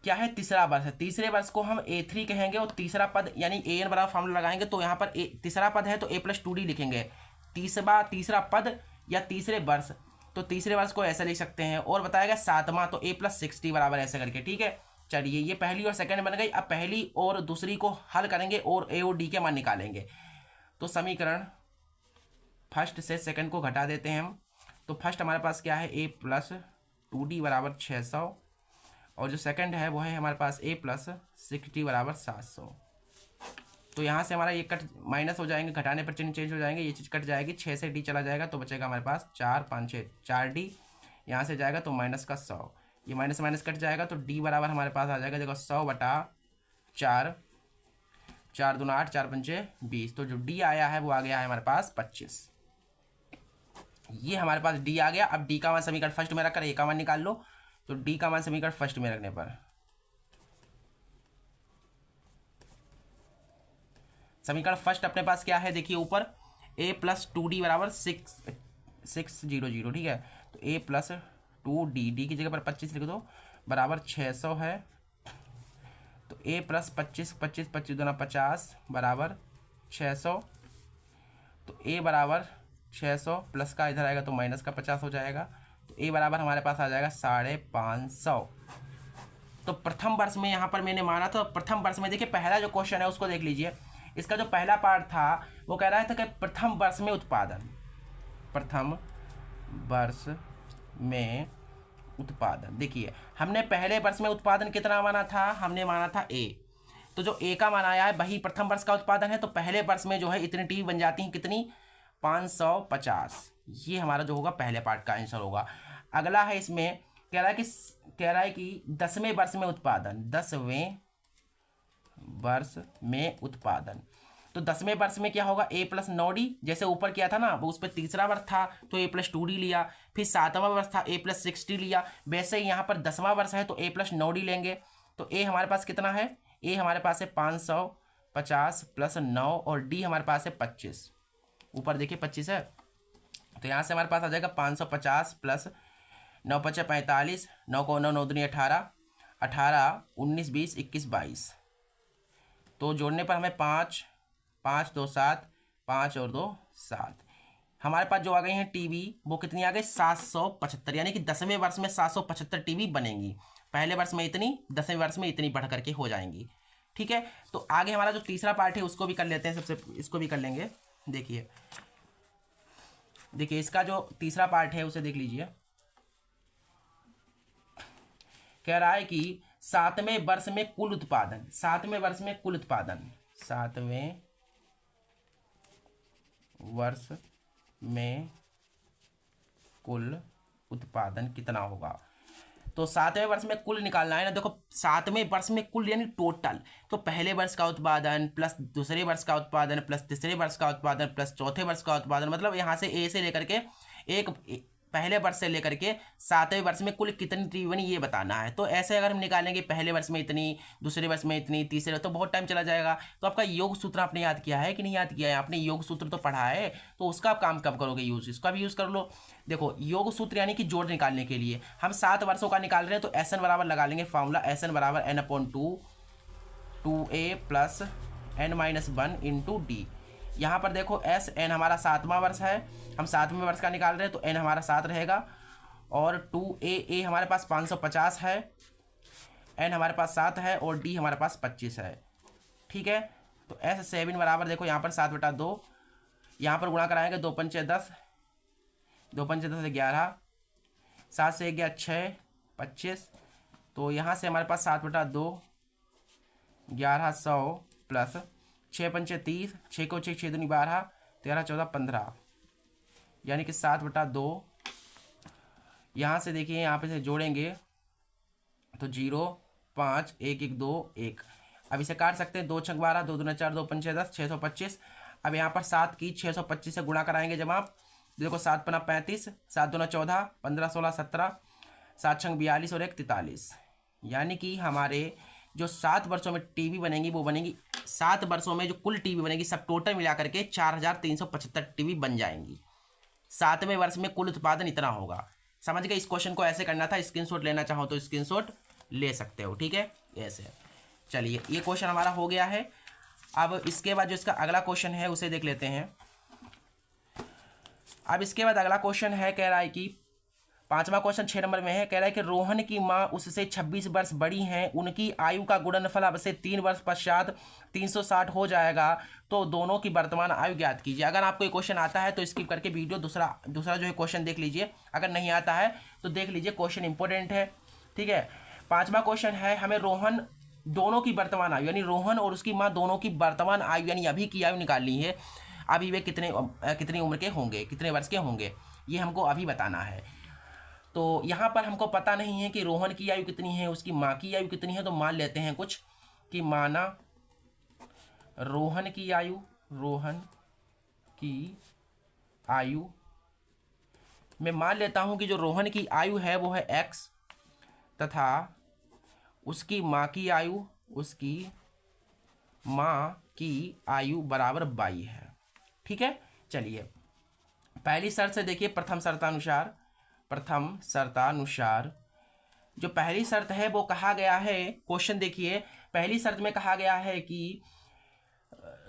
क्या है, तीसरा वर्ष है, तीसरे वर्ष को हम A3 कहेंगे और तीसरा पद यानी AN बराबर फॉर्मूला लगाएंगे, तो यहाँ पर तीसरा पद है तो ए प्लस 2D लिखेंगे, तीसरा पद या तीसरे वर्ष, तो तीसरे वर्ष को ऐसा लिख सकते हैं, और बताएगा 7वां तो ए प्लस 6D बराबर ऐसे करके, ठीक है। चलिए ये पहली और सेकंड बन गई, अब पहली और दूसरी को हल करेंगे और ए और डी के मान निकालेंगे। तो समीकरण फर्स्ट से सेकंड को घटा देते हैं हम, तो फर्स्ट हमारे पास क्या है, ए प्लस 2D बराबर 600, और जो सेकंड है वो है हमारे पास ए प्लस 6D बराबर 700। तो यहाँ से हमारा ये कट माइनस हो जाएंगे, घटाने पर चिन्ह चेंज हो जाएंगे, ये चीज़ कट जाएगी, 6 से D चला जाएगा तो बचेगा हमारे पास 4 5 6 4D, यहाँ से जाएगा तो माइनस का 100, ये माइनस माइनस कट जाएगा, तो D बराबर हमारे पास आ जाएगा, देखो 100/4, 4 दूना 8, 4 पंचे 20, तो जो D आया है वो आ गया है हमारे पास 25, ये हमारे पास D आ गया। अब D का मान समीकरण फर्स्ट में रखकर A का मान निकाल लो, तो D का मान समीकरण फर्स्ट में रखने पर समीकरण फर्स्ट अपने पास क्या है, देखिए ऊपर a प्लस 2D बराबर 600, ठीक है, तो a प्लस 2D, D की जगह पर 25 लिख दो, बराबर 600 है, तो a प्लस 25 25 25 दूना 50 बराबर 600, तो a बराबर 600 प्लस का इधर आएगा तो माइनस का 50 हो जाएगा, तो a बराबर हमारे पास आ जाएगा 550। तो प्रथम वर्ष में यहाँ पर मैंने माना, तो प्रथम वर्ष में देखिए पहला जो क्वेश्चन है उसको देख लीजिए, इसका जो पहला पार्ट था वो कह रहा था कि प्रथम वर्ष में उत्पादन, प्रथम वर्ष में उत्पादन, देखिए हमने पहले वर्ष में उत्पादन कितना माना था, हमने माना था ए, तो जो ए का मान आया है वही प्रथम वर्ष का उत्पादन है, तो पहले वर्ष में जो है इतनी टीवी बन जाती हैं, कितनी 550, ये हमारा जो होगा पहले पार्ट का आंसर होगा। अगला है इसमें कह रहा है कि 10वें वर्ष में उत्पादन, 10वें वर्ष में उत्पादन, तो 10वें वर्ष में क्या होगा, a प्लस 9D, जैसे ऊपर किया था ना, वो उस पर तीसरा वर्ष था तो a प्लस 2D लिया, फिर 7वां वर्ष था a प्लस 6D लिया, वैसे ही यहाँ पर 10वां वर्ष है तो a प्लस 9D लेंगे, तो a हमारे पास कितना है, a हमारे पास है 550 प्लस 9, और d हमारे पास है 25, ऊपर देखिए 25 है, तो यहाँ से हमारे पास आ जाएगा 550 प्लस 9 5 45, 9 को 9 9 दूनी 18, 18 19 20 21 22, तो जोड़ने पर हमें 5 5 2 7, 5 और 2 7, हमारे पास जो आ गई हैं टीवी वो कितनी आ गई 775, यानी कि 10वें वर्ष में 775 टीवी बनेंगी, पहले वर्ष में इतनी, 10वें वर्ष में इतनी बढ़ करके हो जाएंगी, ठीक है। तो आगे हमारा जो तीसरा पार्ट है उसको भी कर लेते हैं, सबसे इसको भी कर लेंगे। देखिए इसका जो तीसरा पार्ट है उसे देख लीजिए, कह रहा है कि 7वें वर्ष में कुल उत्पादन, 7वें वर्ष में कुल उत्पादन, 7वें वर्ष में कुल उत्पादन कितना होगा। तो 7वें वर्ष में कुल निकालना है ना। देखो 7वें वर्ष में कुल यानी टोटल, तो पहले वर्ष का उत्पादन प्लस दूसरे वर्ष का उत्पादन प्लस तीसरे वर्ष का उत्पादन प्लस चौथे वर्ष का उत्पादन, मतलब यहाँ से ए से लेकर के पहले वर्ष से लेकर के 7वें वर्ष में कुल कितनी टीवी बनी ये बताना है। तो ऐसे अगर हम निकालेंगे पहले वर्ष में इतनी, दूसरे वर्ष में इतनी, तीसरे, तो बहुत टाइम चला जाएगा। तो आपका योग सूत्र आपने याद किया है कि नहीं याद किया है? आपने योग सूत्र तो पढ़ा है, तो उसका आप काम कब करोगे यूज़, इसका भी यूज़ कर लो। देखो योग सूत्र यानी कि जोड़ निकालने के लिए हम 7 वर्षों का निकाल रहे हैं, तो एस एन बराबर लगा लेंगे फॉर्मूला, एस एन बराबर n/2 2a plus n-1 into D. यहाँ पर देखो एस एन हमारा 7वां वर्ष है, हम 7वें वर्ष का निकाल रहे हैं, तो एन हमारा 7 रहेगा, और 2a हमारे पास 550 है, एन हमारे पास 7 है, और डी हमारे पास 25 है। ठीक है, तो एस 7 बराबर देखो यहाँ पर 7/2, यहाँ पर गुणा कराएंगे 2 पंचे 10, 2 पंचे 10 11, 7 से 1 गया 6 25, तो यहाँ से हमारे पास 7/2 1100 प्लस 6 पंचे 30, 6 को 6 दूनी 12, 13 14 15, यानी कि 7/2। यहाँ से देखिए यहाँ पे से जोड़ेंगे तो 0 5 1 1 2 1, अब इसे काट सकते हैं, 2 छक 12, 2 दूना 4, 2 पंचे 10, 625। अब यहाँ पर 7 की 625 से गुणा कराएंगे जब आप, देखो 7 पना 35, 7 दूना 14, 15 16 17, 7 छंग 42 और 1 43, यानी कि हमारे जो 7 वर्षों में टीवी बनेंगी वो बनेंगी, 7 वर्षों में जो कुल टीवी बनेगी सब टोटल मिला करके 4375 टीवी बन जाएंगी। 7वें वर्ष में कुल उत्पादन इतना होगा। समझ गए? इस क्वेश्चन को ऐसे करना था, स्क्रीनशॉट लेना चाहो तो स्क्रीनशॉट ले सकते हो। ठीक है, ऐसे। चलिए ये क्वेश्चन हमारा हो गया है। अब इसके बाद जो इसका अगला क्वेश्चन है उसे देख लेते हैं। अब इसके बाद अगला क्वेश्चन है, कह रहा है कि 5वां क्वेश्चन 6 नंबर में है, कह रहा है कि रोहन की माँ उससे 26 वर्ष बड़ी हैं, उनकी आयु का गुणनफल अब से 3 वर्ष पश्चात 360 हो जाएगा, तो दोनों की वर्तमान आयु ज्ञात कीजिए। अगर आपको ये क्वेश्चन आता है तो स्किप करके वीडियो दूसरा जो है क्वेश्चन देख लीजिए, अगर नहीं आता है तो देख लीजिए, क्वेश्चन इंपॉर्टेंट है। ठीक है, 5वां क्वेश्चन है, हमें रोहन दोनों की वर्तमान आयु यानी रोहन और उसकी माँ दोनों की वर्तमान आयु यानी अभी की आयु निकालनी है। अभी वे कितनी उम्र के होंगे, कितने वर्ष के होंगे, ये हमको अभी बताना है। तो यहाँ पर हमको पता नहीं है कि रोहन की आयु कितनी है, उसकी माँ की आयु कितनी है, तो मान लेते हैं कुछ कि माना रोहन की आयु मैं मान लेता हूँ कि जो रोहन की आयु है वो है x, तथा उसकी माँ की आयु बराबर y है। ठीक है, चलिए पहली शर्त से देखिए, प्रथम शर्तानुसार जो पहली शर्त है वो कहा गया है, क्वेश्चन देखिए, पहली शर्त में कहा गया है कि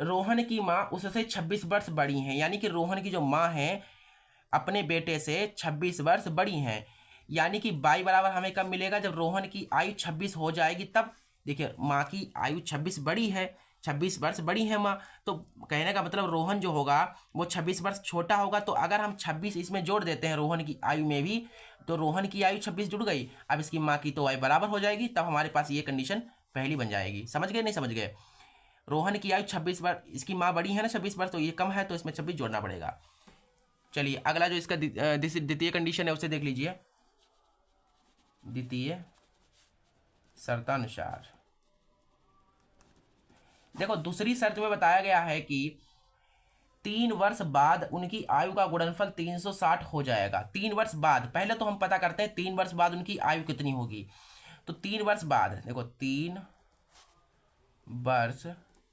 रोहन की माँ उससे 26 वर्ष बड़ी हैं, यानी कि रोहन की जो माँ है अपने बेटे से 26 वर्ष बड़ी हैं, यानी कि y बराबर हमें कब मिलेगा, जब रोहन की आयु 26 हो जाएगी तब। देखिए माँ की आयु 26 बड़ी है, 26 वर्ष बड़ी है माँ, तो कहने का मतलब रोहन जो होगा वो 26 वर्ष छोटा होगा। तो अगर हम 26 इसमें जोड़ देते हैं रोहन की आयु में भी, तो रोहन की आयु 26 जुड़ गई, अब इसकी माँ की तो आयु बराबर हो जाएगी, तब हमारे पास ये कंडीशन पहली बन जाएगी। समझ गए नहीं समझ गए? रोहन की आयु 26 वर्ष, इसकी माँ बड़ी है ना 26 वर्ष, तो ये कम है तो इसमें 26 जोड़ना पड़ेगा। चलिए अगला जो इसका द्वितीय कंडीशन है उसे देख लीजिए। द्वितीय शर्तानुसार देखो, दूसरी शर्त में बताया गया है कि 3 वर्ष बाद उनकी आयु का गुणनफल 360 हो जाएगा। 3 वर्ष बाद, पहले तो हम पता करते हैं 3 वर्ष बाद उनकी आयु कितनी होगी। तो 3 वर्ष बाद, देखो 3 वर्ष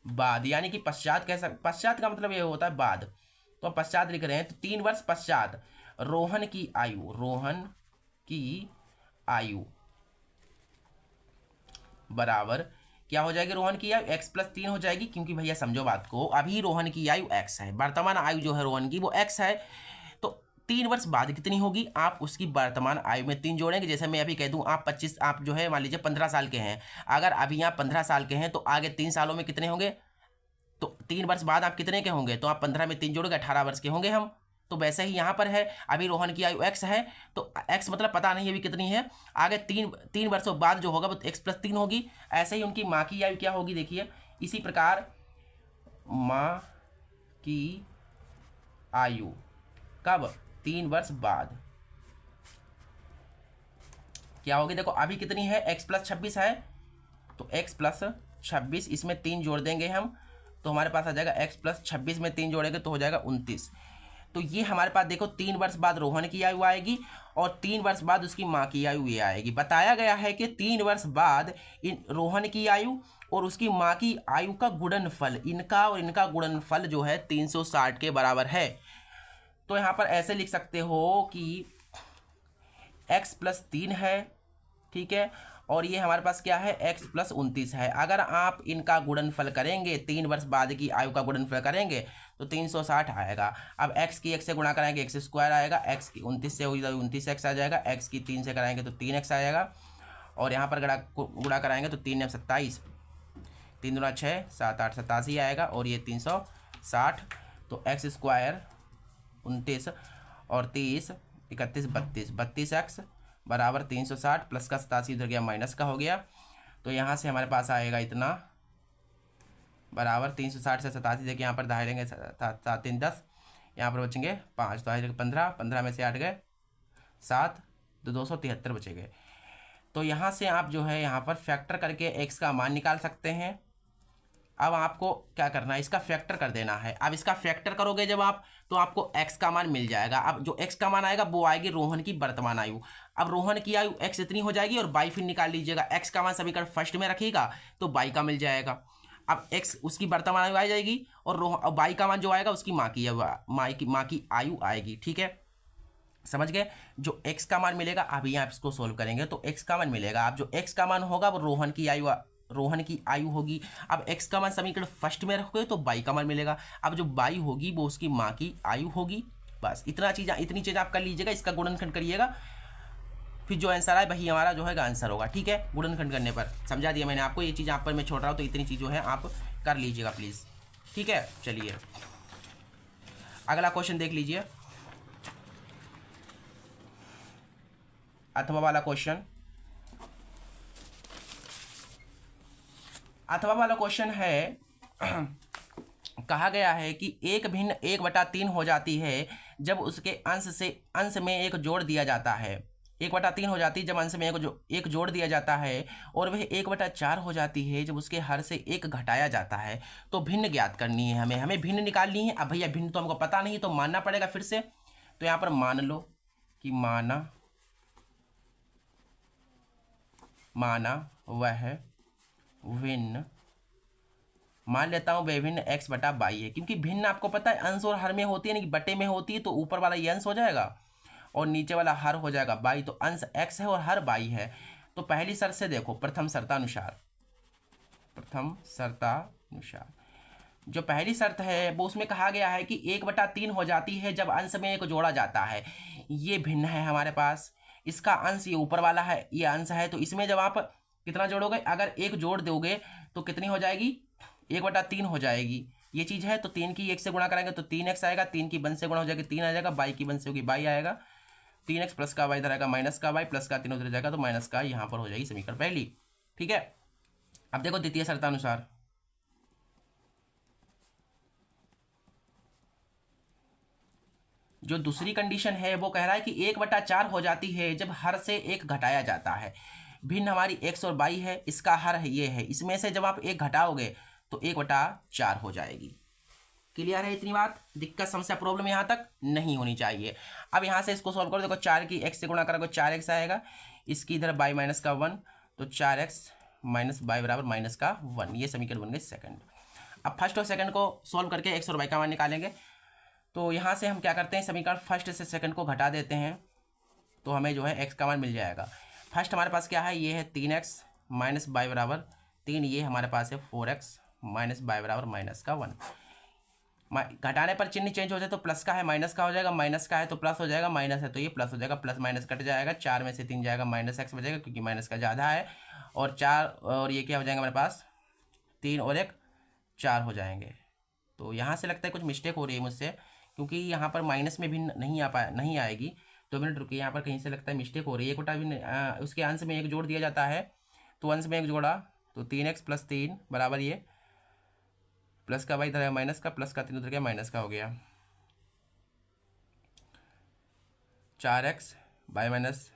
बाद यानी कि पश्चात, पश्चात का मतलब ये होता है बाद, तो हम पश्चात लिख रहे हैं। तो 3 वर्ष पश्चात रोहन की आयु बराबर क्या हो जाएगी, रोहन की आयु x + 3 हो जाएगी, क्योंकि भैया समझो बात को, अभी रोहन की आयु x है, वर्तमान आयु जो है रोहन की वो x है। तो 3 वर्ष बाद कितनी होगी, आप उसकी वर्तमान आयु में 3 जोड़ेंगे। जैसे मैं अभी कह दूं आप 25, आप जो है मान लीजिए 15 साल के हैं, अगर अभी आप 15 साल के हैं तो आगे 3 सालों में कितने होंगे, तो 3 वर्ष बाद आप कितने के होंगे, तो आप 15 में 3 जोड़ोगे 18 वर्ष के होंगे हम। तो वैसे ही यहाँ पर है, अभी रोहन की आयु x है, तो x मतलब पता नहीं अभी कितनी है, आगे तीन वर्षों बाद जो होगा वो x+3 होगी। ऐसे ही उनकी माँ की आयु क्या होगी देखिए, इसी प्रकार माँ की आयु कब, 3 वर्ष बाद क्या होगी, देखो अभी कितनी है, x+26 है, तो x+26 इसमें 3 जोड़ देंगे हम, तो हमारे पास आ जाएगा x+26 में 3 जोड़ेंगे तो हो जाएगा 29। तो ये हमारे पास देखो 3 वर्ष बाद रोहन की आयु आएगी और 3 वर्ष बाद उसकी माँ की आयु ये आएगी। बताया गया है कि 3 वर्ष बाद इन रोहन की आयु और उसकी माँ की आयु का गुणनफल, इनका और इनका गुणनफल जो है 360 के बराबर है। तो यहाँ पर ऐसे लिख सकते हो कि x+3 है, ठीक है, और ये हमारे पास क्या है, x+29 है। अगर आप इनका गुणनफल करेंगे, 3 वर्ष बाद की आयु का गुणनफल करेंगे तो 360 आएगा। अब x की 1 से गुणा कराएंगे x² आएगा, x की 29 से होगी तो 29x आ जाएगा, x की 3 से कराएंगे तो 3x आएगा, और यहाँ पर गुणा कराएंगे तो 3 27, 3 दूना 6, 7 8 87 आएगा, और ये 360, तो x² 29 और 30 31 32x बराबर 360, प्लस का 87 उधर गया माइनस का हो गया, तो यहाँ से हमारे पास आएगा इतना बराबर 360 से 87, देखिए यहाँ पर दाहिरेंगे 7 3 10, यहाँ पर बचेंगे 5, तो दाहिरे 15, 15 में से 8 गए 7, तो 273 बचे गए। तो यहाँ से आप जो है यहाँ पर फैक्टर करके x का मान निकाल सकते हैं। अब आपको क्या करना है, इसका फैक्टर कर देना है। अब इसका फैक्टर करोगे जब आप, तो आपको x का मान मिल जाएगा। अब जो x का मान आएगा वो आएगी रोहन की वर्तमान आयु। अब रोहन की आयु x इतनी हो जाएगी और y फिर निकाल लीजिएगा, x का मान समीकरण फर्स्ट में रखिएगा तो y का मिल जाएगा। अब x उसकी वर्तमान आयु आ जाएगी और y का मान जो आएगा उसकी माँ की आयु आएगी, ठीक है, समझ गए। जो x का मान मिलेगा, अभी आप इसको सोल्व करेंगे तो x का मान मिलेगा। अब जो x का मान होगा वो रोहन की आयु होगी। अब x का मान समीकरण फर्स्ट में रखोगे तो y का मान मिलेगा। अब जो y होगी वो उसकी माँ की आयु होगी। बस इतनी चीज़ आप कर लीजिएगा, इसका गुणनखंड करिएगा, फिर जो आंसर आए वही हमारा जो है आंसर होगा, ठीक है। गुणनखंड करने पर समझा दिया मैंने आपको, ये चीज़ आप पर मैं छोड़ रहा हूँ, तो इतनी चीज़ जो है आप कर लीजिएगा प्लीज़, ठीक है। चलिए अगला क्वेश्चन देख लीजिए, अथवा वाला क्वेश्चन है कहा गया है कि एक भिन्न 1/3 हो जाती है जब उसके अंश में एक जोड़ दिया जाता है। 1/3 हो जाती है जब अंश में एक जोड़ दिया जाता है, और वह 1/4 हो जाती है जब उसके हर से एक घटाया जाता है। तो भिन्न ज्ञात करनी है हमें भिन्न निकालनी है। अब भैया भिन्न तो हमको पता नहीं, तो मानना पड़ेगा फिर से। तो यहाँ पर मान लो कि माना वह भिन्न, मान लेता हूँ विभिन्न x/y है, क्योंकि भिन्न आपको पता है अंश और हर में होती है, नहीं बटे में होती है, तो ऊपर वाला ये अंश हो जाएगा और नीचे वाला हर हो जाएगा y, तो अंश x है और हर y है। तो पहली शर्त से देखो, प्रथम शर्तानुसार जो पहली शर्त है वो उसमें कहा गया है कि 1/3 हो जाती है जब अंश में एक जोड़ा जाता है। ये भिन्न है हमारे पास, इसका अंश ये ऊपर वाला है, ये अंश है, तो इसमें जब आप कितना जोड़ोगे, अगर एक जोड़ दोगे तो कितनी हो जाएगी, 1/3 हो जाएगी। ये चीज़ है, तो 3 की 1 से गुणा करेंगे तो 3x आएगा, 3 की 1 से गुणा हो जाएगी 3 आ जाएगा, y की 1 से होगी y आएगा, 3x प्लस का y इधर आएगा माइनस का y, प्लस का 3 उधर जाएगा तो माइनस का यहाँ पर हो जाएगी समीकरण पहली, ठीक है। अब देखो द्वितीय शर्तानुसार, जो दूसरी कंडीशन है वो कह रहा है कि 1/4 हो जाती है जब हर से एक घटाया जाता है। भिन्न हमारी x और y है, इसका हर है ये है, इसमें से जब आप एक घटाओगे तो 1/4 हो जाएगी। क्लियर है इतनी बात, दिक्कत समस्या प्रॉब्लम यहाँ तक नहीं होनी चाहिए। अब यहाँ से इसको सॉल्व करो, देखो 4 की x से गुणा करोगे 4x आएगा, इसकी इधर y माइनस का 1, तो 4x माइनस y बराबर माइनस का 1, ये समीकरण बन गए सेकंड। अब फर्स्ट और सेकंड को सॉल्व करके x और y का मान निकालेंगे। तो यहाँ से हम क्या करते हैं, समीकरण फर्स्ट से सेकंड को घटा देते हैं, तो हमें जो है x का मान मिल जाएगा। फर्स्ट हमारे पास क्या है, ये है 3x माइनस y बराबर 3, ये हमारे पास है 4x माइनस y बराबर माइनस का 1। घटाने पर चिन्ह चेंज हो जाए तो प्लस का है माइनस का हो जाएगा, माइनस का है तो प्लस हो जाएगा, माइनस है तो ये प्लस हो जाएगा, प्लस माइनस कट जाएगा, 4 में से 3 जाएगा, माइनस x बचेगा क्योंकि माइनस का ज़्यादा है, और 4 और ये क्या हो जाएगा हमारे पास 3 और 1 4 हो जाएंगे। तो यहाँ से लगता है कुछ मिस्टेक हो रही है मुझसे, क्योंकि यहाँ पर माइनस में भी नहीं आएगी। 2 मिनट रुकिए, यहाँ पर कहीं से लगता है मिस्टेक हो रही है। एक बटा भी उसके अंश में एक जोड़ दिया जाता है, तो अंश में एक जोड़ा, तो 3x + 3 बराबर ये प्लस का बाई इधर है माइनस का, प्लस का 3 उधर गया माइनस का हो गया 4x बाई माइनस।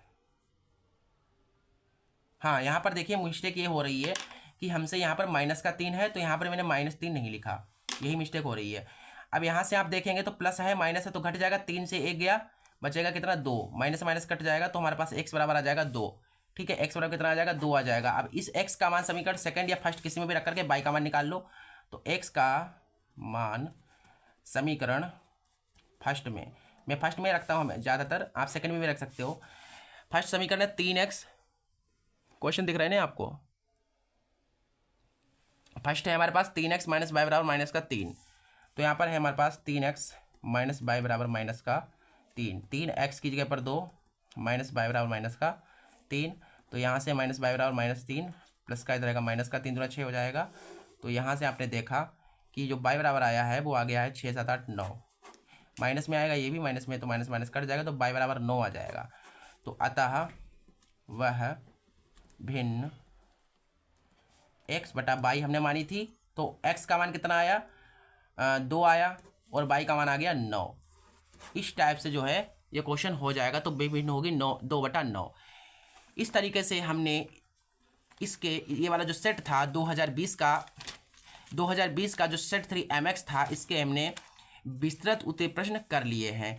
हाँ, यहाँ पर देखिए मिस्टेक ये हो रही है कि हमसे यहाँ पर माइनस का 3 है, तो यहाँ पर मैंने -3 नहीं लिखा, यही मिस्टेक हो रही है। अब यहाँ से आप देखेंगे तो प्लस है माइनस है तो घट जाएगा, 3 से 1 गया, बचेगा कितना 2, माइनस माइनस कट जाएगा तो हमारे पास x बराबर आ जाएगा 2। ठीक है, x बराबर कितना आ जाएगा 2 आ जाएगा। अब इस x का मान समीकरण सेकंड या फर्स्ट किसी में भी रख करके y का मान निकाल लो। तो x का मान समीकरण फर्स्ट में, मैं फर्स्ट में रखता हूँ ज़्यादातर, आप सेकंड में भी रख सकते हो। फर्स्ट समीकरण है 3x, क्वेश्चन दिख रहा है ना आपको, फर्स्ट है हमारे पास 3x माइनस वाई बराबर माइनस का 3, तो यहाँ पर है हमारे पास 3x माइनस वाई बराबर माइनस का 3, 3x की जगह पर 2 माइनस वाई बराबर माइनस का 3, तो यहाँ से माइनस वाई बराबर -3 प्लस का इधर आएगा माइनस का 3 दूना 6 हो जाएगा। तो यहाँ से आपने देखा कि जो वाई बराबर आया है वो आ गया है 6 7 8 9, माइनस में आएगा ये भी माइनस में, तो माइनस माइनस कट जाएगा, तो वाई बराबर 9 आ जाएगा। तो अतः वह भिन्न x बटा बाई हमने मानी थी, तो x का मान कितना आया 2 आया और बाई का मान आ गया 9। इस टाइप से जो है ये क्वेश्चन हो जाएगा, तो भिन्न होगी 2/9। इस तरीके से हमने इसके ये वाला जो सेट था 2020 का जो सेट 3 MX था, इसके हमने विस्तृत उत्तरीय प्रश्न कर लिए हैं।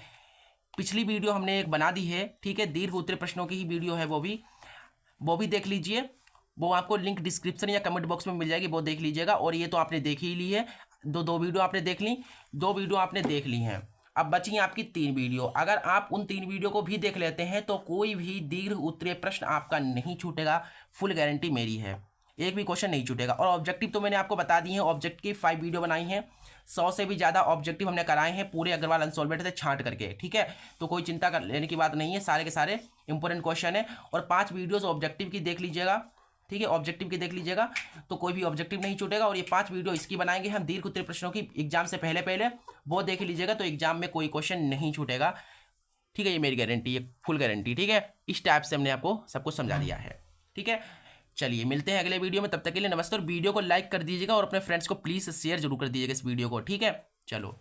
पिछली वीडियो हमने एक बना दी है, ठीक है, दीर्घ उत्तरीय प्रश्नों की ही वीडियो है, वो भी देख लीजिए, वो आपको लिंक डिस्क्रिप्शन या कमेंट बॉक्स में मिल जाएगी, वो देख लीजिएगा। और ये तो आपने देख ही ली है, दो वीडियो आपने देख ली, 2 वीडियो आपने देख ली हैं। अब बची आपकी 3 वीडियो, अगर आप उन 3 वीडियो को भी देख लेते हैं तो कोई भी दीर्घ उत्तरीय प्रश्न आपका नहीं छूटेगा, फुल गारंटी मेरी है, एक भी क्वेश्चन नहीं छूटेगा। और ऑब्जेक्टिव तो मैंने आपको बता दी है, ऑब्जेक्टिव 5 वीडियो बनाई हैं, 100 से भी ज़्यादा ऑब्जेक्टिव हमने कराए हैं पूरे अग्रवाल अनसॉल्वेड से छांट करके, ठीक है। तो कोई चिंता कर लेने की बात नहीं है, सारे के सारे इंपॉर्टेंट क्वेश्चन है। और 5 वीडियोस ऑब्जेक्टिव की देख लीजिएगा, ठीक है, ऑब्जेक्टिव की देख लीजिएगा, तो कोई भी ऑब्जेक्टिव नहीं छूटेगा। और ये 5 वीडियो इसकी बनाएंगे हम दीर्घ उत्तरीय प्रश्नों की, एग्जाम से पहले वो देख लीजिएगा, तो एग्जाम में कोई क्वेश्चन नहीं छूटेगा, ठीक है, ये मेरी गारंटी है, फुल गारंटी, ठीक है। इस टाइप से हमने आपको सब कुछ समझा दिया है, ठीक है। चलिए मिलते हैं अगले वीडियो में, तब तक के लिए नमस्ते। और वीडियो को लाइक कर दीजिएगा और अपने फ्रेंड्स को प्लीज़ शेयर जरूर कर दीजिएगा इस वीडियो को, ठीक है। चलो।